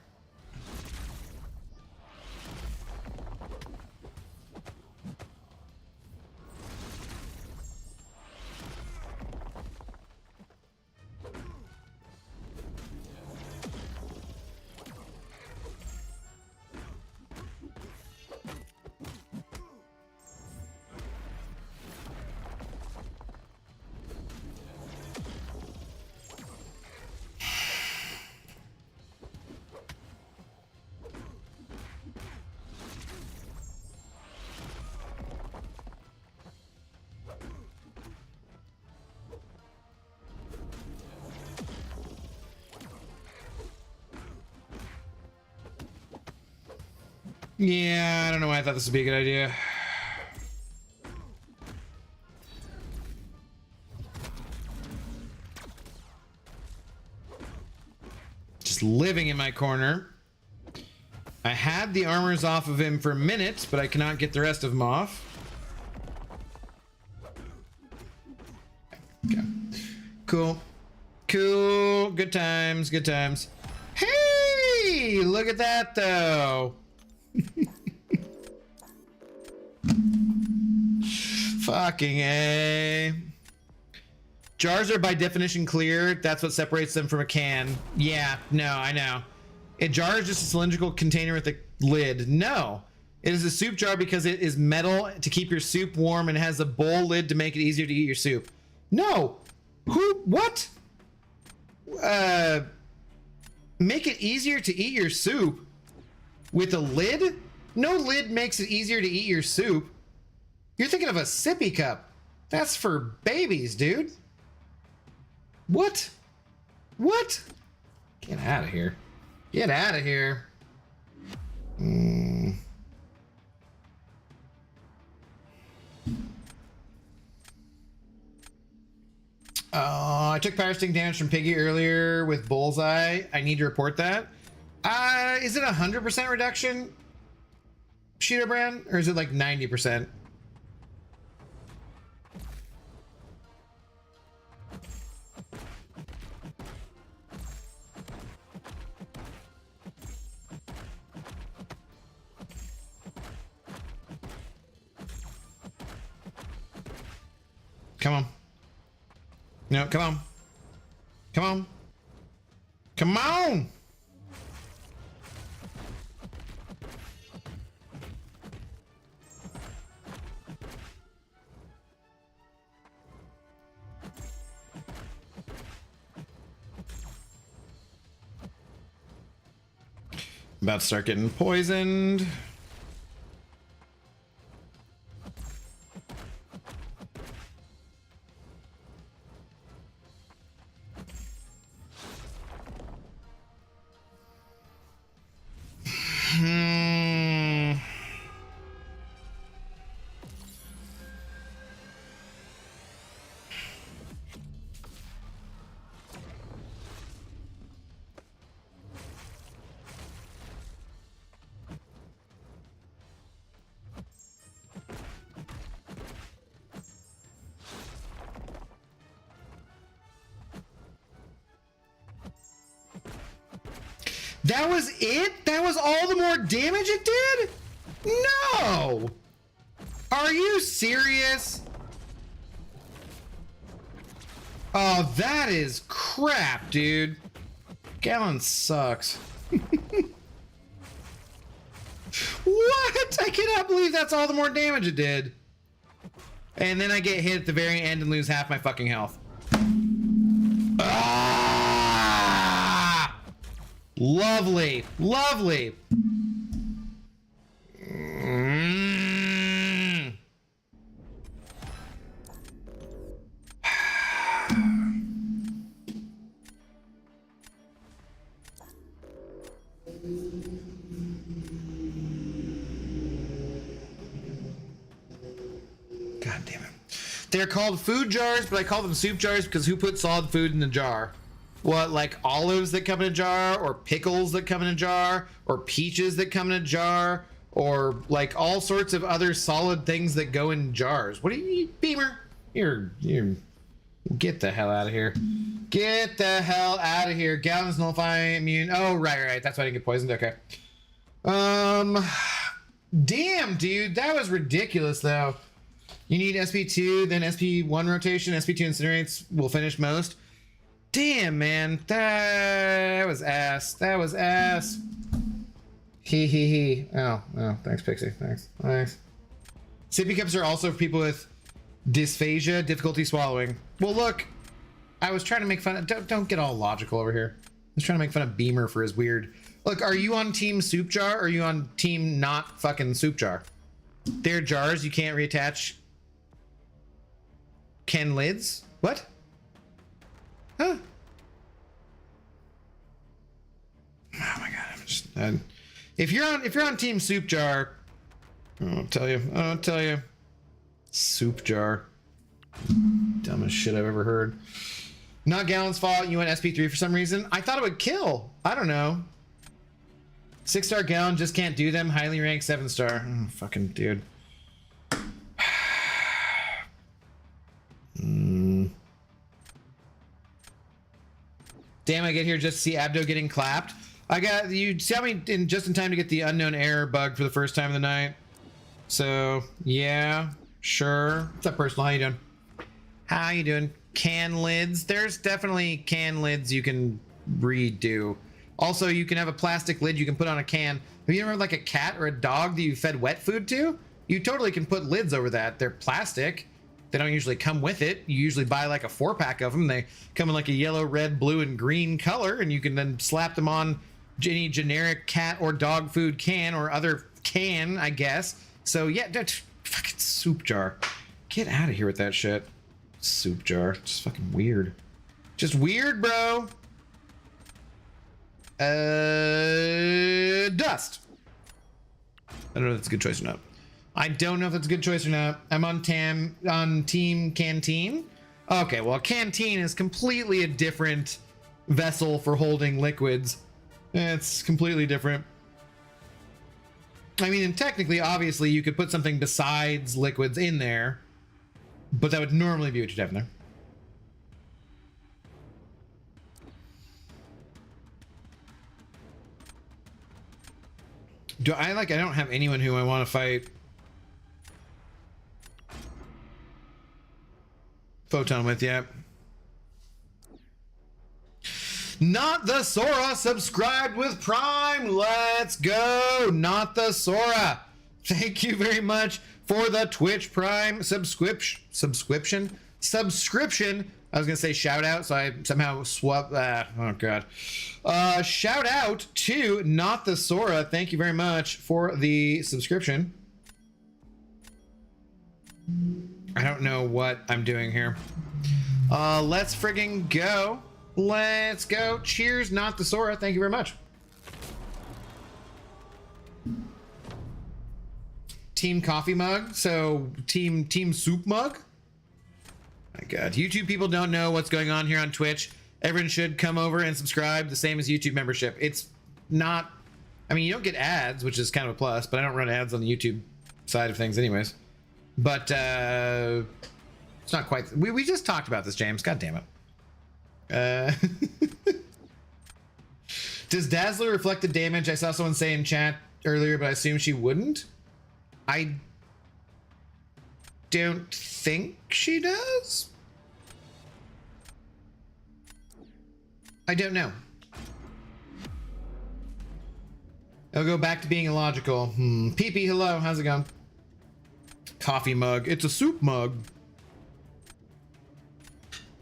Yeah, I don't know why I thought this would be a good idea. Just living in my corner. I had the armors off of him for a minute, but I cannot get the rest of them off. Okay. Cool. Cool. Good times. Good times. Hey! Look at that, though. Fucking A. Jars are by definition clear. That's what separates them from a can. Yeah, no, I know. A jar is just a cylindrical container with a lid. No. It is a soup jar because it is metal to keep your soup warm and has a bowl lid to make it easier to eat your soup. No. Who? What? Make it easier to eat your soup with a lid? No lid makes it easier to eat your soup. You're thinking of a sippy cup. That's for babies, dude. What? What? Get out of here. Get out of here. I took power sting damage from Piggy earlier with Bullseye. I need to report that. Is it 100% reduction, Cheeto Brand? Or is it like 90%? Come on. No, come on. Come on. Come on! About to start getting poisoned. That was it? That was all the more damage it did? No! Are you serious? Oh, that is crap, dude. Gallon sucks. What? I cannot believe that's all the more damage it did. And then I get hit at the very end and lose half my fucking health. Ah! Lovely. Lovely. God damn it. They're called food jars, but I call them soup jars because who puts solid food in a jar? What, like olives that come in a jar, or pickles that come in a jar, or peaches that come in a jar, or like all sorts of other solid things that go in jars. What do you eat, Beamer? You're get the hell out of here. Get the hell out of here. Gallons nullify immune. Oh, right. That's why I didn't get poisoned. Okay. Damn, dude. That was ridiculous, though. You need SP2, then SP1 rotation. SP2 incinerates will finish most. Damn, man. That was ass. That was ass. He. Oh, thanks, Pixie. Thanks. Sippy cups are also for people with dysphagia, difficulty swallowing. Well, look, I was trying to make fun of... Don't get all logical over here. I was trying to make fun of Beamer for his weird... Look, are you on team soup jar, or are you on team not fucking soup jar? They're jars you can't reattach... Can lids? What? Huh? Oh my god! I'm just. If you're on Team Soup Jar, I'll tell you. Soup Jar. Dumbest shit I've ever heard. Not Gallon's fault. You went SP3 for some reason. I thought it would kill. I don't know. 6-star Gallon just can't do them. Highly ranked 7-star. Oh, fucking dude. Damn, I get here just to see Abdo getting clapped. I got you saw me just in time to get the unknown error bug for the first time of the night. So yeah, sure. What's up, personal? How you doing? How you doing? Can lids. There's definitely can lids you can redo. Also, you can have a plastic lid you can put on a can. Have you ever had like a cat or a dog that you fed wet food to? You totally can put lids over that. They're plastic. They don't usually come with it. You usually buy like a 4-pack of them. They come in like a yellow, red, blue, and green color, and you can then slap them on any generic cat or dog food can or other can, I guess. So yeah, fucking soup jar. Get out of here with that shit. Soup jar. Just fucking weird. Just weird, bro. Dust. I don't know if that's a good choice or not. I don't know if that's a good choice or not. I'm on Team Canteen. Okay, well, Canteen is completely a different vessel for holding liquids. It's completely different. I mean, and technically, obviously, you could put something besides liquids in there, but that would normally be what you'd have in there. I don't have anyone who I want to fight. Photon with yet. Not the Sora subscribed with Prime. Let's go. Not the Sora. Thank you very much for the Twitch Prime subscription. I was gonna say shout out, so I somehow swapped. Oh god. Shout out to Not the Sora. Thank you very much for the subscription. I don't know what I'm doing here. Let's friggin' go. Let's go. Cheers, Not the Sora. Thank you very much. Team coffee mug. So team soup mug. My god. YouTube people don't know what's going on here on Twitch. Everyone should come over and subscribe, the same as YouTube membership. It's not, I mean, you don't get ads, which is kind of a plus, but I don't run ads on the YouTube side of things anyways. But it's not quite. We just talked about this, James. God damn it. Does Dazzler reflect the damage? I saw someone say in chat earlier, but I assume she wouldn't. I don't think she does. I don't know. I'll go back to being illogical. PP, hello. How's it going? Coffee mug. It's a soup mug.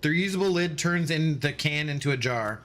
The reusable lid turns in the can into a jar.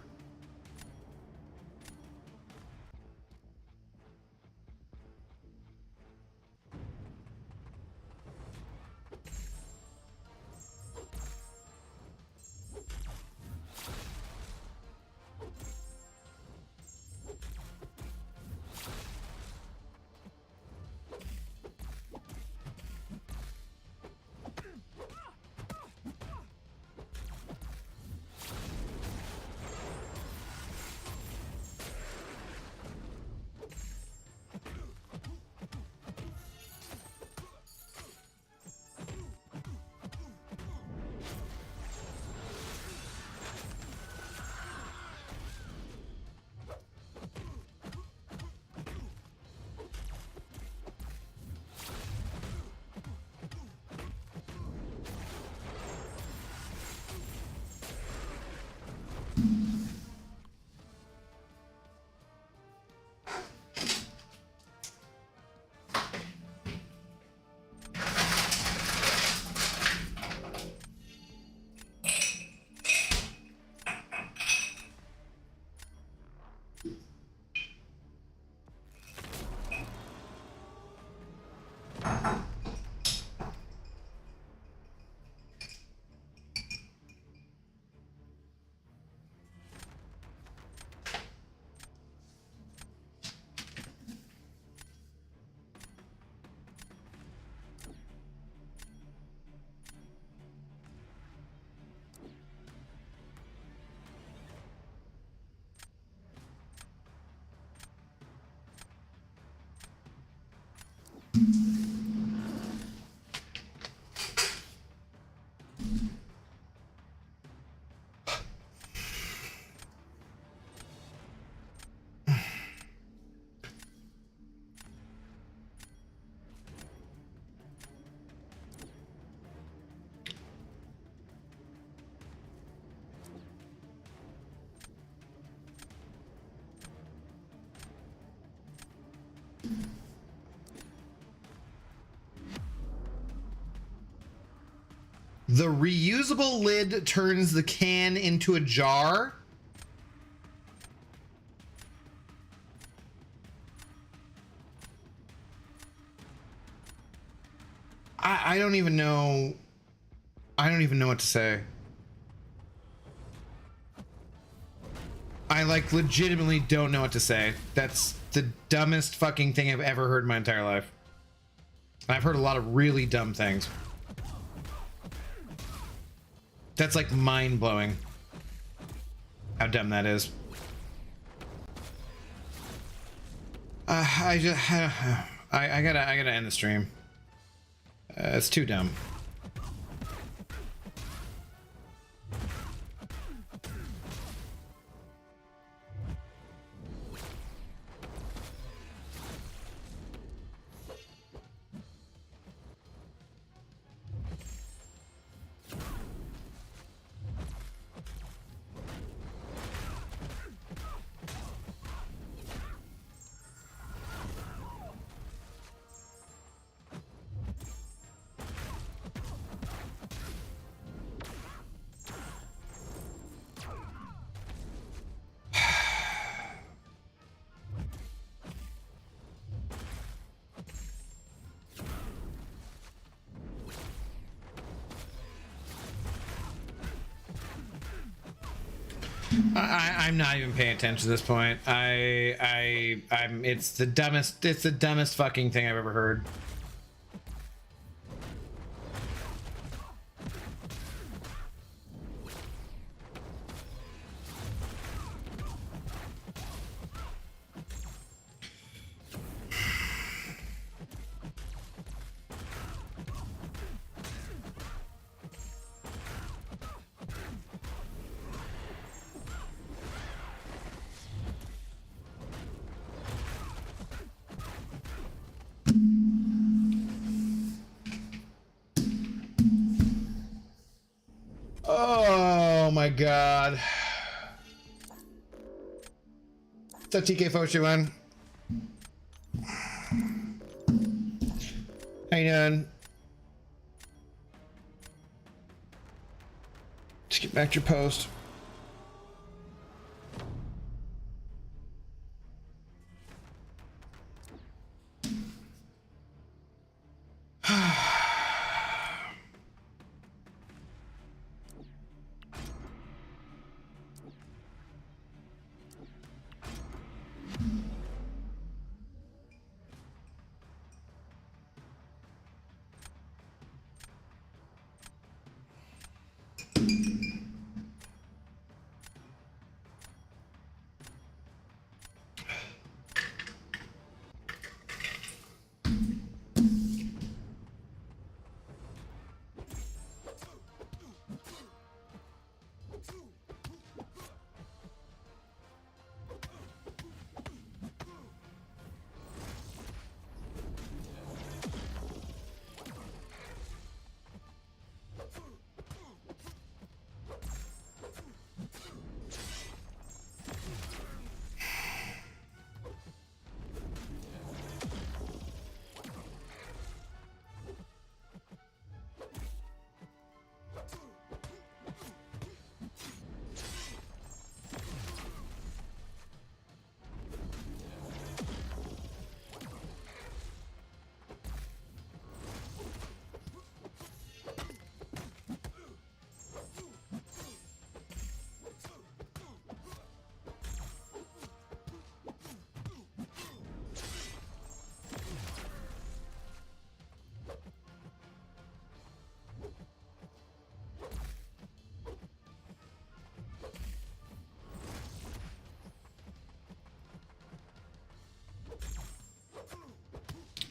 The reusable lid turns the can into a jar. I don't even know. I don't even know what to say. I like legitimately don't know what to say. That's the dumbest fucking thing I've ever heard in my entire life. I've heard a lot of really dumb things. That's like mind-blowing how dumb that is. I gotta end the stream. It's too dumb. I'm not even paying attention to this point. It's the dumbest fucking thing I've ever heard. Oh my god. What's up, TK Foshuan? How you doing? Just get back to your post.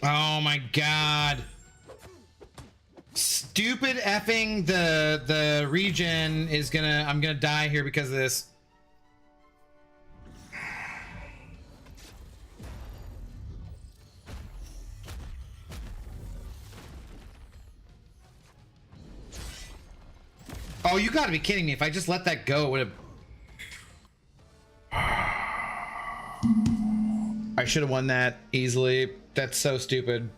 Oh my god. Stupid effing the regen is gonna, I'm gonna die here because of this. Oh, you gotta be kidding me. If I just let that go, it would have... I should have won that easily. That's so stupid.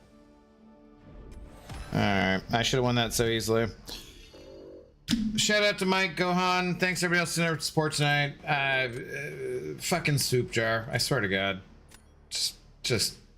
Alright, I should have won that so easily. Shout out to Mike, Gohan. Thanks everybody else for support tonight. Fucking soup jar. I swear to God. Just